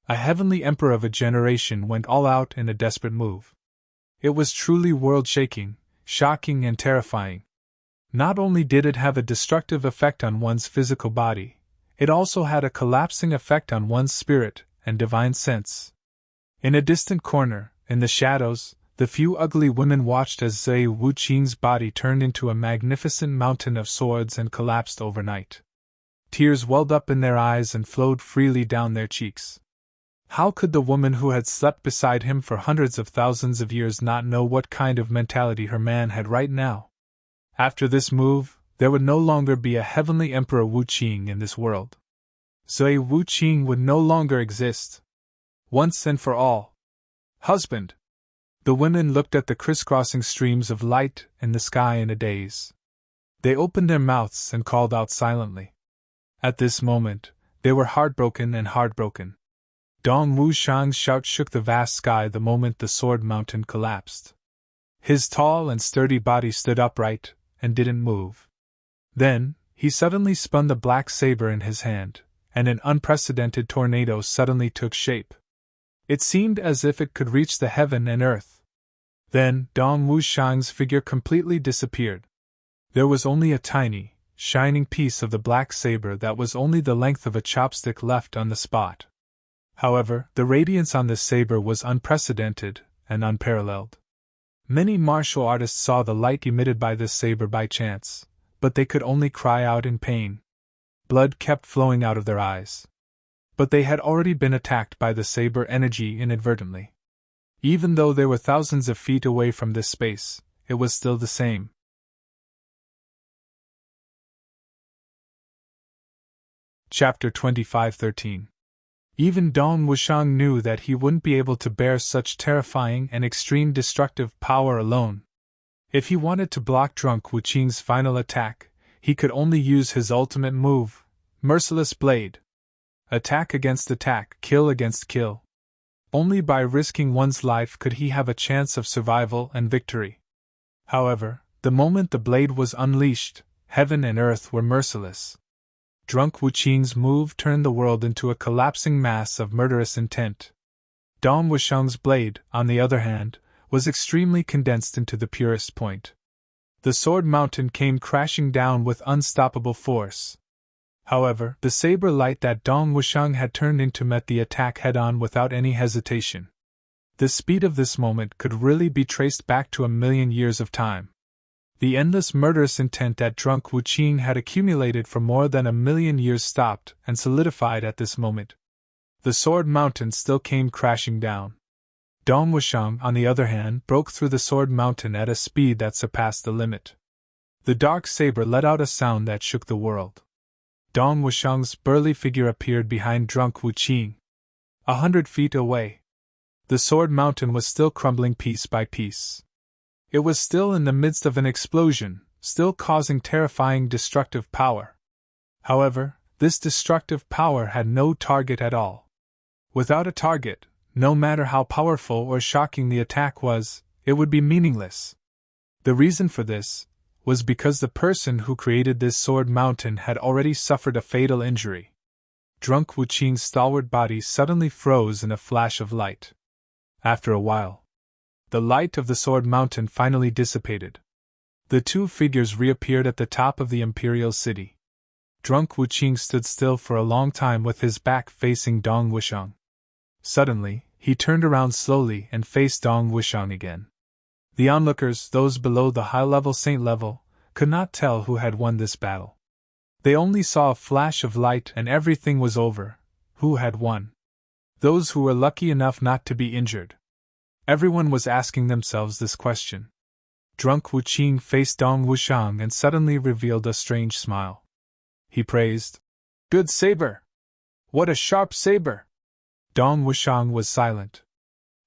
A heavenly emperor of a generation went all out in a desperate move. It was truly world-shaking, shocking and terrifying. Not only did it have a destructive effect on one's physical body, it also had a collapsing effect on one's spirit and divine sense. In a distant corner, in the shadows, the few ugly women watched as Zhe Wuqing's body turned into a magnificent mountain of swords and collapsed overnight. Tears welled up in their eyes and flowed freely down their cheeks. How could the woman who had slept beside him for hundreds of thousands of years not know what kind of mentality her man had right now? After this move, there would no longer be a heavenly Emperor Wu Qing in this world. Zhe Wuqing would no longer exist. Once and for all. Husband! The women looked at the crisscrossing streams of light in the sky in a daze. They opened their mouths and called out silently. At this moment, they were heartbroken and heartbroken. Dong Wushang's shout shook the vast sky the moment the sword mountain collapsed. His tall and sturdy body stood upright and didn't move. Then, he suddenly spun the black saber in his hand, and an unprecedented tornado suddenly took shape. It seemed as if it could reach the heaven and earth. Then, Dong Wushang's figure completely disappeared. There was only a tiny, shining piece of the black saber that was only the length of a chopstick left on the spot. However, the radiance on this saber was unprecedented and unparalleled. Many martial artists saw the light emitted by this saber by chance, but they could only cry out in pain. Blood kept flowing out of their eyes. But they had already been attacked by the saber energy inadvertently. Even though they were thousands of feet away from this space, it was still the same. Chapter 25:13. Even Dong Wushang knew that he wouldn't be able to bear such terrifying and extreme destructive power alone. If he wanted to block drunk Wu Qing's final attack, he could only use his ultimate move, Merciless Blade. Attack against attack, kill against kill. Only by risking one's life could he have a chance of survival and victory. However, the moment the blade was unleashed, heaven and earth were merciless. Drunk Wu Qing's move turned the world into a collapsing mass of murderous intent. Dong Wushang's blade, on the other hand, was extremely condensed into the purest point. The sword mountain came crashing down with unstoppable force. However, the saber light that Dong Wushang had turned into met the attack head-on without any hesitation. The speed of this moment could really be traced back to 1,000,000 years of time. The endless murderous intent that drunk Wuqing had accumulated for more than 1,000,000 years stopped and solidified at this moment. The Sword Mountain still came crashing down. Dong Wushang, on the other hand, broke through the Sword Mountain at a speed that surpassed the limit. The dark saber let out a sound that shook the world. Dong Wushang's burly figure appeared behind drunk Wuqing. 100 feet away. The Sword Mountain was still crumbling piece by piece. It was still in the midst of an explosion, still causing terrifying destructive power. However, this destructive power had no target at all. Without a target, no matter how powerful or shocking the attack was, it would be meaningless. The reason for this was because the person who created this Sword Mountain had already suffered a fatal injury. Drunk Wuqing's stalwart body suddenly froze in a flash of light. After a while, the light of the Sword Mountain finally dissipated. The two figures reappeared at the top of the Imperial City. Drunk Wuqing stood still for a long time with his back facing Dong Wushang. Suddenly, he turned around slowly and faced Dong Wushang again. The onlookers, those below the high-level saint level, could not tell who had won this battle. They only saw a flash of light and everything was over. Who had won? Those who were lucky enough not to be injured. Everyone was asking themselves this question. Drunk Wuqing faced Dong Wushang and suddenly revealed a strange smile. He praised, "Good saber! What a sharp saber!" Dong Wushang was silent.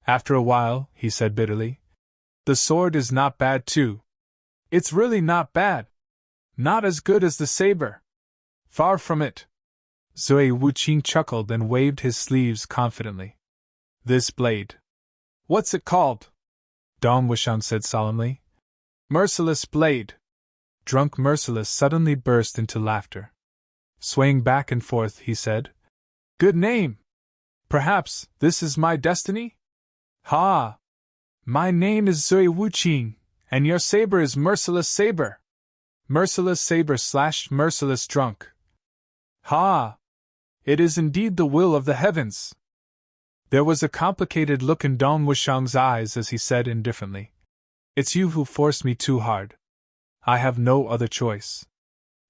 After a while, he said bitterly, "The sword is not bad too. It's really not bad. Not as good as the saber. Far from it." Zui Wuqing chuckled and waved his sleeves confidently. "This blade. What's it called?" Dong Wushang said solemnly. "Merciless blade." Drunk Merciless suddenly burst into laughter. Swaying back and forth, he said, "Good name! Perhaps this is my destiny? Ha! My name is Zui Wuqing, and your saber is Merciless Saber. Merciless Saber / Merciless Drunk. Ha! It is indeed the will of the heavens." There was a complicated look in Dong Wushang's eyes as he said indifferently, "It's you who forced me too hard. I have no other choice.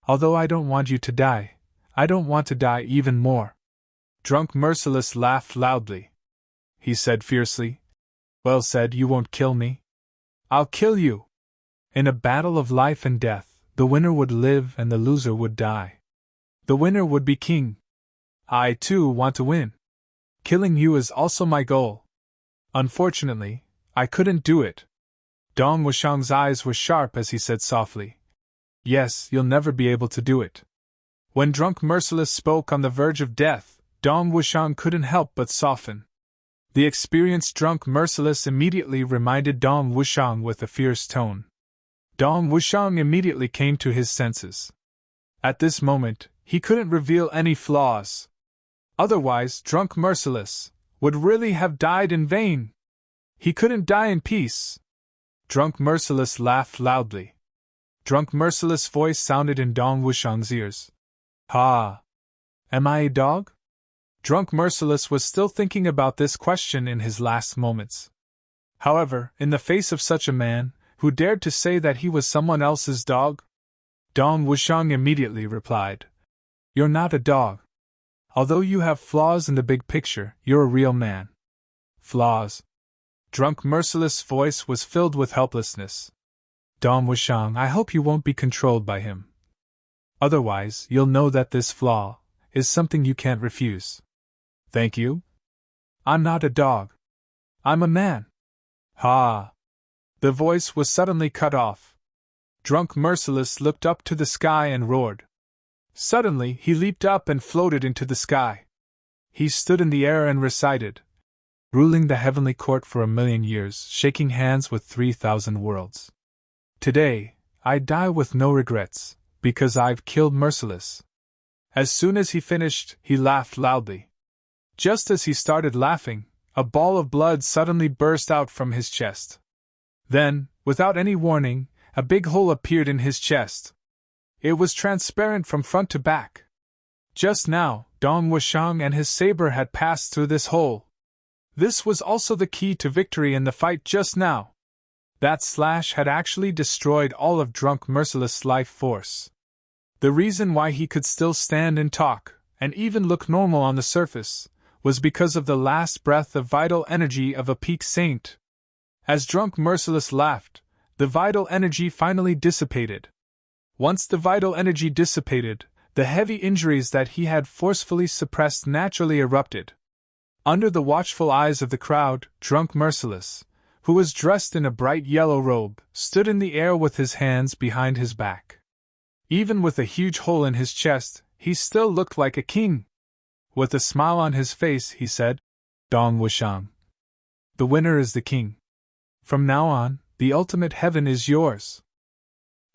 Although I don't want you to die, I don't want to die even more." Drunk Merciless laughed loudly. He said fiercely, "Well said, you won't kill me. I'll kill you." In a battle of life and death, the winner would live and the loser would die. The winner would be king. I too want to win. Killing you is also my goal. Unfortunately, I couldn't do it. Dong Wushang's eyes were sharp as he said softly, "Yes, you'll never be able to do it." When Drunk Merciless spoke on the verge of death, Dong Wushang couldn't help but soften. The experienced Drunk Merciless immediately reminded Dong Wushang with a fierce tone. Dong Wushang immediately came to his senses. At this moment, he couldn't reveal any flaws. Otherwise, Drunk Merciless would really have died in vain. He couldn't die in peace. Drunk Merciless laughed loudly. Drunk Merciless' voice sounded in Dong Wushang's ears. "Ha! Am I a dog?" Drunk Merciless was still thinking about this question in his last moments. However, in the face of such a man, who dared to say that he was someone else's dog, Dong Wushang immediately replied, "You're not a dog. Although you have flaws in the big picture, you're a real man." Flaws? Drunk Merciless' voice was filled with helplessness. "Dong Wushang, I hope you won't be controlled by him. Otherwise, you'll know that this flaw is something you can't refuse." "Thank you. I'm not a dog. I'm a man." "Ha!" The voice was suddenly cut off. Drunk Merciless looked up to the sky and roared. Suddenly, he leaped up and floated into the sky. He stood in the air and recited, "Ruling the heavenly court for 1,000,000 years, shaking hands with 3,000 worlds. Today, I die with no regrets, because I've killed Merciless." As soon as he finished, he laughed loudly. Just as he started laughing, a ball of blood suddenly burst out from his chest. Then, without any warning, a big hole appeared in his chest. It was transparent from front to back. Just now, Dong Wushang and his saber had passed through this hole. This was also the key to victory in the fight just now. That slash had actually destroyed all of Drunk Merciless' life force. The reason why he could still stand and talk, and even look normal on the surface, was because of the last breath of vital energy of a peak saint. As Drunk Merciless laughed, the vital energy finally dissipated. Once the vital energy dissipated, the heavy injuries that he had forcefully suppressed naturally erupted. Under the watchful eyes of the crowd, Drunk Merciless, who was dressed in a bright yellow robe, stood in the air with his hands behind his back. Even with a huge hole in his chest, he still looked like a king. With a smile on his face, he said, "Dong Wushang. The winner is the king. From now on, the ultimate heaven is yours."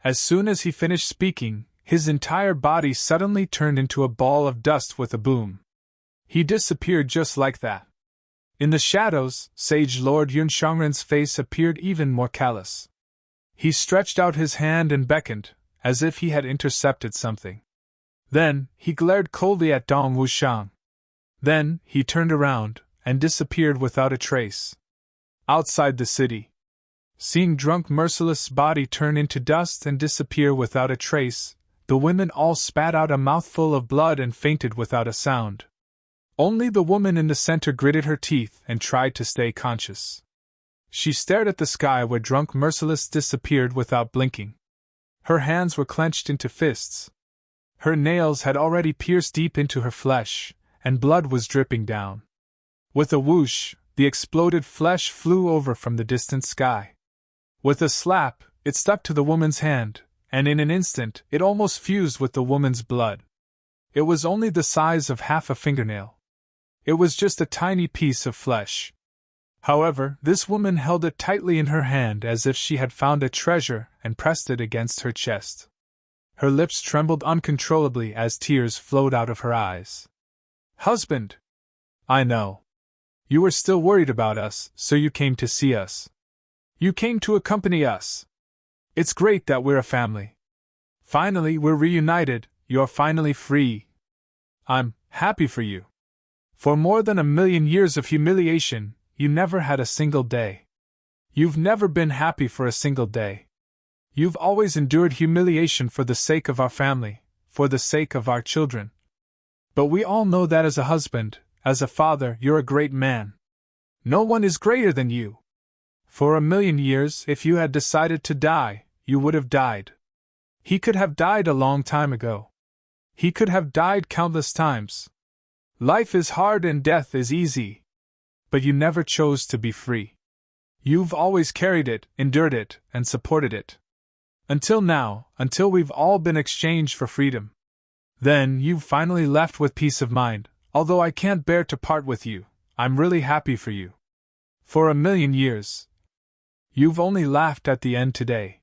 As soon as he finished speaking, his entire body suddenly turned into a ball of dust with a boom. He disappeared just like that. In the shadows, Sage Lord Yun Shangren's face appeared even more callous. He stretched out his hand and beckoned, as if he had intercepted something. Then, he glared coldly at Dong Wushang. Then, he turned around, and disappeared without a trace. Outside the city. Seeing Drunk Merciless' body turn into dust and disappear without a trace, the women all spat out a mouthful of blood and fainted without a sound. Only the woman in the center gritted her teeth and tried to stay conscious. She stared at the sky where Drunk Merciless disappeared without blinking. Her hands were clenched into fists. Her nails had already pierced deep into her flesh, and blood was dripping down. With a whoosh, the exploded flesh flew over from the distant sky. With a slap, it stuck to the woman's hand, and in an instant it almost fused with the woman's blood. It was only the size of half a fingernail. It was just a tiny piece of flesh. However, this woman held it tightly in her hand as if she had found a treasure and pressed it against her chest. Her lips trembled uncontrollably as tears flowed out of her eyes. "Husband! I know. You were still worried about us, so you came to see us. You came to accompany us. It's great that we're a family. Finally, we're reunited, you're finally free. I'm happy for you. For more than 1,000,000 years of humiliation, you never had a single day. You've never been happy for a single day. You've always endured humiliation for the sake of our family, for the sake of our children. But we all know that as a husband, as a father, you're a great man. No one is greater than you. For 1,000,000 years, if you had decided to die, you would have died. He could have died a long time ago. He could have died countless times. Life is hard and death is easy. But you never chose to be free. You've always carried it, endured it, and supported it. Until now, until we've all been exchanged for freedom. Then you've finally left with peace of mind. Although I can't bear to part with you, I'm really happy for you. For 1,000,000 years. You've only laughed at the end today.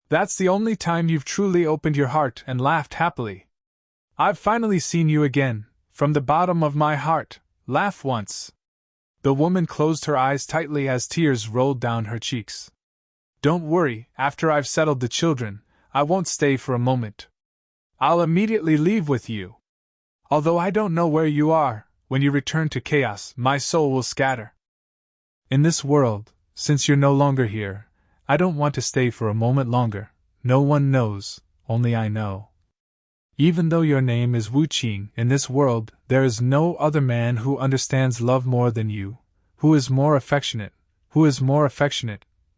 That's the only time you've truly opened your heart and laughed happily. I've finally seen you again, from the bottom of my heart, laugh once." The woman closed her eyes tightly as tears rolled down her cheeks. "Don't worry, after I've settled the children, I won't stay for a moment. I'll immediately leave with you. Although I don't know where you are, when you return to chaos, my soul will scatter. In this world, since you're no longer here, I don't want to stay for a moment longer. No one knows, only I know. Even though your name is Wu Qing, in this world, there is no other man who understands love more than you, who is more affectionate,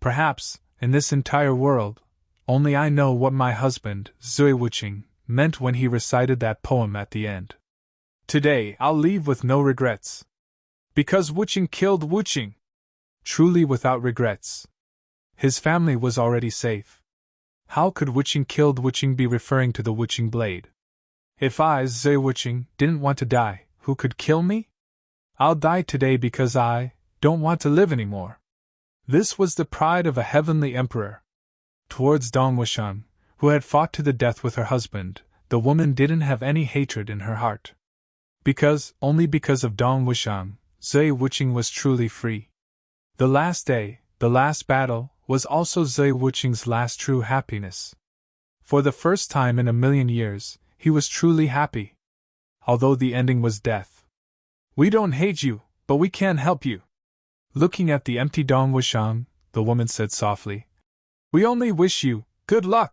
perhaps, in this entire world. Only I know what my husband, Zui Wuqing, meant when he recited that poem at the end. Today, I'll leave with no regrets. Because Wuqing killed Wuqing. Truly without regrets. His family was already safe. How could Wuqing killed Wuqing be referring to the Wuqing blade? If I, Zui Wuqing, didn't want to die, who could kill me? I'll die today because I don't want to live anymore. This was the pride of a heavenly emperor. Towards Dong Wushang, who had fought to the death with her husband, the woman didn't have any hatred in her heart. Only because of Dong Wushang, Zui Wuqing was truly free. The last day, the last battle, was also Zui Wuqing's last true happiness. For the first time in 1,000,000 years, he was truly happy. although the ending was death. "We don't hate you, but we can't help you." Looking at the empty Dong Wushang, the woman said softly, "We only wish you good luck.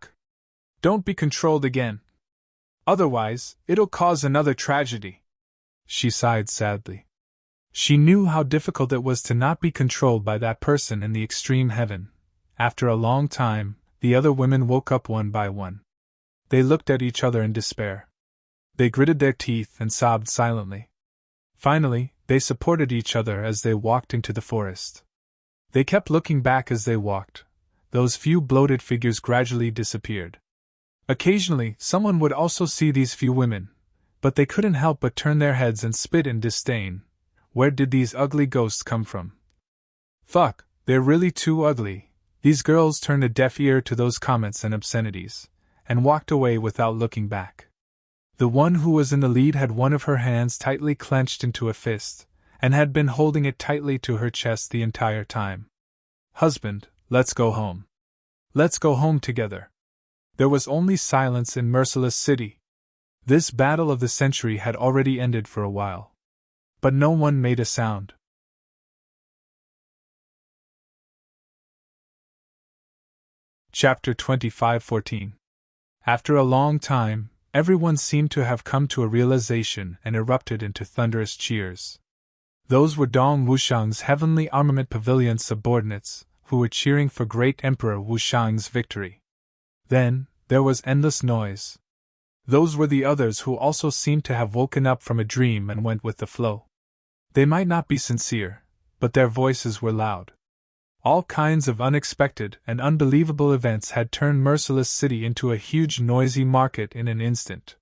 Don't be controlled again. Otherwise, it'll cause another tragedy." She sighed sadly. She knew how difficult it was to not be controlled by that person in the extreme heaven. After a long time, the other women woke up one by one. They looked at each other in despair. They gritted their teeth and sobbed silently. Finally, they supported each other as they walked into the forest. They kept looking back as they walked. Those few bloated figures gradually disappeared. Occasionally, someone would also see these few women, but they couldn't help but turn their heads and spit in disdain. Where did these ugly ghosts come from? Fuck, they're really too ugly. These girls turned a deaf ear to those comments and obscenities, and walked away without looking back. The one who was in the lead had one of her hands tightly clenched into a fist, and had been holding it tightly to her chest the entire time. "Husband, let's go home. Let's go home together." There was only silence in Merciless City. This battle of the century had already ended for a while. But no one made a sound. Chapter 25:14. After a long time, everyone seemed to have come to a realization and erupted into thunderous cheers. Those were Dong Wushang's Heavenly Armament Pavilion subordinates, who were cheering for great Emperor Wushang's victory. Then, there was endless noise. Those were the others who also seemed to have woken up from a dream and went with the flow. They might not be sincere, but their voices were loud. All kinds of unexpected and unbelievable events had turned Merciless City into a huge noisy market in an instant.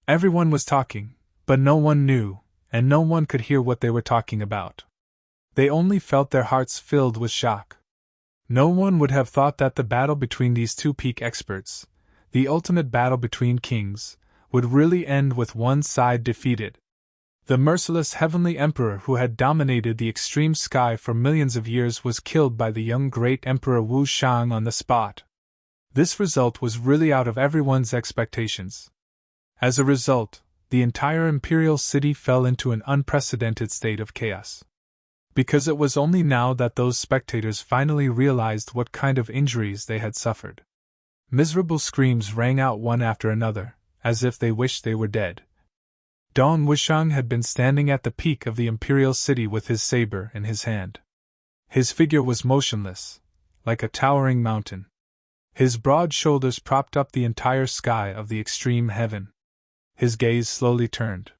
Everyone was talking, but no one knew, and no one could hear what they were talking about. They only felt their hearts filled with shock. No one would have thought that the battle between these two peak experts, the ultimate battle between kings, would really end with one side defeated. The merciless Heavenly Emperor who had dominated the extreme sky for millions of years was killed by the young great Emperor Wu Shang on the spot. This result was really out of everyone's expectations. As a result, the entire imperial city fell into an unprecedented state of chaos. Because it was only now that those spectators finally realized what kind of injuries they had suffered. Miserable screams rang out one after another, as if they wished they were dead. Dong Wushang had been standing at the peak of the imperial city with his saber in his hand. His figure was motionless, like a towering mountain. His broad shoulders propped up the entire sky of the extreme heaven. His gaze slowly turned.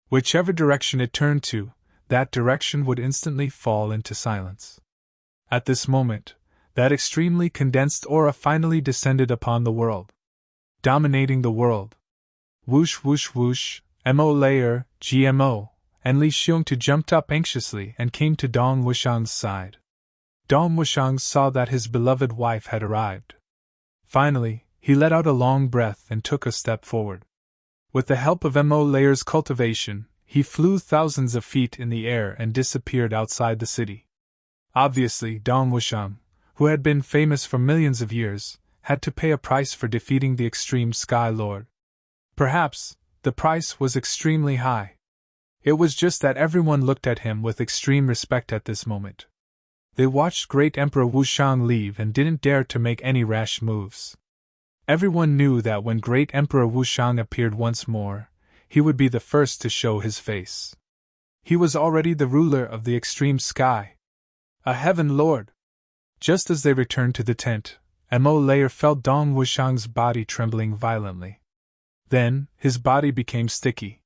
Whichever direction it turned to, that direction would instantly fall into silence. At this moment, that extremely condensed aura finally descended upon the world. Dominating the world. Whoosh whoosh whoosh, Mo Layer, GMO, and Li Xiongtu jumped up anxiously and came to Dong Wushang's side. Dong Wushang saw that his beloved wife had arrived. Finally, he let out a long breath and took a step forward. With the help of Mo Layer's cultivation, he flew thousands of feet in the air and disappeared outside the city. Obviously, Dong Wushang, who had been famous for millions of years, had to pay a price for defeating the extreme Sky Lord. Perhaps, the price was extremely high. It was just that everyone looked at him with extreme respect at this moment. They watched great Emperor Wushang leave and didn't dare to make any rash moves. Everyone knew that when great Emperor Wushang appeared once more, he would be the first to show his face. He was already the ruler of the extreme sky. A heaven lord. Just as they returned to the tent, Mo Layer felt Dong Wushang's body trembling violently. Then, his body became sticky.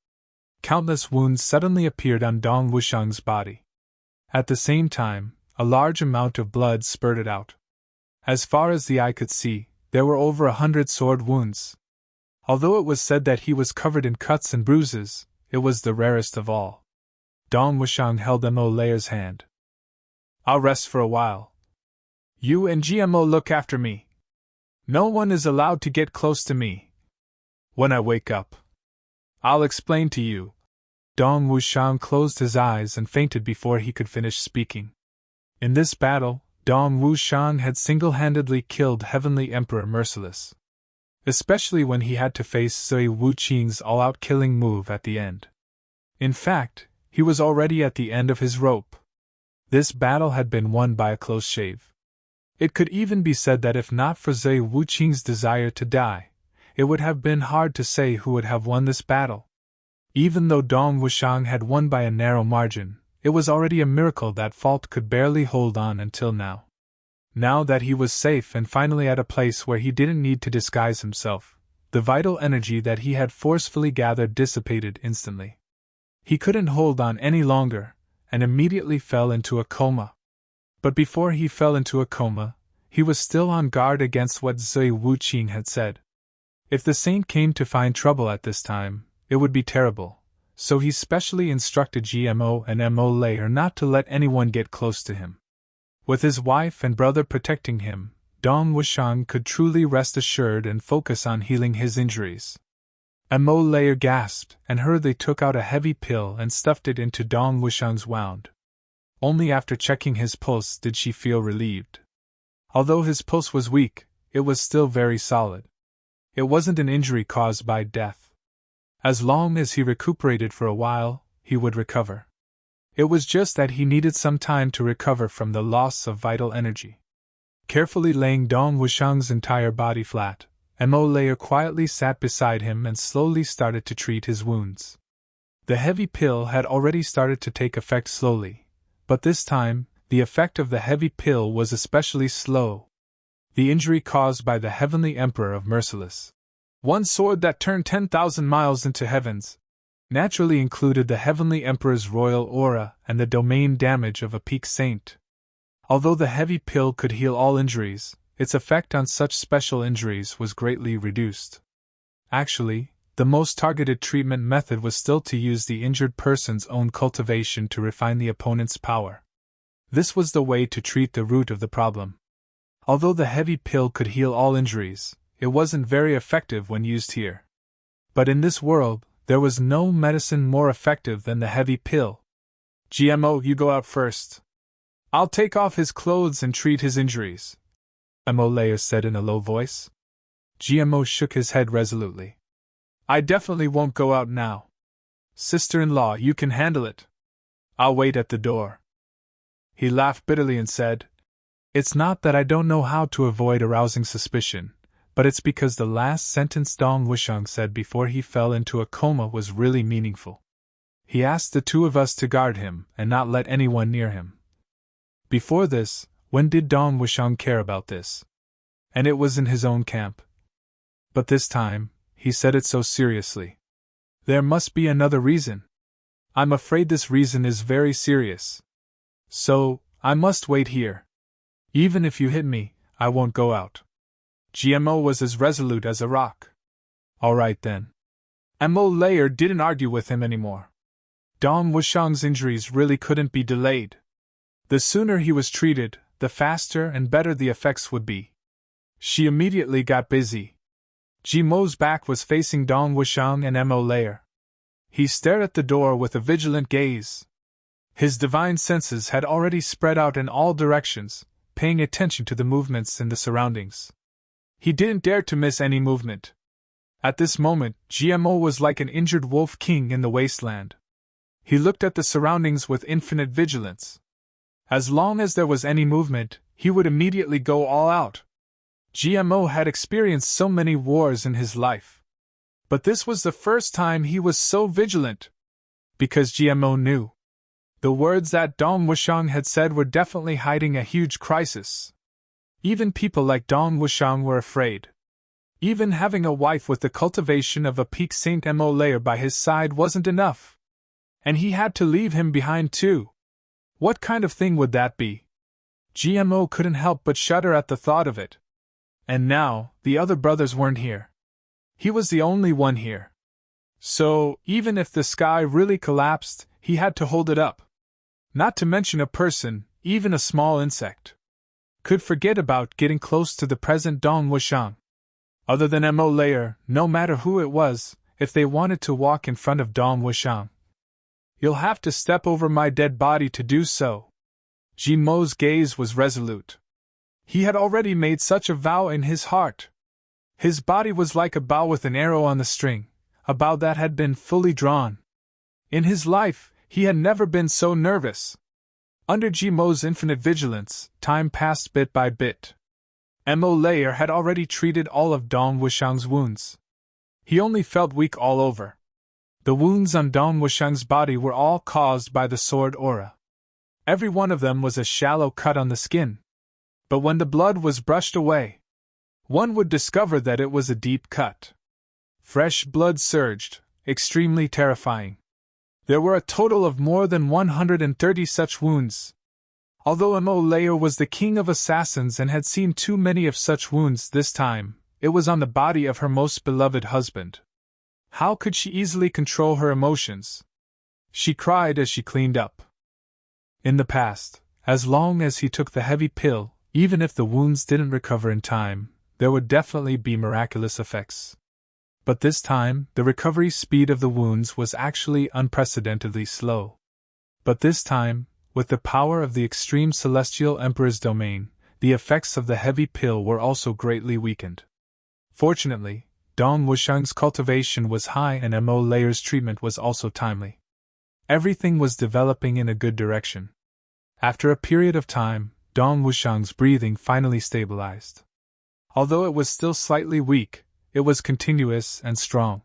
Countless wounds suddenly appeared on Dong Wushang's body. At the same time, a large amount of blood spurted out. As far as the eye could see, there were over 100 sword wounds. Although it was said that he was covered in cuts and bruises, it was the rarest of all. Dong Wushang held Mo Layer's hand. "I'll rest for a while. You and GMO look after me. No one is allowed to get close to me. When I wake up, I'll explain to you." Dong Wushang closed his eyes and fainted before he could finish speaking. In this battle, Dong Wushang had single-handedly killed Heavenly Emperor Merciless. especially when he had to face Sui Wuqing's all-out killing move at the end. In fact, he was already at the end of his rope. This battle had been won by a close shave. It could even be said that if not for Sui Wuqing's desire to die, it would have been hard to say who would have won this battle. Even though Dong Wushang had won by a narrow margin, it was already a miracle that Fault could barely hold on until now. Now that he was safe and finally at a place where he didn't need to disguise himself, the vital energy that he had forcefully gathered dissipated instantly. He couldn't hold on any longer, and immediately fell into a coma. But before he fell into a coma, he was still on guard against what Sui Wuqing had said. If the saint came to find trouble at this time, it would be terrible, so he specially instructed GMO and Mo Layer not to let anyone get close to him. With his wife and brother protecting him, Dong Wushang could truly rest assured and focus on healing his injuries. Mo Layer gasped and hurriedly took out a heavy pill and stuffed it into Dong Wushang's wound. Only after checking his pulse did she feel relieved. Although his pulse was weak, it was still very solid. It wasn't an injury caused by death. As long as he recuperated for a while, he would recover. It was just that he needed some time to recover from the loss of vital energy. Carefully laying Dong Wushang's entire body flat, Mo Layer quietly sat beside him and slowly started to treat his wounds. The heavy pill had already started to take effect slowly, but this time, the effect of the heavy pill was especially slow. The injury caused by the Heavenly Emperor of Merciless, one sword that turned 10,000 miles into heavens, naturally included the Heavenly Emperor's royal aura and the domain damage of a peak saint. Although the heavy pill could heal all injuries, its effect on such special injuries was greatly reduced. Actually, the most targeted treatment method was still to use the injured person's own cultivation to refine the opponent's power. This was the way to treat the root of the problem. Although the heavy pill could heal all injuries, it wasn't very effective when used here. But in this world, there was no medicine more effective than the heavy pill. GMO, you go out first. I'll take off his clothes and treat his injuries, Mo Layer said in a low voice. GMO shook his head resolutely. I definitely won't go out now. Sister-in-law, you can handle it. I'll wait at the door. He laughed bitterly and said, It's not that I don't know how to avoid arousing suspicion, but it's because the last sentence Dong Wushang said before he fell into a coma was really meaningful. He asked the two of us to guard him and not let anyone near him. Before this, when did Dong Wushang care about this? And it was in his own camp. But this time, he said it so seriously. There must be another reason. I'm afraid this reason is very serious. So, I must wait here. Even if you hit me, I won't go out. GMO was as resolute as a rock. All right then. Mo Layer didn't argue with him anymore. Dong Wushang's injuries really couldn't be delayed. The sooner he was treated, the faster and better the effects would be. She immediately got busy. GMO's back was facing Dong Wushang and Mo Layer. He stared at the door with a vigilant gaze. His divine senses had already spread out in all directions, paying attention to the movements in the surroundings. He didn't dare to miss any movement. At this moment, GMO was like an injured wolf king in the wasteland. He looked at the surroundings with infinite vigilance. As long as there was any movement, he would immediately go all out. GMO had experienced so many wars in his life. But this was the first time he was so vigilant. Because GMO knew. The words that Dong Wushang had said were definitely hiding a huge crisis. Even people like Dong Wushang were afraid. Even having a wife with the cultivation of a peak Saint Mo Layer by his side wasn't enough. And he had to leave him behind too. What kind of thing would that be? GMO couldn't help but shudder at the thought of it. And now, the other brothers weren't here. He was the only one here. So, even if the sky really collapsed, he had to hold it up. Not to mention a person, even a small insect, could forget about getting close to the present Dong Wushang. Other than Mo Layer, no matter who it was, if they wanted to walk in front of Dong Wushang, you'll have to step over my dead body to do so. GMO's gaze was resolute. He had already made such a vow in his heart. His body was like a bow with an arrow on the string, a bow that had been fully drawn. In his life, he had never been so nervous. Under Jimo's infinite vigilance, time passed bit by bit. Mo Layer had already treated all of Dong Wushang's wounds. He only felt weak all over. The wounds on Dong Wushang's body were all caused by the sword aura. Every one of them was a shallow cut on the skin. But when the blood was brushed away, one would discover that it was a deep cut. Fresh blood surged, extremely terrifying. There were a total of more than 130 such wounds. Although Mo Layer was the king of assassins and had seen too many of such wounds this time, it was on the body of her most beloved husband. How could she easily control her emotions? She cried as she cleaned up. In the past, as long as he took the heavy pill, even if the wounds didn't recover in time, there would definitely be miraculous effects. But this time, the recovery speed of the wounds was actually unprecedentedly slow. But this time, with the power of the extreme Celestial Emperor's domain, the effects of the heavy pill were also greatly weakened. Fortunately, Dong Wushang's cultivation was high and Mo Layer's treatment was also timely. Everything was developing in a good direction. After a period of time, Dong Wushang's breathing finally stabilized. Although it was still slightly weak, it was continuous and strong.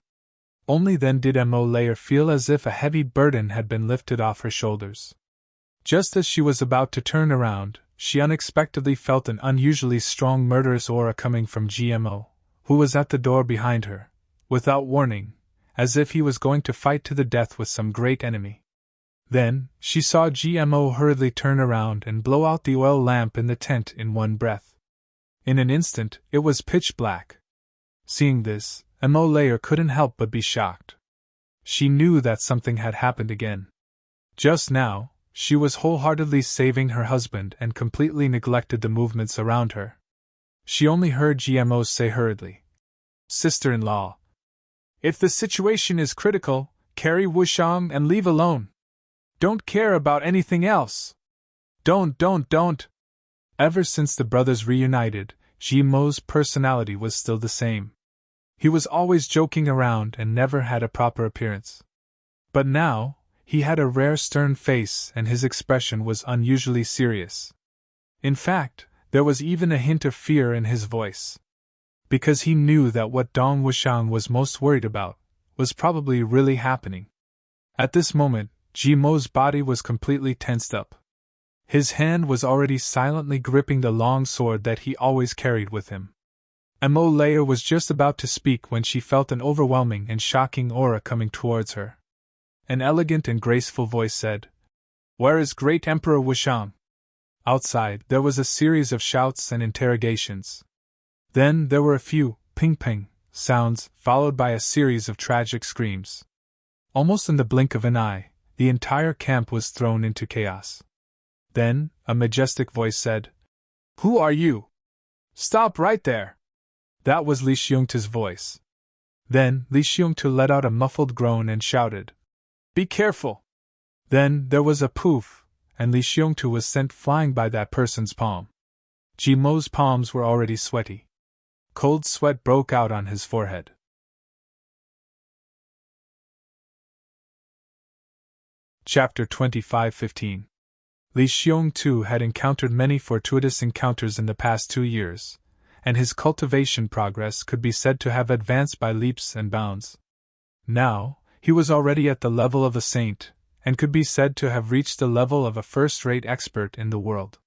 Only then did Mo Layer feel as if a heavy burden had been lifted off her shoulders. Just as she was about to turn around, she unexpectedly felt an unusually strong murderous aura coming from GMO, who was at the door behind her, without warning, as if he was going to fight to the death with some great enemy. Then, she saw GMO hurriedly turn around and blow out the oil lamp in the tent in one breath. In an instant, it was pitch black. Seeing this, Mo Layer couldn't help but be shocked. She knew that something had happened again. Just now, she was wholeheartedly saving her husband and completely neglected the movements around her. She only heard GMO say hurriedly, "Sister-in-law, if the situation is critical, carry Wushang and leave alone. Don't care about anything else. Don't. Ever since the brothers reunited, GMO's personality was still the same. He was always joking around and never had a proper appearance. But now, he had a rare stern face and his expression was unusually serious. In fact, there was even a hint of fear in his voice. Because he knew that what Dong Wushang was most worried about was probably really happening. At this moment, Jimo's body was completely tensed up. His hand was already silently gripping the long sword that he always carried with him. Mo Layer was just about to speak when she felt an overwhelming and shocking aura coming towards her. An elegant and graceful voice said, "Where is Great Emperor Wushang?" Outside, there was a series of shouts and interrogations. Then there were a few ping-ping sounds, followed by a series of tragic screams. Almost in the blink of an eye, the entire camp was thrown into chaos. Then, a majestic voice said, "Who are you? Stop right there!" That was Li Xiongtu's voice. Then, Li Xiongtu let out a muffled groan and shouted, "Be careful!" Then, there was a poof, and Li Xiongtu was sent flying by that person's palm. Jimo's palms were already sweaty. Cold sweat broke out on his forehead. Chapter 25:15. Li Xiongtu had encountered many fortuitous encounters in the past 2 years, and his cultivation progress could be said to have advanced by leaps and bounds. Now, he was already at the level of a saint, and could be said to have reached the level of a first-rate expert in the world.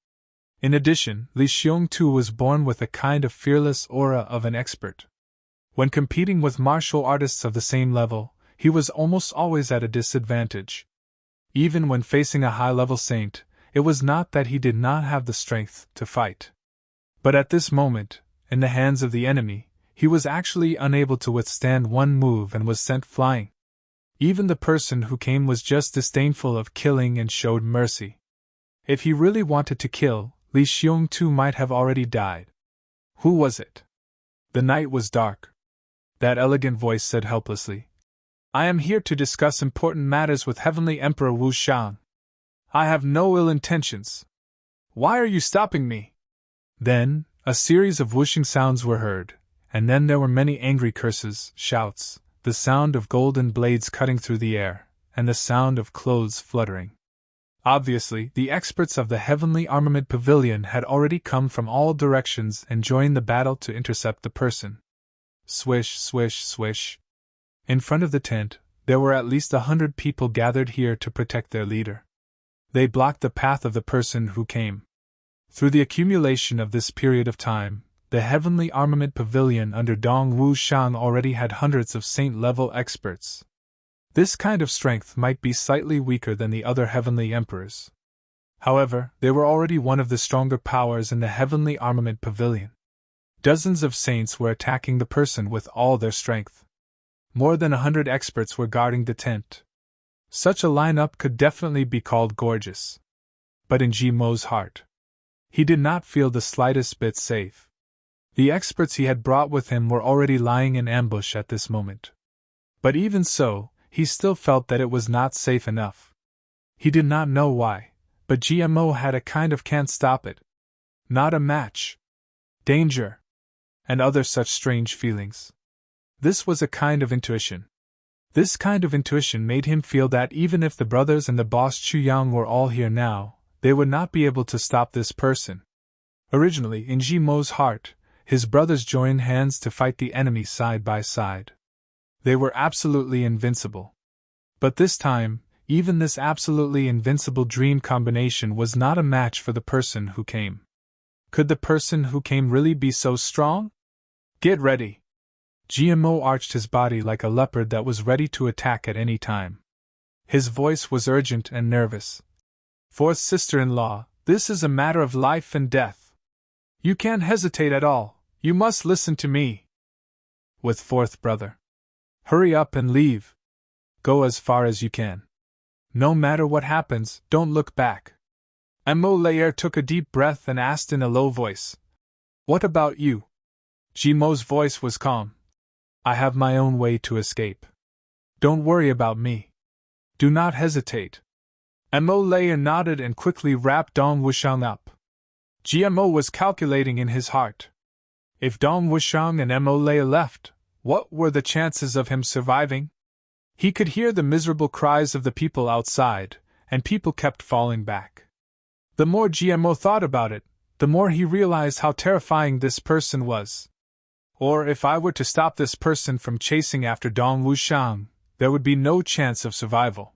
In addition, Li Xiongtu was born with a kind of fearless aura of an expert. When competing with martial artists of the same level, he was almost always at a disadvantage. Even when facing a high-level saint, it was not that he did not have the strength to fight. But at this moment, in the hands of the enemy, he was actually unable to withstand one move and was sent flying. Even the person who came was just disdainful of killing and showed mercy. If he really wanted to kill, Li Xiongtu might have already died. Who was it? The night was dark. That elegant voice said helplessly, "I am here to discuss important matters with Heavenly Emperor Wushang. I have no ill intentions. Why are you stopping me?" Then, a series of whooshing sounds were heard, and then there were many angry curses, shouts, the sound of golden blades cutting through the air, and the sound of clothes fluttering. Obviously, the experts of the Heavenly Armament Pavilion had already come from all directions and joined the battle to intercept the person. Swish, swish, swish. In front of the tent, there were at least 100 people gathered here to protect their leader. They blocked the path of the person who came. Through the accumulation of this period of time, the Heavenly Armament Pavilion under Dong Wuxiang already had hundreds of saint-level experts. This kind of strength might be slightly weaker than the other heavenly emperors. However, they were already one of the stronger powers in the Heavenly Armament Pavilion. Dozens of saints were attacking the person with all their strength. More than 100 experts were guarding the tent. Such a lineup could definitely be called gorgeous. But in Jimo's heart, he did not feel the slightest bit safe. The experts he had brought with him were already lying in ambush at this moment. But even so, he still felt that it was not safe enough. He did not know why, but GMO had a kind of can't stop it. Not a match. Danger. And other such strange feelings. This was a kind of intuition. This kind of intuition made him feel that even if the brothers and the boss Chu Yang were all here now, they would not be able to stop this person. Originally, in Jimo's heart, his brothers joined hands to fight the enemy side by side. They were absolutely invincible. But this time, even this absolutely invincible dream combination was not a match for the person who came. Could the person who came really be so strong? Get ready! GMO arched his body like a leopard that was ready to attack at any time. His voice was urgent and nervous. Fourth sister-in-law, this is a matter of life and death. You can't hesitate at all, you must listen to me. With fourth brother. Hurry up and leave. Go as far as you can. No matter what happens, don't look back. Mo Lair took a deep breath and asked in a low voice. What about you? Jimo's voice was calm. I have my own way to escape. Don't worry about me. Do not hesitate. Mo Lair nodded and quickly wrapped Dong Wuxiang up. GMO was calculating in his heart. If Dong Wuxiang and Mo Lair left, what were the chances of him surviving? He could hear the miserable cries of the people outside, and people kept falling back. The more GMO thought about it, the more he realized how terrifying this person was. Or if I were to stop this person from chasing after Dong Wuxiang, there would be no chance of survival.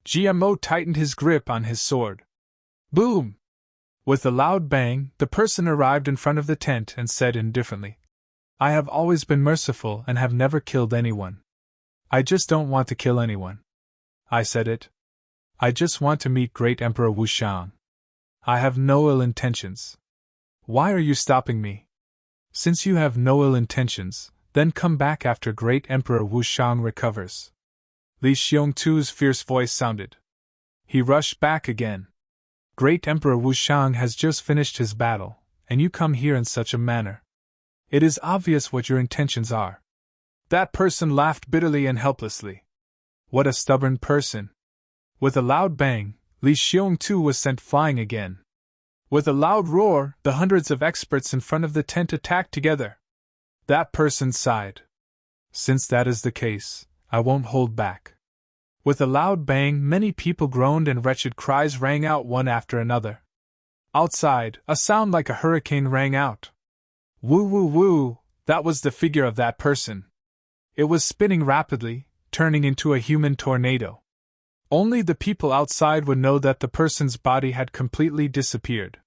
GMO tightened his grip on his sword. Boom! With a loud bang, the person arrived in front of the tent and said indifferently, I have always been merciful and have never killed anyone. I just don't want to kill anyone. I said it. I just want to meet Great Emperor Wuxiang. I have no ill intentions. Why are you stopping me? Since you have no ill intentions, then come back after Great Emperor Wuxiang recovers. Li Xiongtu's fierce voice sounded. He rushed back again. Great Emperor Wuxiang has just finished his battle, and you come here in such a manner. It is obvious what your intentions are. That person laughed bitterly and helplessly. What a stubborn person. With a loud bang, Li Xiongtu was sent flying again. With a loud roar, the hundreds of experts in front of the tent attacked together. That person sighed. Since that is the case, I won't hold back. With a loud bang, many people groaned and wretched cries rang out one after another. Outside, a sound like a hurricane rang out. Woo woo woo, that was the figure of that person. It was spinning rapidly, turning into a human tornado. Only the people outside would know that the person's body had completely disappeared.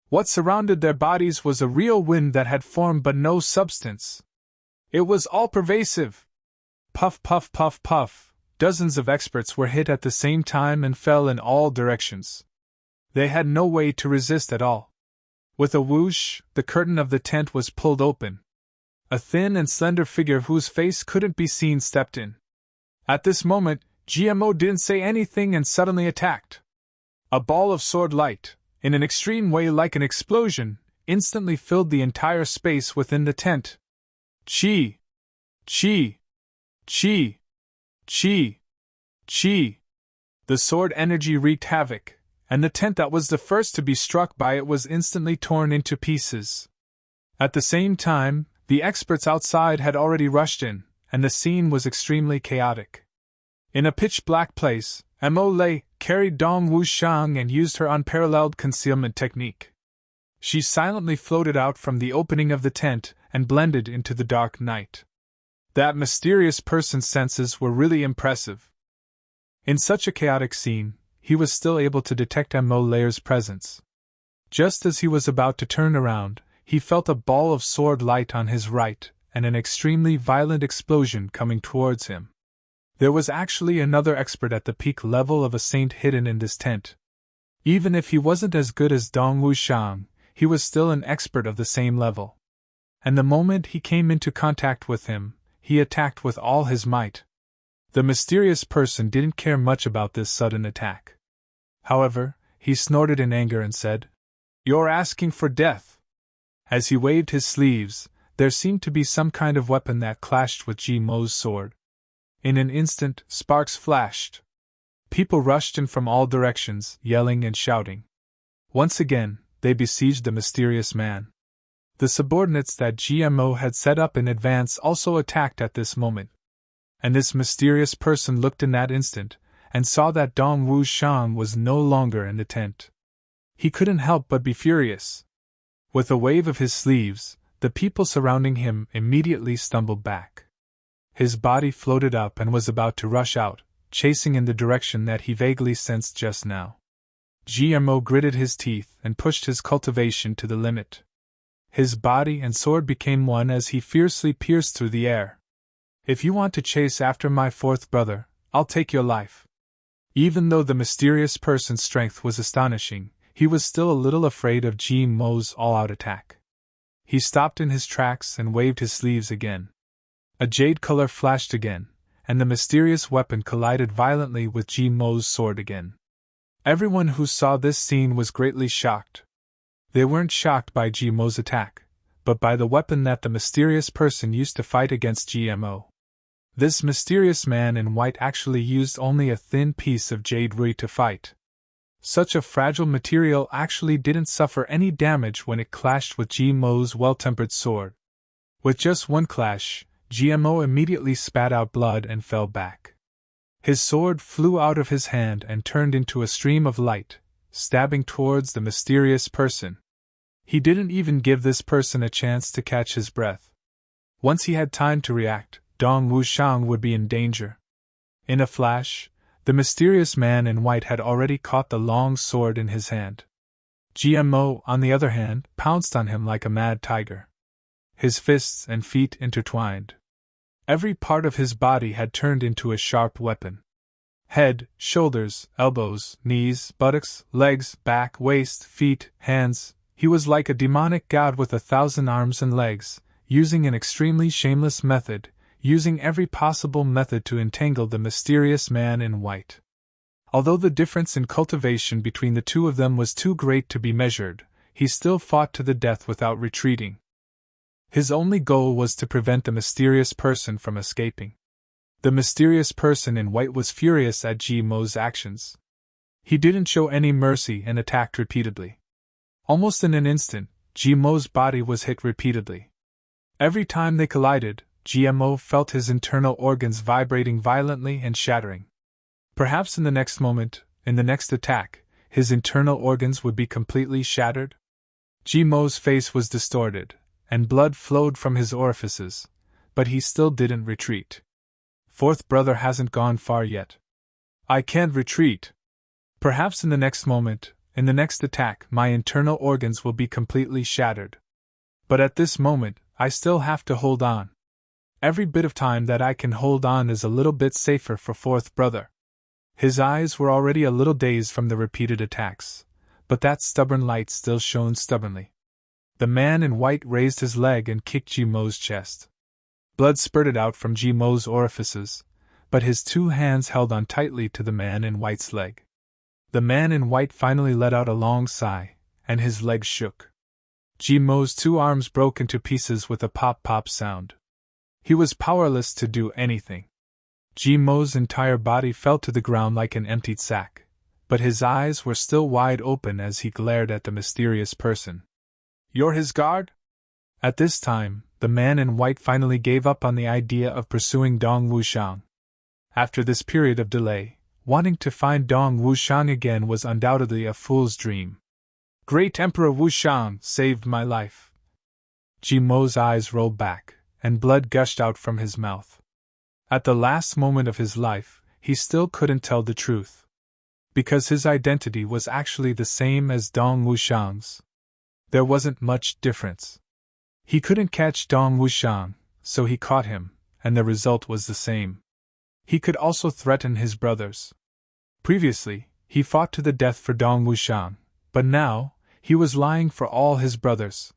What surrounded their bodies was a real wind that had form but no substance. It was all-pervasive. Puff, puff, puff, puff. Dozens of experts were hit at the same time and fell in all directions. They had no way to resist at all. With a whoosh, the curtain of the tent was pulled open. A thin and slender figure whose face couldn't be seen stepped in. At this moment, GMO didn't say anything and suddenly attacked. A ball of sword light, in an extreme way like an explosion, instantly filled the entire space within the tent. Chi! Chi! Chi! Chi! Chi! The sword energy wreaked havoc, and the tent that was the first to be struck by it was instantly torn into pieces. At the same time, The experts outside had already rushed in, and the scene was extremely chaotic. In a pitch-black place, Mo Lei carried Dong Wuxiang and used her unparalleled concealment technique. She silently floated out from the opening of the tent and blended into the dark night. That mysterious person's senses were really impressive. In such a chaotic scene, he was still able to detect Mo Lei's presence. Just as he was about to turn around, he felt a ball of sword light on his right and an extremely violent explosion coming towards him. There was actually another expert at the peak level of a saint hidden in this tent. Even if he wasn't as good as Dong Wuxiang, he was still an expert of the same level. And the moment he came into contact with him, he attacked with all his might. The mysterious person didn't care much about this sudden attack. However, he snorted in anger and said, "You're asking for death." As he waved his sleeves, there seemed to be some kind of weapon that clashed with Ji Mo's sword. In an instant, sparks flashed. People rushed in from all directions, yelling and shouting. Once again, they besieged the mysterious man. The subordinates that GMO had set up in advance also attacked at this moment. And this mysterious person looked in that instant, and saw that Dong Wuxiang was no longer in the tent. He couldn't help but be furious. With a wave of his sleeves, the people surrounding him immediately stumbled back. His body floated up and was about to rush out, chasing in the direction that he vaguely sensed just now. GMO gritted his teeth and pushed his cultivation to the limit. His body and sword became one as he fiercely pierced through the air. "If you want to chase after my fourth brother, I'll take your life." Even though the mysterious person's strength was astonishing, he was still a little afraid of GMO's all-out attack. He stopped in his tracks and waved his sleeves again. A jade color flashed again, and the mysterious weapon collided violently with GMO's sword again. Everyone who saw this scene was greatly shocked. They weren't shocked by GMO's attack, but by the weapon that the mysterious person used to fight against GMO. This mysterious man in white actually used only a thin piece of jade rui to fight. Such a fragile material actually didn't suffer any damage when it clashed with GMO's well-tempered sword. With just one clash, GMO immediately spat out blood and fell back. His sword flew out of his hand and turned into a stream of light, stabbing towards the mysterious person. He didn't even give this person a chance to catch his breath. Once he had time to react, Dong Wuxiang would be in danger. In a flash, the mysterious man in white had already caught the long sword in his hand. GMO, on the other hand, pounced on him like a mad tiger. His fists and feet intertwined. Every part of his body had turned into a sharp weapon. Head, shoulders, elbows, knees, buttocks, legs, back, waist, feet, hands. He was like a demonic god with 1,000 arms and legs, using an extremely shameless method, using every possible method to entangle the mysterious man in white. Although the difference in cultivation between the two of them was too great to be measured, he still fought to the death without retreating. His only goal was to prevent the mysterious person from escaping. The mysterious person in white was furious at GMO's actions. He didn't show any mercy and attacked repeatedly. Almost in an instant, GMO's body was hit repeatedly. Every time they collided, GMO felt his internal organs vibrating violently and shattering. Perhaps in the next moment, in the next attack, his internal organs would be completely shattered. GMO's face was distorted, and blood flowed from his orifices, but he still didn't retreat. "Fourth brother hasn't gone far yet. I can't retreat. Perhaps in the next moment, in the next attack, my internal organs will be completely shattered. But at this moment, I still have to hold on. Every bit of time that I can hold on is a little bit safer for fourth brother." His eyes were already a little dazed from the repeated attacks, but that stubborn light still shone stubbornly. The man in white raised his leg and kicked GMO's chest. Blood spurted out from GMO's orifices, but his two hands held on tightly to the man in white's leg. The man in white finally let out a long sigh, and his legs shook. GMO's two arms broke into pieces with a pop-pop sound. He was powerless to do anything. GMO's entire body fell to the ground like an emptied sack, but his eyes were still wide open as he glared at the mysterious person. "You're his guard?" At this time, the man in white finally gave up on the idea of pursuing Dong Wushang. After this period of delay, wanting to find Dong Wushang again was undoubtedly a fool's dream. Great Emperor Wushang saved my life. Jimo's eyes rolled back, and blood gushed out from his mouth. At the last moment of his life, he still couldn't tell the truth. Because his identity was actually the same as Dong Wushang's. There wasn't much difference. He couldn't catch Dong Wushang, so he caught him, and the result was the same. He could also threaten his brothers. Previously, he fought to the death for Dong Wushang, but now, he was lying for all his brothers.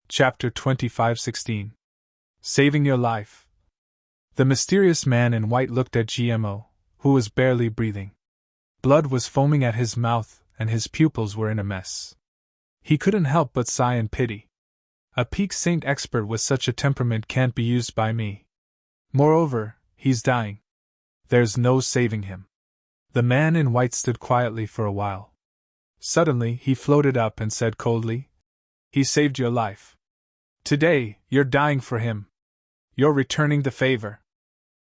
Chapter 25:16. Saving Your Life. The mysterious man in white looked at GMO, who was barely breathing. Blood was foaming at his mouth, and his pupils were in a mess. He couldn't help but sigh in pity. A peak saint expert with such a temperament can't be used by me. Moreover, he's dying. There's no saving him. The man in white stood quietly for a while. Suddenly, he floated up and said coldly, "He saved your life. Today, you're dying for him. You're returning the favor."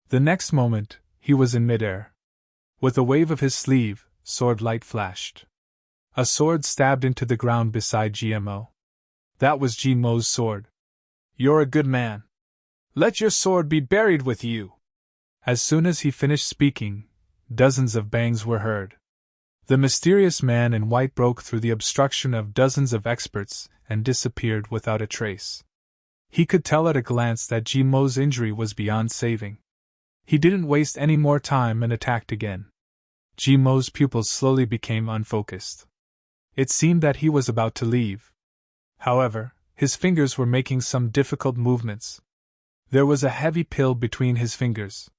The next moment, he was in midair. With a wave of his sleeve, sword light flashed. A sword stabbed into the ground beside GMO. That was Jimo's sword. "You're a good man. Let your sword be buried with you." As soon as he finished speaking, dozens of bangs were heard. The mysterious man in white broke through the obstruction of dozens of experts and disappeared without a trace. He could tell at a glance that Jimo's injury was beyond saving. He didn't waste any more time and attacked again. Jimo's pupils slowly became unfocused. It seemed that he was about to leave. However, his fingers were making some difficult movements. There was a heavy pill between his fingers.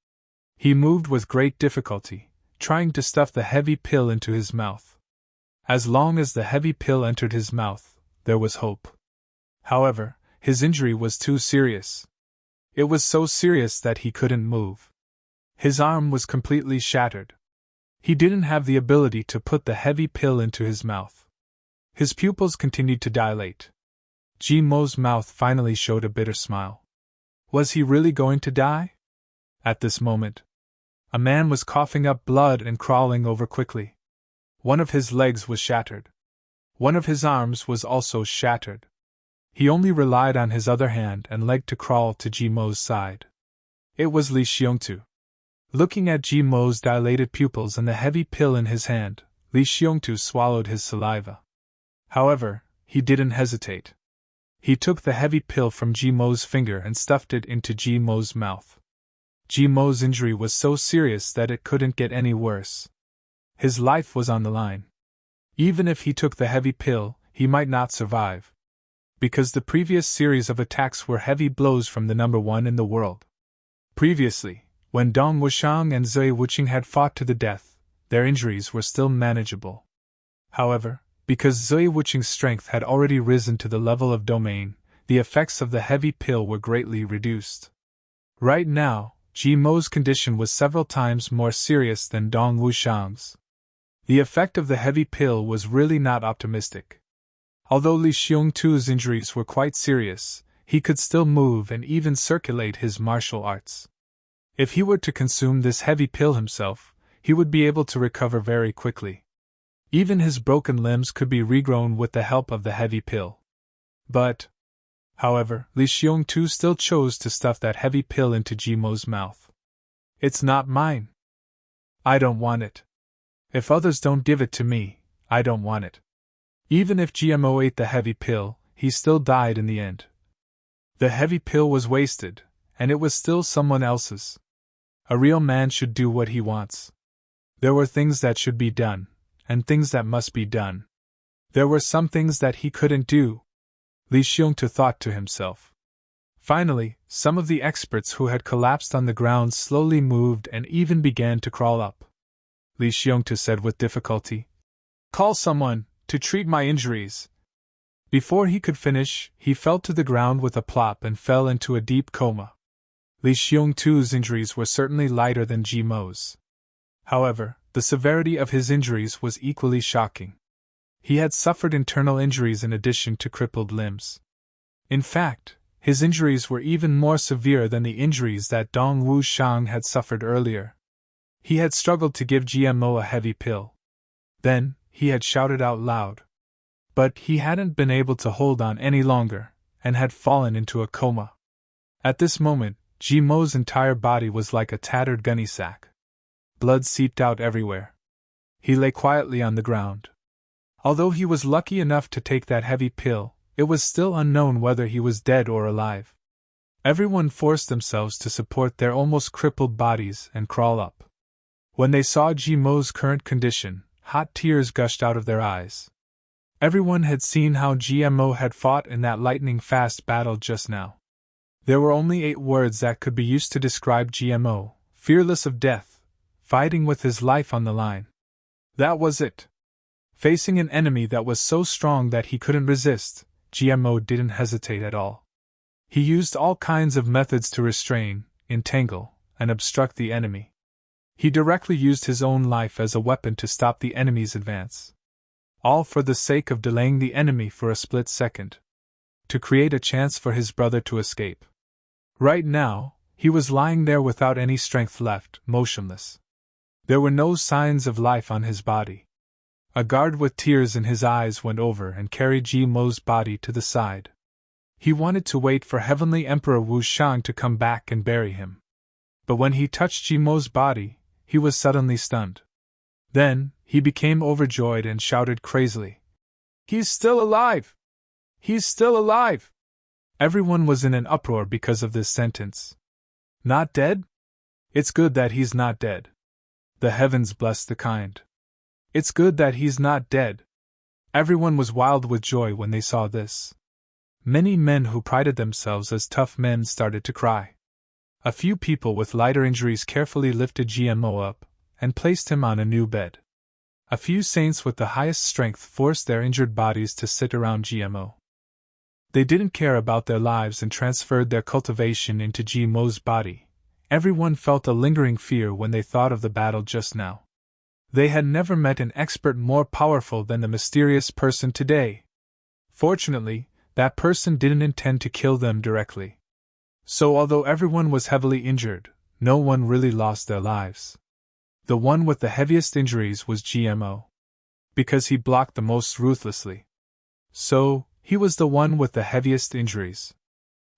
He moved with great difficulty, trying to stuff the heavy pill into his mouth. As long as the heavy pill entered his mouth, there was hope. However, his injury was too serious. It was so serious that he couldn't move. His arm was completely shattered. He didn't have the ability to put the heavy pill into his mouth. His pupils continued to dilate. Jimo's mouth finally showed a bitter smile. Was he really going to die? At this moment, a man was coughing up blood and crawling over quickly. One of his legs was shattered. One of his arms was also shattered. He only relied on his other hand and leg to crawl to Jimo's side. It was Li Xiongtu. Looking at Jimo's dilated pupils and the heavy pill in his hand, Li Xiongtu swallowed his saliva. However, he didn't hesitate. He took the heavy pill from Jimo's finger and stuffed it into Jimo's mouth. Jimo's injury was so serious that it couldn't get any worse. His life was on the line. Even if he took the heavy pill, he might not survive. Because the previous series of attacks were heavy blows from the number one in the world. Previously, when Dong Wushang and Zui Wuqing had fought to the death, their injuries were still manageable. However, because Zui Wuqing's strength had already risen to the level of domain, the effects of the heavy pill were greatly reduced. Right now, Jimo's condition was several times more serious than Dong Wushang's. The effect of the heavy pill was really not optimistic. Although Li Xiongtu's injuries were quite serious, he could still move and even circulate his martial arts. If he were to consume this heavy pill himself, he would be able to recover very quickly. Even his broken limbs could be regrown with the help of the heavy pill. However, Li Xiongtu still chose to stuff that heavy pill into Jimo's mouth. "It's not mine. I don't want it. If others don't give it to me, I don't want it." Even if GMO ate the heavy pill, he still died in the end. The heavy pill was wasted, and it was still someone else's. A real man should do what he wants. There were things that should be done, and things that must be done. There were some things that he couldn't do. Li Xiongtu thought to himself. Finally, some of the experts who had collapsed on the ground slowly moved and even began to crawl up. Li Xiongtu said with difficulty, "Call someone to treat my injuries." Before he could finish, he fell to the ground with a plop and fell into a deep coma. Li Xiongtu's injuries were certainly lighter than Jimo's. However, the severity of his injuries was equally shocking. He had suffered internal injuries in addition to crippled limbs. In fact, his injuries were even more severe than the injuries that Dong Wuxiang had suffered earlier. He had struggled to give GMO a heavy pill. Then, he had shouted out loud. But he hadn't been able to hold on any longer, and had fallen into a coma. At this moment, GMO's entire body was like a tattered gunny sack. Blood seeped out everywhere. He lay quietly on the ground. Although he was lucky enough to take that heavy pill, it was still unknown whether he was dead or alive. Everyone forced themselves to support their almost crippled bodies and crawl up. When they saw GMO's current condition, hot tears gushed out of their eyes. Everyone had seen how GMO had fought in that lightning-fast battle just now. There were only 8 words that could be used to describe GMO: fearless of death, fighting with his life on the line. That was it. Facing an enemy that was so strong that he couldn't resist, GMO didn't hesitate at all. He used all kinds of methods to restrain, entangle, and obstruct the enemy. He directly used his own life as a weapon to stop the enemy's advance. All for the sake of delaying the enemy for a split second. To create a chance for his brother to escape. Right now, he was lying there without any strength left, motionless. There were no signs of life on his body. A guard with tears in his eyes went over and carried GMO's body to the side. He wanted to wait for Heavenly Emperor Wuxiang to come back and bury him. But when he touched GMO's body, he was suddenly stunned. Then, he became overjoyed and shouted crazily, "He's still alive! He's still alive!" Everyone was in an uproar because of this sentence. Not dead? It's good that he's not dead. The heavens bless the kind. It's good that he's not dead. Everyone was wild with joy when they saw this. Many men who prided themselves as tough men started to cry. A few people with lighter injuries carefully lifted GMO up and placed him on a new bed. A few saints with the highest strength forced their injured bodies to sit around GMO. They didn't care about their lives and transferred their cultivation into GMO's body. Everyone felt a lingering fear when they thought of the battle just now. They had never met an expert more powerful than the mysterious person today. Fortunately, that person didn't intend to kill them directly. So although everyone was heavily injured, no one really lost their lives. The one with the heaviest injuries was GMO. Because he blocked the most ruthlessly. So, he was the one with the heaviest injuries.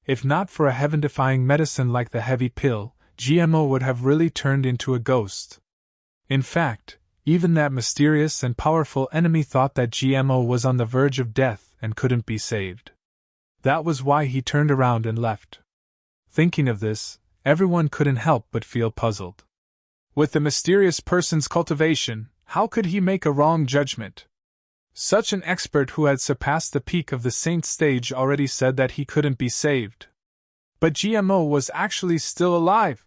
If not for a heaven-defying medicine like the heavy pill, GMO would have really turned into a ghost. In fact, even that mysterious and powerful enemy thought that GMO was on the verge of death and couldn't be saved. That was why he turned around and left. Thinking of this, everyone couldn't help but feel puzzled. With the mysterious person's cultivation, how could he make a wrong judgment? Such an expert who had surpassed the peak of the saint stage already said that he couldn't be saved. But GMO was actually still alive.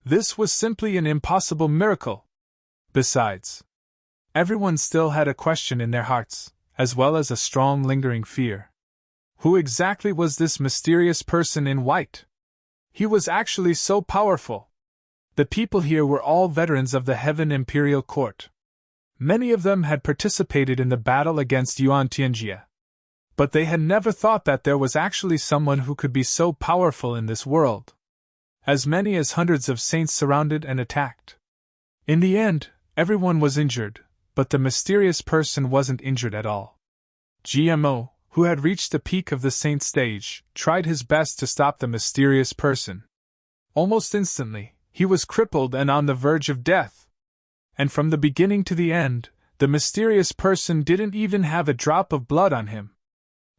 This was simply an impossible miracle. Besides, everyone still had a question in their hearts, as well as a strong lingering fear. Who exactly was this mysterious person in white? He was actually so powerful. The people here were all veterans of the Heaven Imperial Court. Many of them had participated in the battle against Yuan Tianjia. But they had never thought that there was actually someone who could be so powerful in this world. As many as hundreds of saints surrounded and attacked. In the end, everyone was injured, but the mysterious person wasn't injured at all. GMO, who had reached the peak of the saint stage, tried his best to stop the mysterious person. Almost instantly, he was crippled and on the verge of death. And from the beginning to the end, the mysterious person didn't even have a drop of blood on him.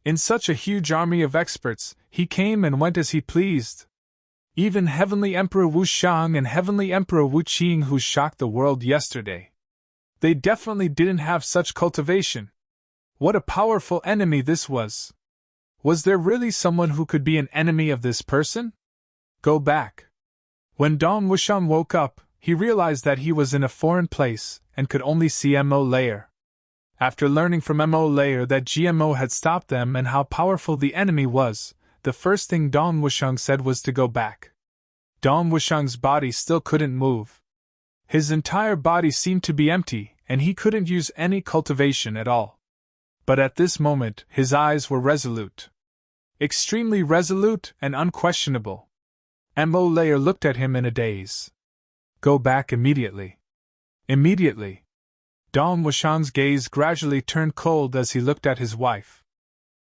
In such a huge army of experts, he came and went as he pleased. Even Heavenly Emperor Wuxiang and Heavenly Emperor Wuqing, who shocked the world yesterday. They definitely didn't have such cultivation. What a powerful enemy this was. Was there really someone who could be an enemy of this person? Go back. When Dong Wuxiang woke up, he realized that he was in a foreign place and could only see Mo Layer. After learning from Mo Layer that GMO had stopped them and how powerful the enemy was, the first thing Dong Wuxiang said was to go back. Dong Wuxiang's body still couldn't move. His entire body seemed to be empty, and he couldn't use any cultivation at all. But at this moment, his eyes were resolute. Extremely resolute and unquestionable. Mo Layer looked at him in a daze. Go back immediately. Immediately. Dong Wushang's gaze gradually turned cold as he looked at his wife.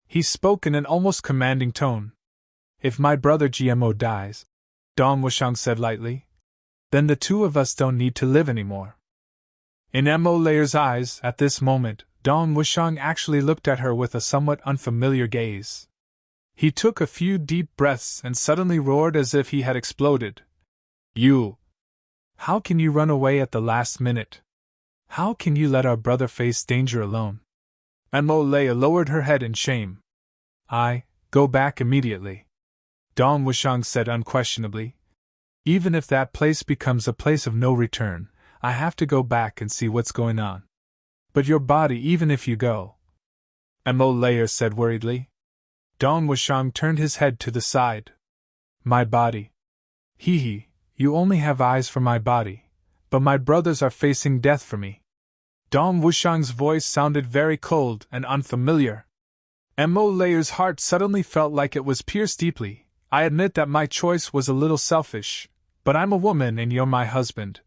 He spoke in an almost commanding tone. If my brother GMO dies, Dong Wushang said lightly, then the two of us don't need to live anymore. In Mo Layer's eyes, at this moment, Dong Wushang actually looked at her with a somewhat unfamiliar gaze. He took a few deep breaths and suddenly roared as if he had exploded. You! How can you run away at the last minute? How can you let our brother face danger alone? Mo Layer lowered her head in shame. Go back immediately. Dong Wushang said unquestionably. Even if that place becomes a place of no return, I have to go back and see what's going on. But your body, even if you go, Mo Layer said worriedly. Dong Wushang turned his head to the side. My body. Hee, you only have eyes for my body, but my brothers are facing death for me. Dong Wushang's voice sounded very cold and unfamiliar. Mo Layer's heart suddenly felt like it was pierced deeply. I admit that my choice was a little selfish, but I'm a woman and you're my husband.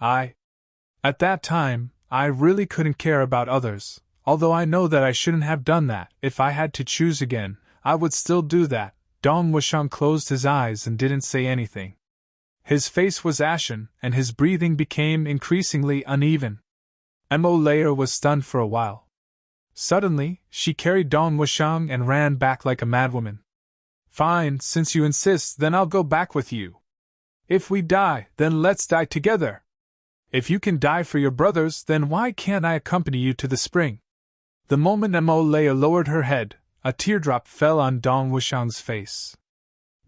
At that time, I really couldn't care about others, although I know that I shouldn't have done that. If I had to choose again, I would still do that. Dong Wushang closed his eyes and didn't say anything. His face was ashen, and his breathing became increasingly uneven. Mo Layer was stunned for a while. Suddenly, she carried Dong Wushang and ran back like a madwoman. Fine, since you insist, then I'll go back with you. If we die, then let's die together. If you can die for your brothers, then why can't I accompany you to the spring? The moment Mo Layer lowered her head, a teardrop fell on Dong Wushang's face.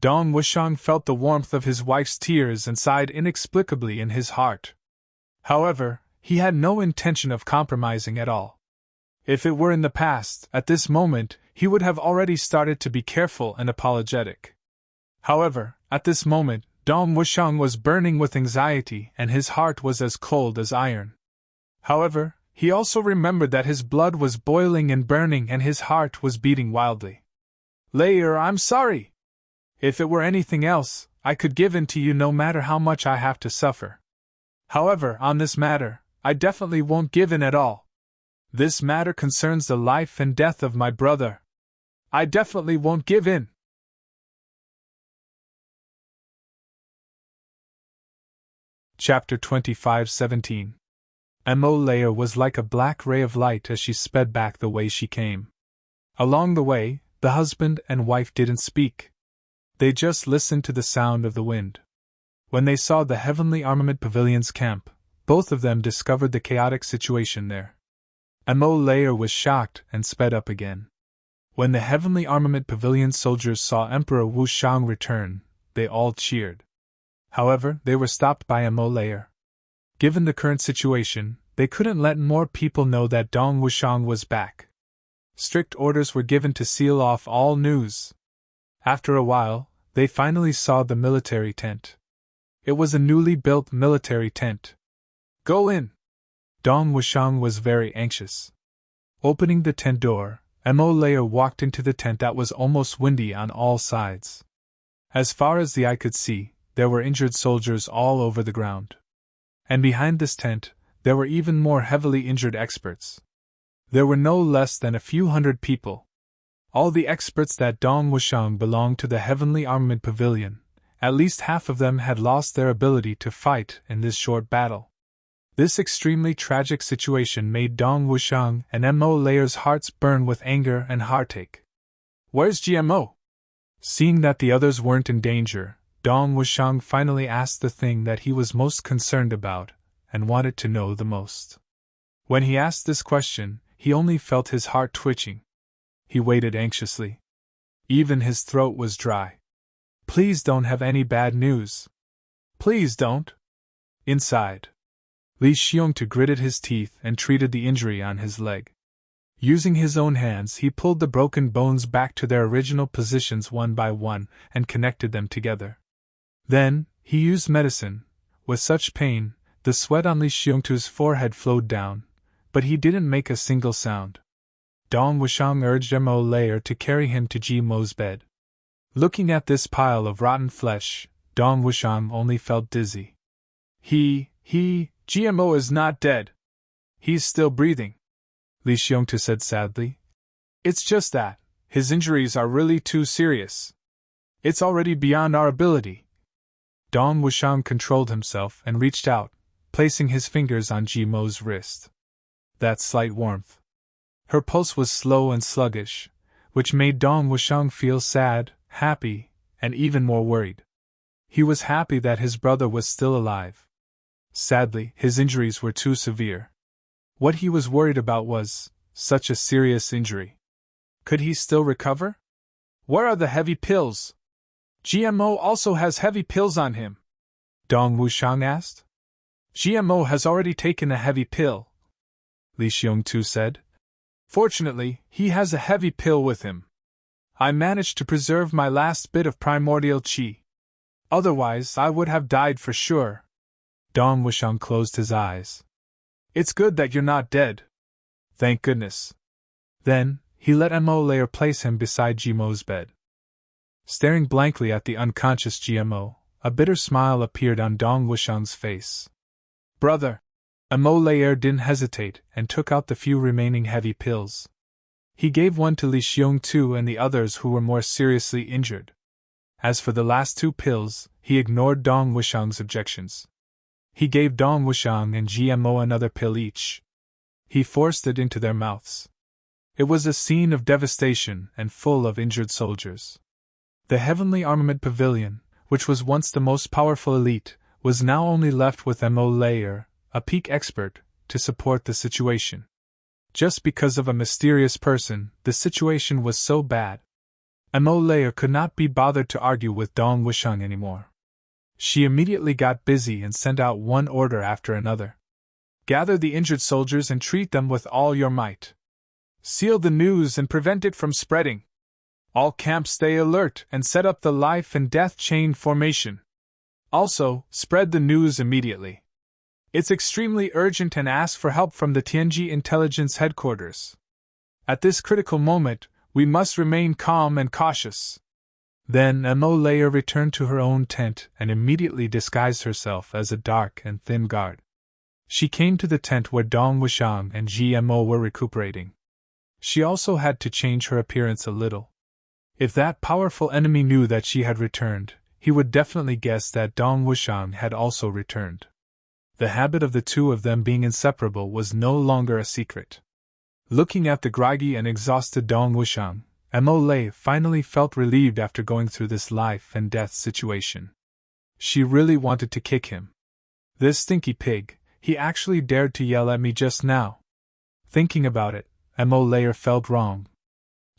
Dong Wushang felt the warmth of his wife's tears and sighed inexplicably in his heart. However, he had no intention of compromising at all. If it were in the past, at this moment, he would have already started to be careful and apologetic. However, at this moment, Dong Wushang was burning with anxiety and his heart was as cold as iron. However, he also remembered that his blood was boiling and burning and his heart was beating wildly. Layer, I'm sorry. If it were anything else, I could give in to you no matter how much I have to suffer. However, on this matter, I definitely won't give in at all. This matter concerns the life and death of my brother. I definitely won't give in. Chapter 25:17. Mo Layer was like a black ray of light as she sped back the way she came. Along the way, the husband and wife didn't speak. They just listened to the sound of the wind. When they saw the Heavenly Armament Pavilion's camp, both of them discovered the chaotic situation there. Mo Layer was shocked and sped up again. When the Heavenly Armament Pavilion soldiers saw Emperor Wu Shang return, they all cheered. However, they were stopped by Mo Layer. Given the current situation, they couldn't let more people know that Dong Wushang was back. Strict orders were given to seal off all news. After a while, they finally saw the military tent. It was a newly built military tent. Go in! Dong Wushang was very anxious. Opening the tent door, Mo Layer walked into the tent that was almost windy on all sides. As far as the eye could see, there were injured soldiers all over the ground. And behind this tent, there were even more heavily injured experts. There were no less than a few hundred people. All the experts that Dong Wushang belonged to the Heavenly Armament Pavilion. At least half of them had lost their ability to fight in this short battle. This extremely tragic situation made Dong Wushang and Mo Layer's hearts burn with anger and heartache. Where's GMO? Seeing that the others weren't in danger, Dong Wushang finally asked the thing that he was most concerned about, and wanted to know the most. When he asked this question, he only felt his heart twitching. He waited anxiously. Even his throat was dry. Please don't have any bad news. Please don't. Inside. Li Xiongtu gritted his teeth and treated the injury on his leg. Using his own hands, he pulled the broken bones back to their original positions one by one and connected them together. Then, he used medicine. With such pain, the sweat on Li Xiongtu's forehead flowed down, but he didn't make a single sound. Dong Wushang urged Mo Layer to carry him to Ji Mo's bed. Looking at this pile of rotten flesh, Dong Wushang only felt dizzy. GMO is not dead. He's still breathing, Li Xiongtu said sadly. It's just that his injuries are really too serious. It's already beyond our ability. Dong Wushang controlled himself and reached out, placing his fingers on Ji Mo's wrist. That slight warmth. Her pulse was slow and sluggish, which made Dong Wushang feel sad, happy, and even more worried. He was happy that his brother was still alive. Sadly, his injuries were too severe. What he was worried about was such a serious injury. Could he still recover? Where are the heavy pills? GMO also has heavy pills on him, Dong Wushang asked. GMO has already taken a heavy pill, Li Xiongtu said. Fortunately, he has a heavy pill with him. I managed to preserve my last bit of primordial qi. Otherwise, I would have died for sure. Dong Wushang closed his eyes. It's good that you're not dead. Thank goodness. Then, he let Mo Layer place him beside Jimo's bed. Staring blankly at the unconscious GMO, a bitter smile appeared on Dong Wushang's face. Brother! Mo Layer didn't hesitate and took out the few remaining heavy pills. He gave one to Li Xiongtu and the others who were more seriously injured. As for the last 2 pills, he ignored Dong Wushang's objections. He gave Dong Wushang and GMO another pill each. He forced it into their mouths. It was a scene of devastation and full of injured soldiers. The Heavenly Armament Pavilion, which was once the most powerful elite, was now only left with Mo Layer, a peak expert, to support the situation. Just because of a mysterious person, the situation was so bad. Mo Layer could not be bothered to argue with Dong Wushang anymore. She immediately got busy and sent out one order after another. Gather the injured soldiers and treat them with all your might. Seal the news and prevent it from spreading. All camps stay alert and set up the life and death chain formation. Also, spread the news immediately. It's extremely urgent and ask for help from the Tianji Intelligence Headquarters. At this critical moment, we must remain calm and cautious. Then Mo Layer returned to her own tent and immediately disguised herself as a dark and thin guard. She came to the tent where Dong Wushang and GMO were recuperating. She also had to change her appearance a little. If that powerful enemy knew that she had returned, he would definitely guess that Dong Wushang had also returned. The habit of the two of them being inseparable was no longer a secret. Looking at the groggy and exhausted Dong Wushang, Mo Layer finally felt relieved after going through this life and death situation. She really wanted to kick him. This stinky pig, he actually dared to yell at me just now. Thinking about it, Mo Layer felt wrong.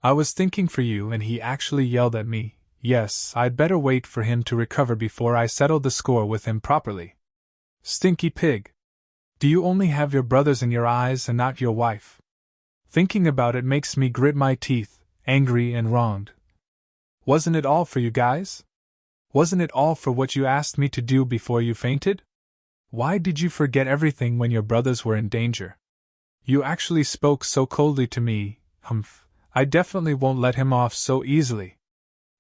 I was thinking for you and he actually yelled at me. Yes, I'd better wait for him to recover before I settle the score with him properly. Stinky pig. Do you only have your brothers in your eyes and not your wife? Thinking about it makes me grit my teeth, angry and wronged. Wasn't it all for you guys? Wasn't it all for what you asked me to do before you fainted? Why did you forget everything when your brothers were in danger? You actually spoke so coldly to me, humph. I definitely won't let him off so easily.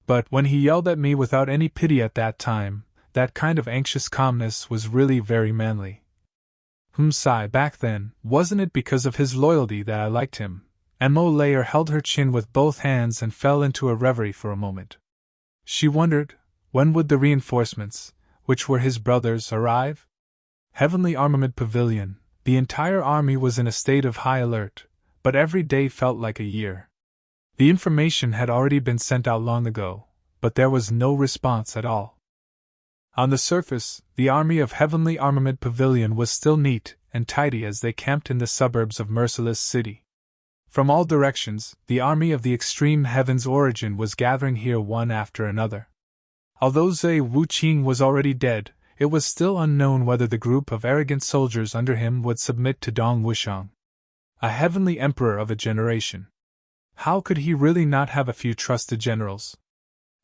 But when he yelled at me without any pity at that time, that kind of anxious calmness was really very manly. Sigh, back then, wasn't it because of his loyalty that I liked him? Mo Layer held her chin with both hands and fell into a reverie for a moment. She wondered, when would the reinforcements, which were his brothers, arrive? Heavenly Armament Pavilion, the entire army was in a state of high alert, but every day felt like a year. The information had already been sent out long ago, but there was no response at all. On the surface, the army of Heavenly Armament Pavilion was still neat and tidy as they camped in the suburbs of Merciless City. From all directions, the army of the Extreme Heaven's origin was gathering here one after another. Although Zhe Wuqing was already dead, it was still unknown whether the group of arrogant soldiers under him would submit to Dong Wushang, a heavenly emperor of a generation. How could he really not have a few trusted generals?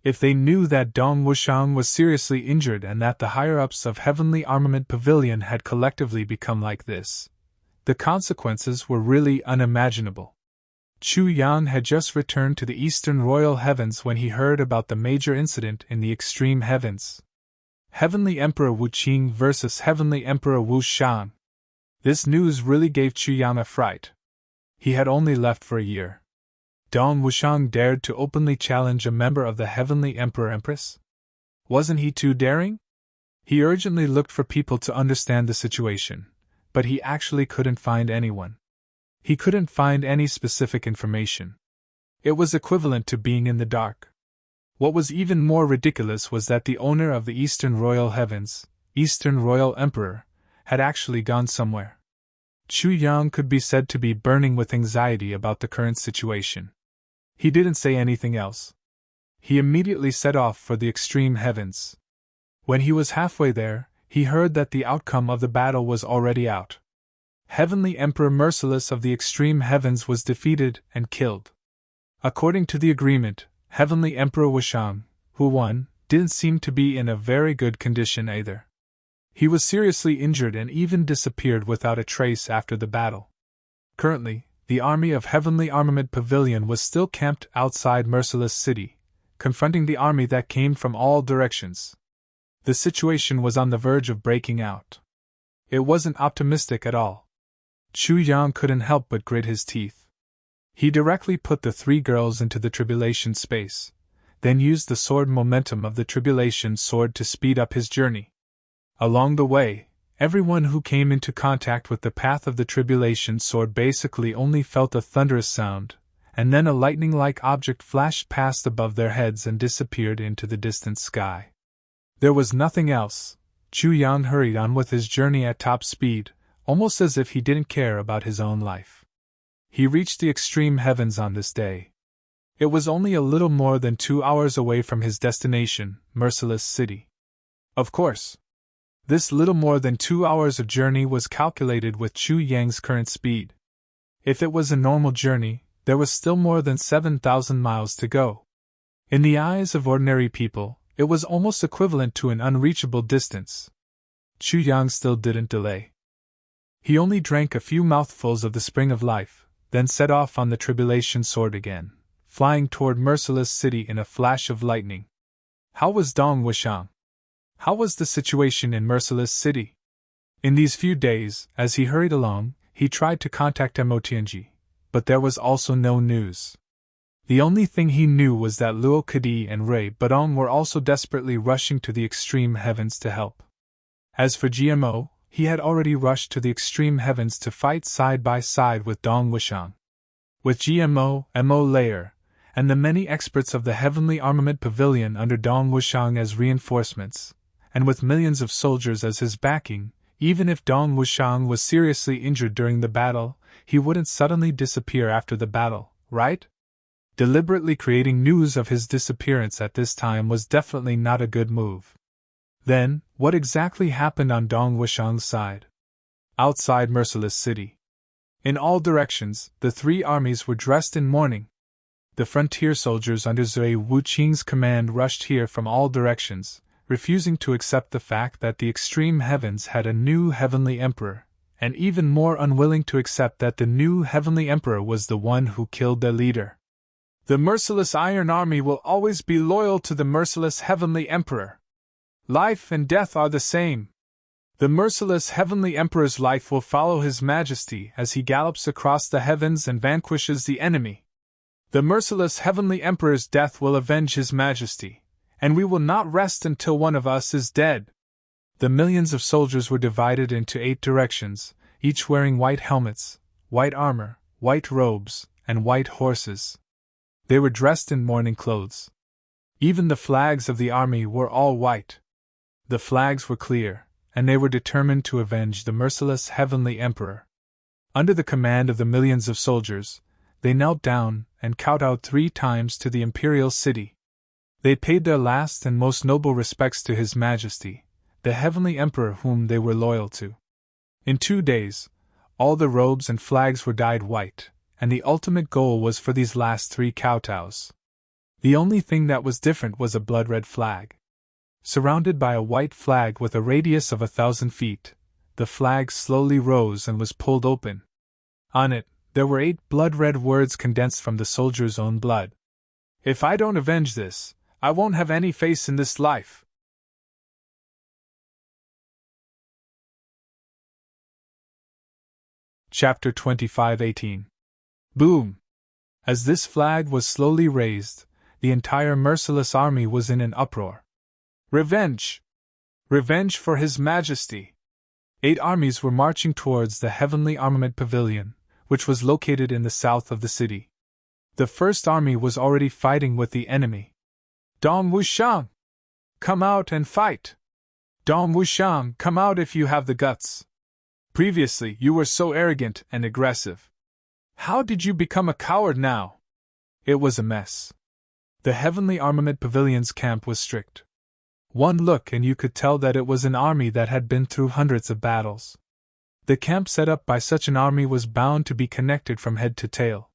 If they knew that Dong Wushang was seriously injured and that the higher-ups of Heavenly Armament Pavilion had collectively become like this, the consequences were really unimaginable. Chu Yang had just returned to the Eastern Royal Heavens when he heard about the major incident in the Extreme Heavens. Heavenly Emperor Wu Qing versus Heavenly Emperor Wu Shang. This news really gave Chu Yang a fright. He had only left for a year. Dong Wushang dared to openly challenge a member of the Heavenly Emperor-Empress? Wasn't he too daring? He urgently looked for people to understand the situation, but he actually couldn't find anyone. He couldn't find any specific information. It was equivalent to being in the dark. What was even more ridiculous was that the owner of the Eastern Royal Heavens, Eastern Royal Emperor, had actually gone somewhere. Chu Yang could be said to be burning with anxiety about the current situation. He didn't say anything else. He immediately set off for the Extreme Heavens. When he was halfway there, he heard that the outcome of the battle was already out. Heavenly Emperor Merciless of the Extreme Heavens was defeated and killed. According to the agreement, Heavenly Emperor Wushang, who won, didn't seem to be in a very good condition either. He was seriously injured and even disappeared without a trace after the battle. Currently, the army of Heavenly Armament Pavilion was still camped outside Merciless City, confronting the army that came from all directions. The situation was on the verge of breaking out. It wasn't optimistic at all. Chu Yang couldn't help but grit his teeth. He directly put the three girls into the tribulation space, then used the sword momentum of the tribulation sword to speed up his journey. Along the way, everyone who came into contact with the path of the tribulation sword basically only felt a thunderous sound, and then a lightning-like object flashed past above their heads and disappeared into the distant sky. There was nothing else. Chu Yang hurried on with his journey at top speed, almost as if he didn't care about his own life. He reached the Extreme Heavens on this day. It was only a little more than 2 hours away from his destination, Merciless City. Of course, this little more than 2 hours of journey was calculated with Chu Yang's current speed. If it was a normal journey, there was still more than 7,000 miles to go. In the eyes of ordinary people, it was almost equivalent to an unreachable distance. Chu Yang still didn't delay. He only drank a few mouthfuls of the spring of life, then set off on the tribulation sword again, flying toward Merciless City in a flash of lightning. How was Dong Wushang? How was the situation in Merciless City? In these few days, as he hurried along, he tried to contact Mo Tianji, but there was also no news. The only thing he knew was that Luo Kadi and Ray Badong were also desperately rushing to the Extreme Heavens to help. As for GMO, he had already rushed to the Extreme Heavens to fight side by side with Dong Wushang. With GMO, Mo Layer, and the many experts of the Heavenly Armament Pavilion under Dong Wushang as reinforcements, and with millions of soldiers as his backing, even if Dong Wushang was seriously injured during the battle, he wouldn't suddenly disappear after the battle, right? Deliberately creating news of his disappearance at this time was definitely not a good move. Then, what exactly happened on Dong Wushang's side? Outside Merciless City. In all directions, the three armies were dressed in mourning. The frontier soldiers under Zui Wuqing's command rushed here from all directions, refusing to accept the fact that the Extreme Heavens had a new Heavenly Emperor, and even more unwilling to accept that the new Heavenly Emperor was the one who killed their leader. The merciless Iron Army will always be loyal to the merciless Heavenly Emperor. Life and death are the same. The merciless Heavenly Emperor's life will follow His Majesty as he gallops across the heavens and vanquishes the enemy. The merciless Heavenly Emperor's death will avenge His Majesty, and we will not rest until one of us is dead. The millions of soldiers were divided into 8 directions, each wearing white helmets, white armor, white robes, and white horses. They were dressed in mourning clothes. Even the flags of the army were all white. The flags were clear, and they were determined to avenge the merciless Heavenly Emperor. Under the command of the millions of soldiers, they knelt down and kowtowed 3 times to the imperial city. They paid their last and most noble respects to His Majesty, the Heavenly Emperor whom they were loyal to. In 2 days, all the robes and flags were dyed white, and the ultimate goal was for these last 3 kowtows. The only thing that was different was a blood-red flag. Surrounded by a white flag with a radius of 1,000 feet, the flag slowly rose and was pulled open. On it, There were 8 blood-red words condensed from the soldier's own blood. If I don't avenge this, I won't have any face in this life. Chapter 25:18. Boom! As this flag was slowly raised, the entire merciless army was in an uproar. Revenge! Revenge for His Majesty! 8 armies were marching towards the Heavenly Armament Pavilion, which was located in the south of the city. The first army was already fighting with the enemy. Dong Wushang! Come out and fight! Dong Wushang, come out if you have the guts! Previously, you were so arrogant and aggressive. How did you become a coward now? It was a mess. The Heavenly Armament Pavilion's camp was strict. One look and you could tell that it was an army that had been through hundreds of battles. The camp set up by such an army was bound to be connected from head to tail.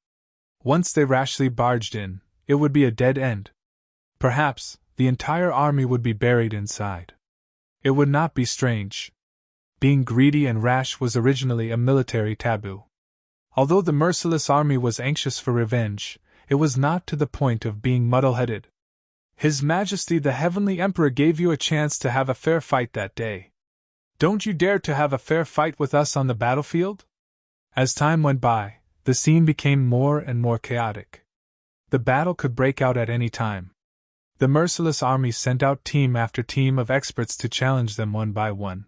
Once they rashly barged in, it would be a dead end. Perhaps, the entire army would be buried inside. It would not be strange. Being greedy and rash was originally a military taboo. Although the merciless army was anxious for revenge, it was not to the point of being muddle-headed. His Majesty the Heavenly Emperor gave you a chance to have a fair fight that day. Don't you dare to have a fair fight with us on the battlefield? As time went by, the scene became more and more chaotic. The battle could break out at any time. The merciless army sent out team after team of experts to challenge them one by one.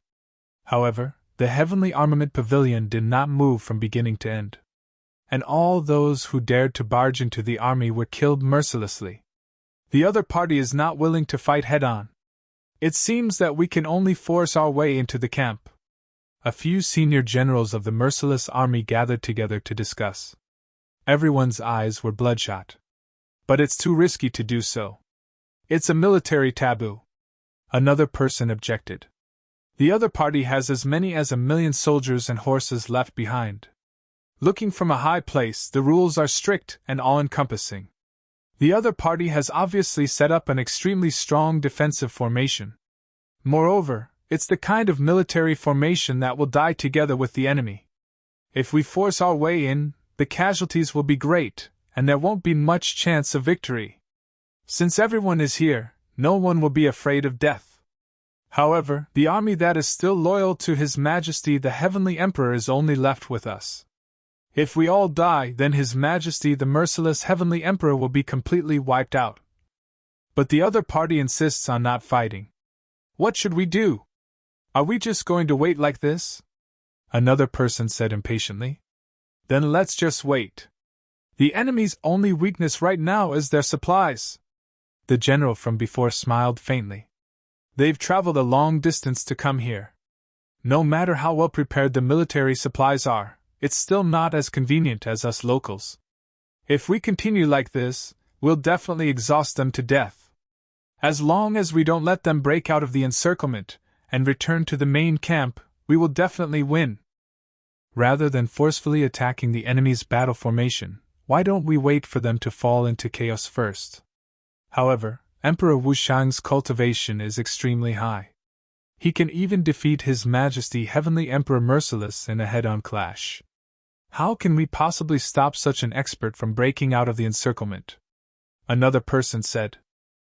However, the Heavenly Armament Pavilion did not move from beginning to end. And all those who dared to barge into the army were killed mercilessly. The other party is not willing to fight head-on. It seems that we can only force our way into the camp. A few senior generals of the merciless army gathered together to discuss. Everyone's eyes were bloodshot. But it's too risky to do so. It's a military taboo. Another person objected. The other party has as many as 1,000,000 soldiers and horses left behind. Looking from a high place, the rules are strict and all-encompassing. The other party has obviously set up an extremely strong defensive formation. Moreover, it's the kind of military formation that will die together with the enemy. If we force our way in, the casualties will be great, and there won't be much chance of victory. Since everyone is here, no one will be afraid of death. However, the army that is still loyal to His Majesty the Heavenly Emperor is only left with us. If we all die, then His Majesty the Merciless Heavenly Emperor will be completely wiped out. But the other party insists on not fighting. What should we do? Are we just going to wait like this? Another person said impatiently. Then let's just wait. The enemy's only weakness right now is their supplies. The general from before smiled faintly. They've traveled a long distance to come here. No matter how well prepared the military supplies are, it's still not as convenient as us locals. If we continue like this, we'll definitely exhaust them to death. As long as we don't let them break out of the encirclement and return to the main camp, we will definitely win. Rather than forcefully attacking the enemy's battle formation, why don't we wait for them to fall into chaos first? However, Emperor Wushang's cultivation is extremely high. He can even defeat His Majesty Heavenly Emperor Merciless in a head-on clash. How can we possibly stop such an expert from breaking out of the encirclement? Another person said.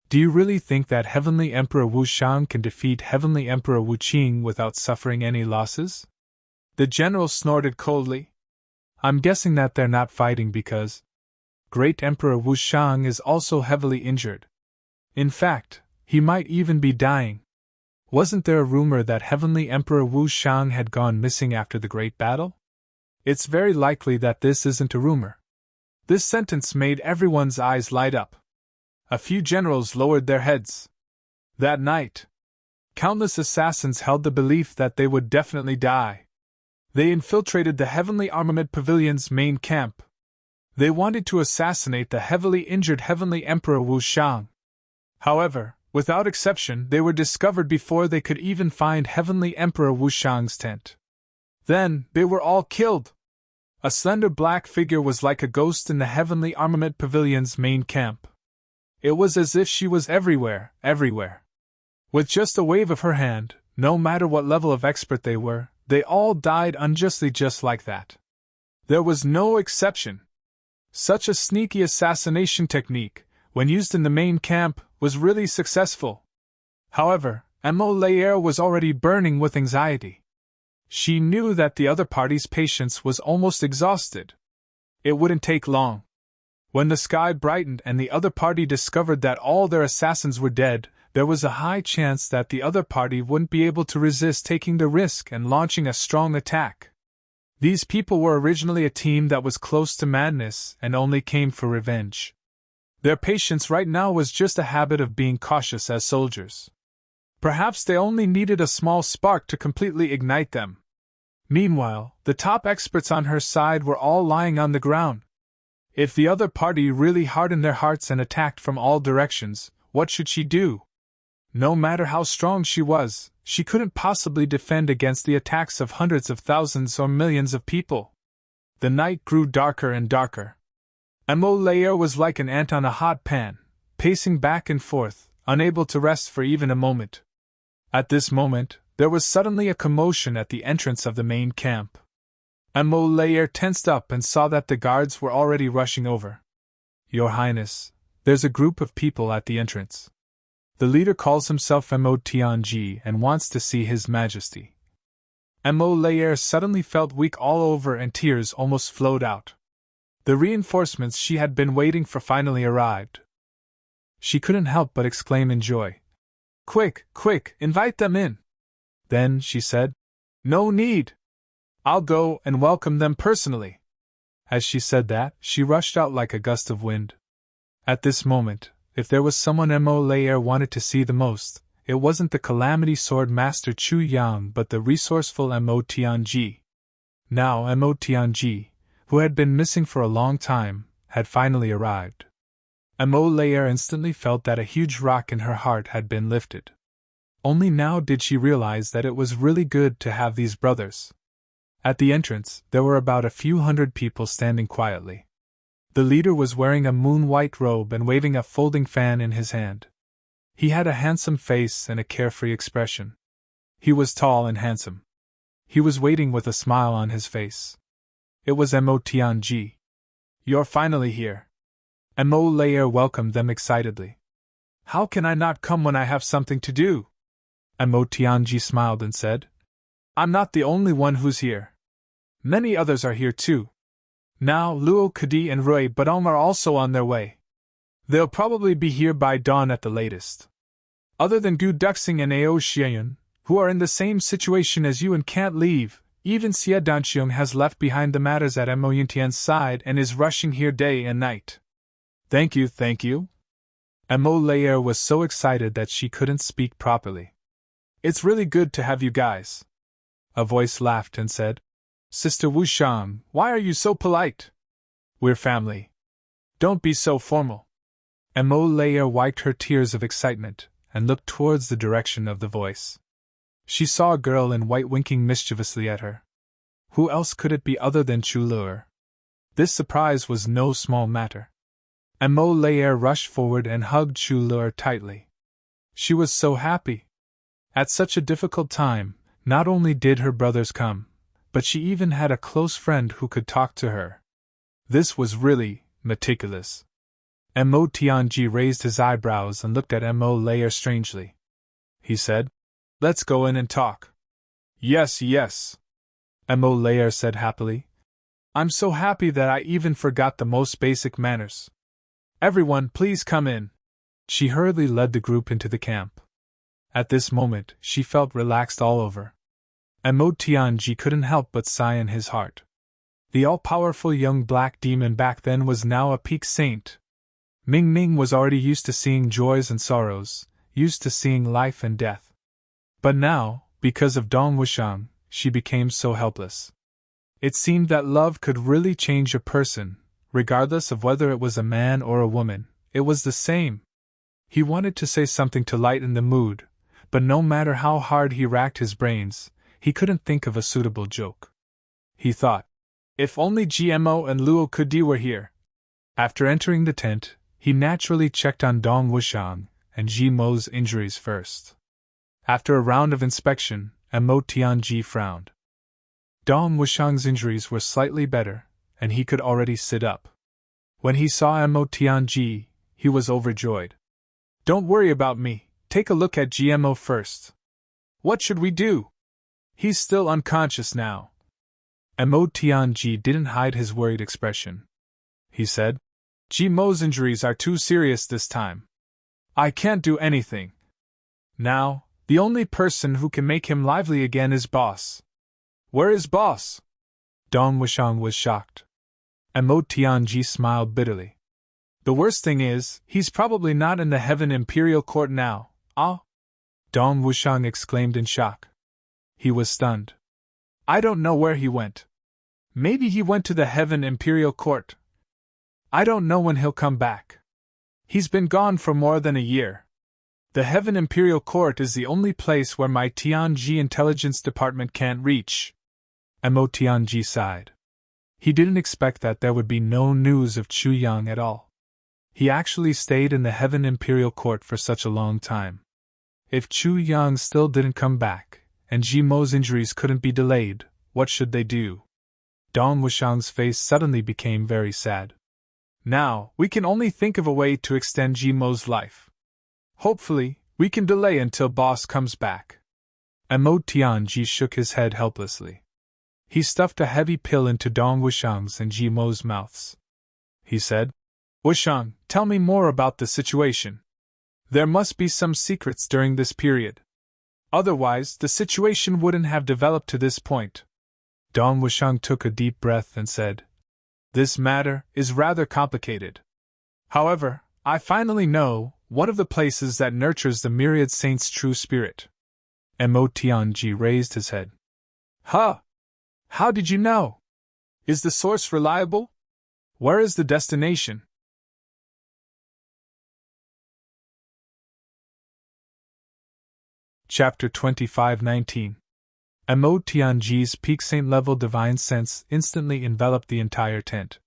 Do you really think that Heavenly Emperor Wushang can defeat Heavenly Emperor Wuqing without suffering any losses? The general snorted coldly. I'm guessing that they're not fighting because Great Emperor Wushang is also heavily injured. In fact, he might even be dying. Wasn't there a rumor that Heavenly Emperor Wushang had gone missing after the Great Battle? It's very likely that this isn't a rumor. This sentence made everyone's eyes light up. A few generals lowered their heads. That night, countless assassins held the belief that they would definitely die. They infiltrated the Heavenly Armament Pavilion's main camp. They wanted to assassinate the heavily injured Heavenly Emperor Wushang. However, without exception, they were discovered before they could even find Heavenly Emperor Wushang's tent. Then, they were all killed. A slender black figure was like a ghost in the Heavenly Armament Pavilion's main camp. It was as if she was everywhere, everywhere. With just a wave of her hand, no matter what level of expert they were, they all died unjustly just like that. There was no exception. Such a sneaky assassination technique, when used in the main camp, was really successful. However, Emma was already burning with anxiety. She knew that the other party's patience was almost exhausted. It wouldn't take long. When the sky brightened and the other party discovered that all their assassins were dead, there was a high chance that the other party wouldn't be able to resist taking the risk and launching a strong attack. These people were originally a team that was close to madness and only came for revenge. Their patience right now was just a habit of being cautious as soldiers. Perhaps they only needed a small spark to completely ignite them. Meanwhile, the top experts on her side were all lying on the ground. If the other party really hardened their hearts and attacked from all directions, what should she do? No matter how strong she was, she couldn't possibly defend against the attacks of hundreds of thousands or millions of people. The night grew darker and darker. Emma was like an ant on a hot pan, pacing back and forth, unable to rest for even a moment. At this moment, there was suddenly a commotion at the entrance of the main camp. Emma tensed up and saw that the guards were already rushing over. "Your Highness, there's a group of people at the entrance. The leader calls himself Motng and wants to see His Majesty." Emma suddenly felt weak all over and tears almost flowed out. The reinforcements she had been waiting for finally arrived. She couldn't help but exclaim in joy. "Quick, quick, invite them in." Then she said, "No need. I'll go and welcome them personally." As she said that, she rushed out like a gust of wind. At this moment, if there was someone Emma wanted to see the most, it wasn't the Calamity Sword Master Chu Yang but the resourceful Motng. Now Motng, who had been missing for a long time, had finally arrived. Emma instantly felt that a huge rock in her heart had been lifted. Only now did she realize that it was really good to have these brothers. At the entrance, there were about a few hundred people standing quietly. The leader was wearing a moon-white robe and waving a folding fan in his hand. He had a handsome face and a carefree expression. He was tall and handsome. He was waiting with a smile on his face. It was Motng. "You're finally here." Emma welcomed them excitedly. "How can I not come when I have something to do?" Motng smiled and said, "I'm not the only one who's here. Many others are here too. Now Luo Kadi and Rui Badong are also on their way. They'll probably be here by dawn at the latest. Other than Gu Duxing and Ao Xianyun, who are in the same situation as you and can't leave, even Xie Danqiong has left behind the matters at Mo Yuntian's side and is rushing here day and night." Thank you. Emma was so excited that she couldn't speak properly. "It's really good to have you guys." A voice laughed and said, "Sister Wushang, why are you so polite? We're family. Don't be so formal." Emma wiped her tears of excitement and looked towards the direction of the voice. She saw a girl in white winking mischievously at her. Who else could it be other than Chu Luer? This surprise was no small matter. Emma rushed forward and hugged Chu Luer tightly. She was so happy. At such a difficult time, not only did her brothers come, but she even had a close friend who could talk to her. This was really meticulous. Motng raised his eyebrows and looked at Emma strangely. He said, "Let's go in and talk." Yes. Emma said happily. "I'm so happy that I even forgot the most basic manners. Everyone, please come in." She hurriedly led the group into the camp. At this moment, she felt relaxed all over. Motng couldn't help but sigh in his heart. The all-powerful young black demon back then was now a peak saint. Ming was already used to seeing joys and sorrows, used to seeing life and death. But now, because of Dong Wushang, she became so helpless. It seemed that love could really change a person, regardless of whether it was a man or a woman, it was the same. He wanted to say something to lighten the mood, but no matter how hard he racked his brains, he couldn't think of a suitable joke. He thought, if only GMO and Luo Kudi were here. After entering the tent, he naturally checked on Dong Wushang and Mo's injuries first. After a round of inspection, Motng frowned. Dong Wushang's injuries were slightly better, and he could already sit up. When he saw Mo Tianji, he was overjoyed. "Don't worry about me, take a look at GMO first." "What should we do?" "He's still unconscious now." Mo Tianji didn't hide his worried expression. He said, "GMO's injuries are too serious this time. I can't do anything. Now, the only person who can make him lively again is Boss." "Where is Boss?" Dong Wushang was shocked. Mo Tianji smiled bitterly. "The worst thing is, he's probably not in the Heaven Imperial Court now." "Ah?" Dong Wushang exclaimed in shock. He was stunned. "I don't know where he went. Maybe he went to the Heaven Imperial Court. I don't know when he'll come back. He's been gone for more than a year. The Heaven Imperial Court is the only place where my Tianji Intelligence Department can't reach." Mo Tianji sighed. He didn't expect that there would be no news of Chu Yang at all. He actually stayed in the Heaven Imperial Court for such a long time. If Chu Yang still didn't come back, and Jimo's injuries couldn't be delayed, what should they do? Dong Wushang's face suddenly became very sad. "Now, we can only think of a way to extend Jimo's life. Hopefully, we can delay until Boss comes back." Mo Tianji shook his head helplessly. He stuffed a heavy pill into Dong Wushang's and Jimo's mouths. He said, "Wushang, tell me more about the situation. There must be some secrets during this period. Otherwise, the situation wouldn't have developed to this point." Dong Wushang took a deep breath and said, "This matter is rather complicated. However, I finally know one of the places that nurtures the myriad saints' true spirit." Mo Tianji raised his head. "Huh! How did you know? Is the source reliable? Where is the destination?" Chapter 25:19. Mo Tianji's peak saint-level divine sense instantly enveloped the entire tent.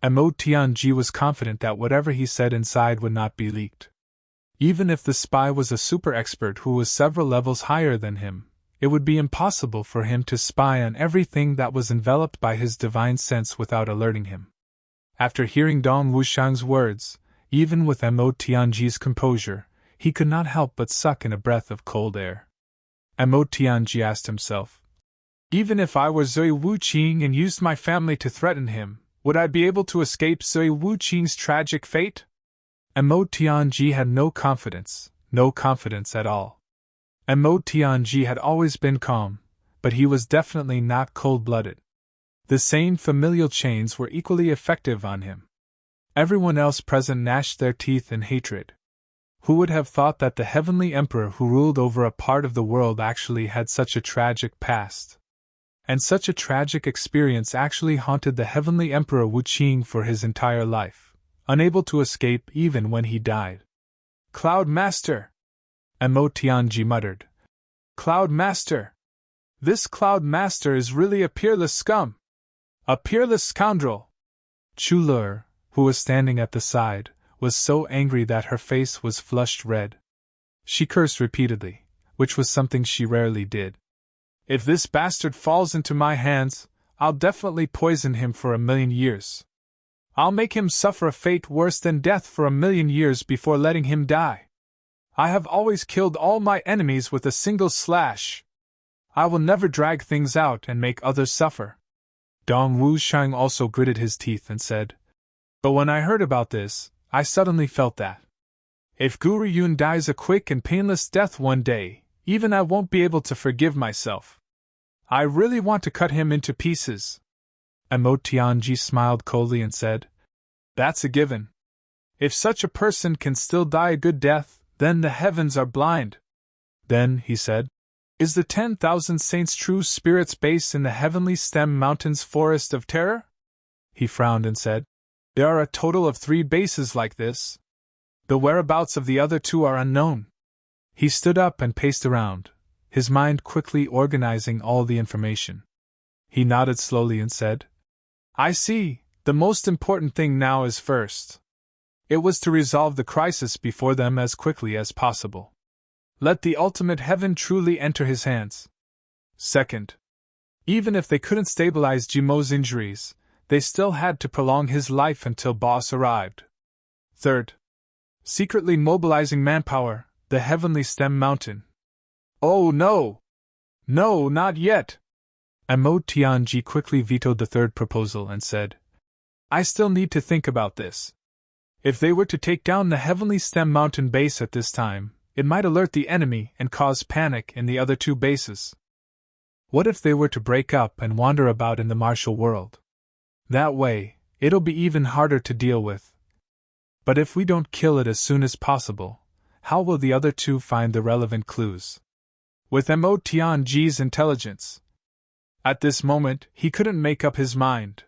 Mo Tianji was confident that whatever he said inside would not be leaked. Even if the spy was a super expert who was several levels higher than him, it would be impossible for him to spy on everything that was enveloped by his divine sense without alerting him. After hearing Dong Wushang's words, even with Mo Tianji's composure, he could not help but suck in a breath of cold air. Mo Tianji asked himself, "Even if I were Zui Wuqing and used my family to threaten him, would I be able to escape Zui Wuqing's tragic fate?" Mo Tianji had no confidence at all. Mo Tianji had always been calm, but he was definitely not cold-blooded. The same familial chains were equally effective on him. Everyone else present gnashed their teeth in hatred. Who would have thought that the heavenly emperor who ruled over a part of the world actually had such a tragic past? And such a tragic experience actually haunted the heavenly emperor Wuqing for his entire life, unable to escape even when he died. "Cloud Master!" Mo Tianji muttered. "Cloud Master! This Cloud Master is really a peerless scum! A peerless scoundrel!" Chu Lur, who was standing at the side, was so angry that her face was flushed red. She cursed repeatedly, which was something she rarely did. "If this bastard falls into my hands, I'll definitely poison him for 1,000,000 years. I'll make him suffer a fate worse than death for 1,000,000 years before letting him die. I have always killed all my enemies with a single slash. I will never drag things out and make others suffer." Dong Wushang also gritted his teeth and said, "But when I heard about this, I suddenly felt that if Guru Yun dies a quick and painless death one day, even I won't be able to forgive myself. I really want to cut him into pieces." Mo Tianji smiled coldly and said, "That's a given. If such a person can still die a good death, then the heavens are blind." "Then," he said, "is the 10,000 Saints' true spirit's base in the Heavenly Stem Mountains Forest of Terror?" He frowned and said, "There are a total of 3 bases like this. The whereabouts of the other 2 are unknown." He stood up and paced around, his mind quickly organizing all the information. He nodded slowly and said, "I see, the most important thing now is first. It was to resolve the crisis before them as quickly as possible. Let the ultimate heaven truly enter his hands. Second, even if they couldn't stabilize Jimo's injuries, they still had to prolong his life until boss arrived. Third, secretly mobilizing manpower, the heavenly stem mountain. Oh no! No, not yet! Mo Tianji quickly vetoed the third proposal and said, I still need to think about this. If they were to take down the heavenly stem mountain base at this time, it might alert the enemy and cause panic in the other two bases. What if they were to break up and wander about in the martial world? That way, it'll be even harder to deal with. But if we don't kill it as soon as possible, how will the other two find the relevant clues? With Mo Tianji's intelligence, at this moment, he couldn't make up his mind.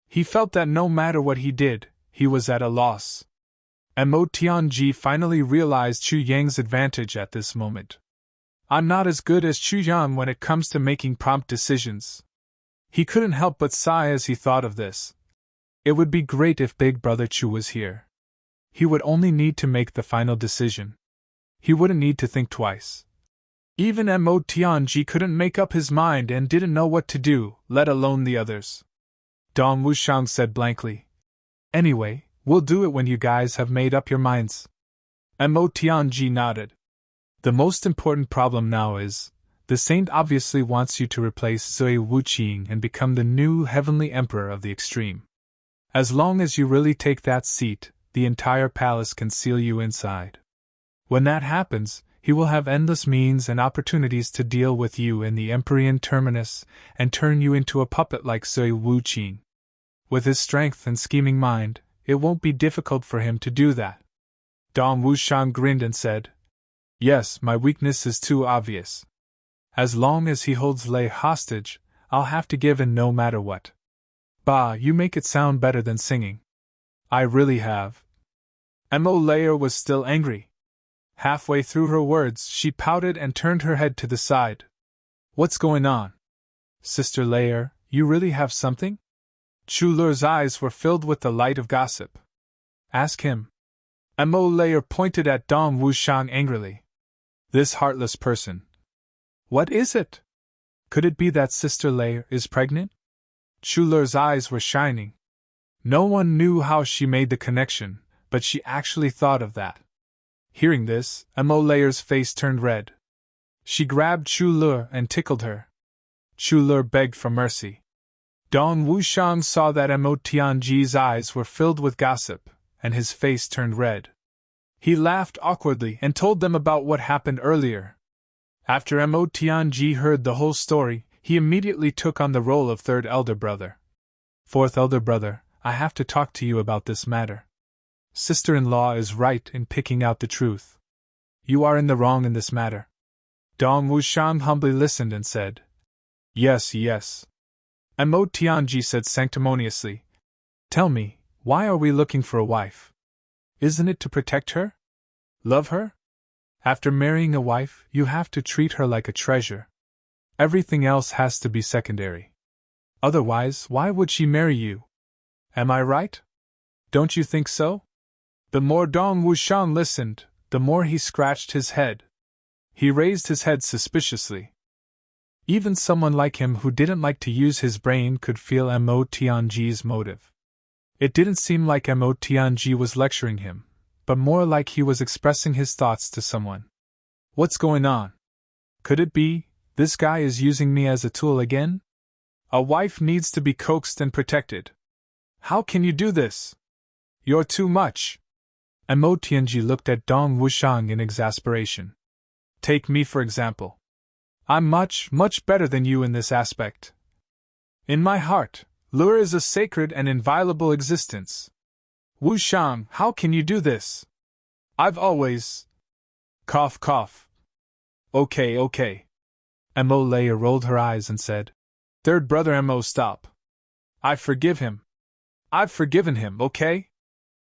He felt that no matter what he did, he was at a loss. Mo Tianji finally realized Chu Yang's advantage at this moment. I'm not as good as Chu Yang when it comes to making prompt decisions. He couldn't help but sigh as he thought of this. It would be great if Big Brother Chu was here. He would only need to make the final decision. He wouldn't need to think twice. Even Mo Tianji couldn't make up his mind and didn't know what to do, let alone the others. Dong Wushang said blankly. Anyway, we'll do it when you guys have made up your minds. Mo Tianji nodded. The most important problem now is, the saint obviously wants you to replace Zui Wuqing and become the new heavenly emperor of the extreme. As long as you really take that seat, the entire palace can seal you inside. When that happens, he will have endless means and opportunities to deal with you in the Empyrean terminus and turn you into a puppet like Zui Wuqing. With his strength and scheming mind, it won't be difficult for him to do that. Dong Wushang grinned and said, Yes, my weakness is too obvious. As long as he holds Lei hostage, I'll have to give in no matter what. Bah, you make it sound better than singing. I really have. Mo Layer was still angry. Halfway through her words, she pouted and turned her head to the side. What's going on? Sister Layer, you really have something? Chu Lure's eyes were filled with the light of gossip. Ask him. Mo Layer pointed at Dong Wushang angrily. This heartless person. What is it? Could it be that Sister Layer is pregnant? Chu Lure's eyes were shining. No one knew how she made the connection, but she actually thought of that. Hearing this, Mo Layer's face turned red. She grabbed Chu Lure and tickled her. Chu Lure begged for mercy. Dong Wushang saw that Mo Tianji's eyes were filled with gossip, and his face turned red. He laughed awkwardly and told them about what happened earlier. After Mo Tianji heard the whole story, he immediately took on the role of third elder brother. Fourth elder brother, I have to talk to you about this matter. Sister-in-law is right in picking out the truth. You are in the wrong in this matter. Dong Wushang humbly listened and said, Yes, yes. Mo Tianji said sanctimoniously, Tell me, why are we looking for a wife? Isn't it to protect her? Love her? After marrying a wife, you have to treat her like a treasure. Everything else has to be secondary. Otherwise, why would she marry you? Am I right? Don't you think so? The more Dong Wushang listened, the more he scratched his head. He raised his head suspiciously. Even someone like him who didn't like to use his brain could feel Mo Tianji's motive. It didn't seem like Mo Tianji was lecturing him, but more like he was expressing his thoughts to someone. What's going on? Could it be, this guy is using me as a tool again? A wife needs to be coaxed and protected. How can you do this? You're too much. Mo Tianji looked at Dong Wushang in exasperation. Take me for example. I'm much, much better than you in this aspect. In my heart, Lure is a sacred and inviolable existence. Wushang, how can you do this? I've always... Cough, cough. Okay. Mo Layer rolled her eyes and said, Third brother Mo, stop. I forgive him. I've forgiven him, okay?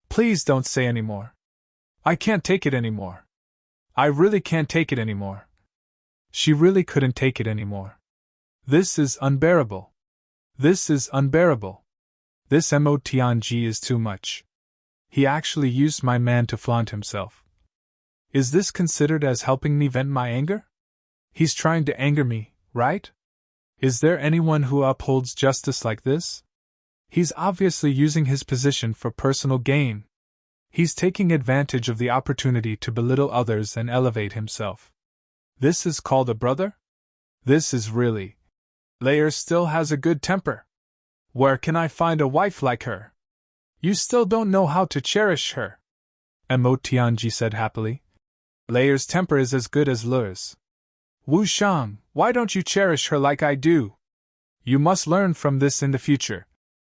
Please don't say any more. I can't take it anymore. I really can't take it anymore. She really couldn't take it anymore. This is unbearable. This is unbearable. This Mo Tianji is too much. He actually used my man to flaunt himself. Is this considered as helping me vent my anger? He's trying to anger me, right? Is there anyone who upholds justice like this? He's obviously using his position for personal gain. He's taking advantage of the opportunity to belittle others and elevate himself. This is called a brother? This is really. Layer still has a good temper. Where can I find a wife like her? You still don't know how to cherish her. Mo Tianji said happily. Layer's temper is as good as Le's. Wu Shang, why don't you cherish her like I do? You must learn from this in the future.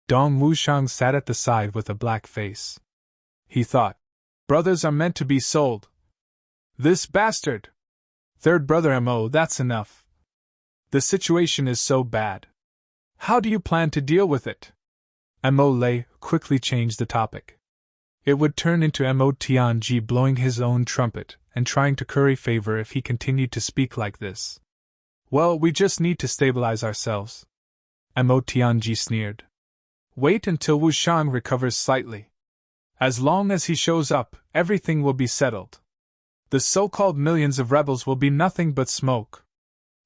Dong Wushang sat at the side with a black face. He thought, brothers are meant to be sold. This bastard! Third brother Mo, that's enough. The situation is so bad. How do you plan to deal with it? Mo Lei quickly changed the topic. It would turn into Mo Tianji blowing his own trumpet and trying to curry favor if he continued to speak like this. Well, we just need to stabilize ourselves. Mo Tianji sneered. Wait until Wu Shang recovers slightly. As long as he shows up, everything will be settled. The so-called millions of rebels will be nothing but smoke.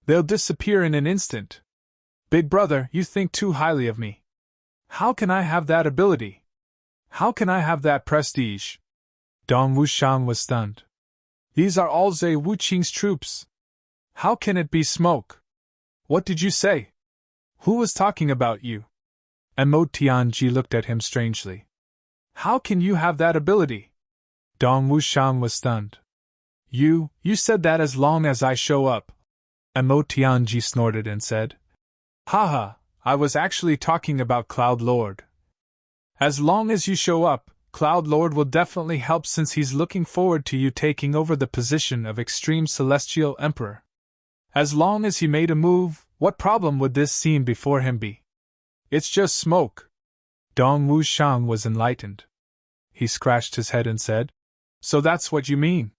They'll disappear in an instant. Big brother, you think too highly of me. How can I have that ability? How can I have that prestige? Dong Wushang was stunned. These are all Zhe Wuqing's troops. How can it be smoke? What did you say? Who was talking about you? Mo Tianji looked at him strangely. How can you have that ability? Dong Wushang was stunned. You said that as long as I show up. Mo Tianji snorted and said. Haha, I was actually talking about Cloud Lord. As long as you show up, Cloud Lord will definitely help since he's looking forward to you taking over the position of Extreme Celestial Emperor. As long as he made a move, what problem would this scene before him be? It's just smoke. Dong Wushang was enlightened. He scratched his head and said, So that's what you mean.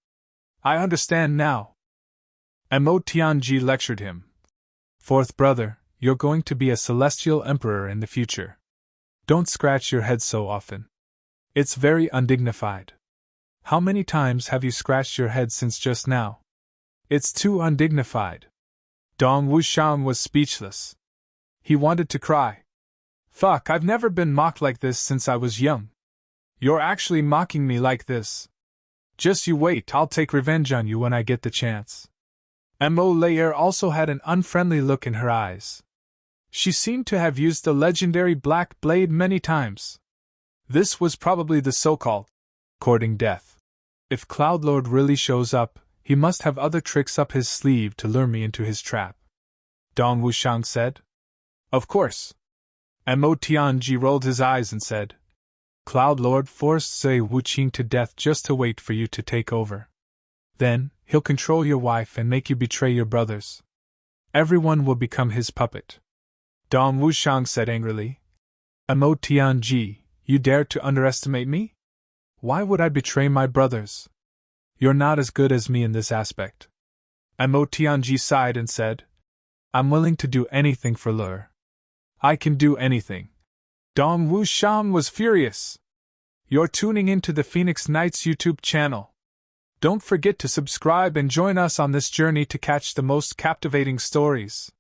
I understand now. Mo Tianji lectured him. Fourth brother, you're going to be a celestial emperor in the future. Don't scratch your head so often. It's very undignified. How many times have you scratched your head since just now? It's too undignified. Dong Wushang was speechless. He wanted to cry. Fuck, I've never been mocked like this since I was young. You're actually mocking me like this. Just you wait, I'll take revenge on you when I get the chance. Mo Layer also had an unfriendly look in her eyes. She seemed to have used the legendary Black Blade many times. This was probably the so-called courting death. If Cloud Lord really shows up, he must have other tricks up his sleeve to lure me into his trap. Dong Wushang said. Of course. Mo Tianji rolled his eyes and said, Cloud Lord forced Zhe Wuqing to death just to wait for you to take over. Then, he'll control your wife and make you betray your brothers. Everyone will become his puppet. Dong Wushang said angrily. Mo Tianji, you dare to underestimate me? Why would I betray my brothers? You're not as good as me in this aspect. Mo Tianji sighed and said, I'm willing to do anything for Lur. I can do anything. Dong Wushang was furious. You're tuning into the Phoenix Knights YouTube channel. Don't forget to subscribe and join us on this journey to catch the most captivating stories.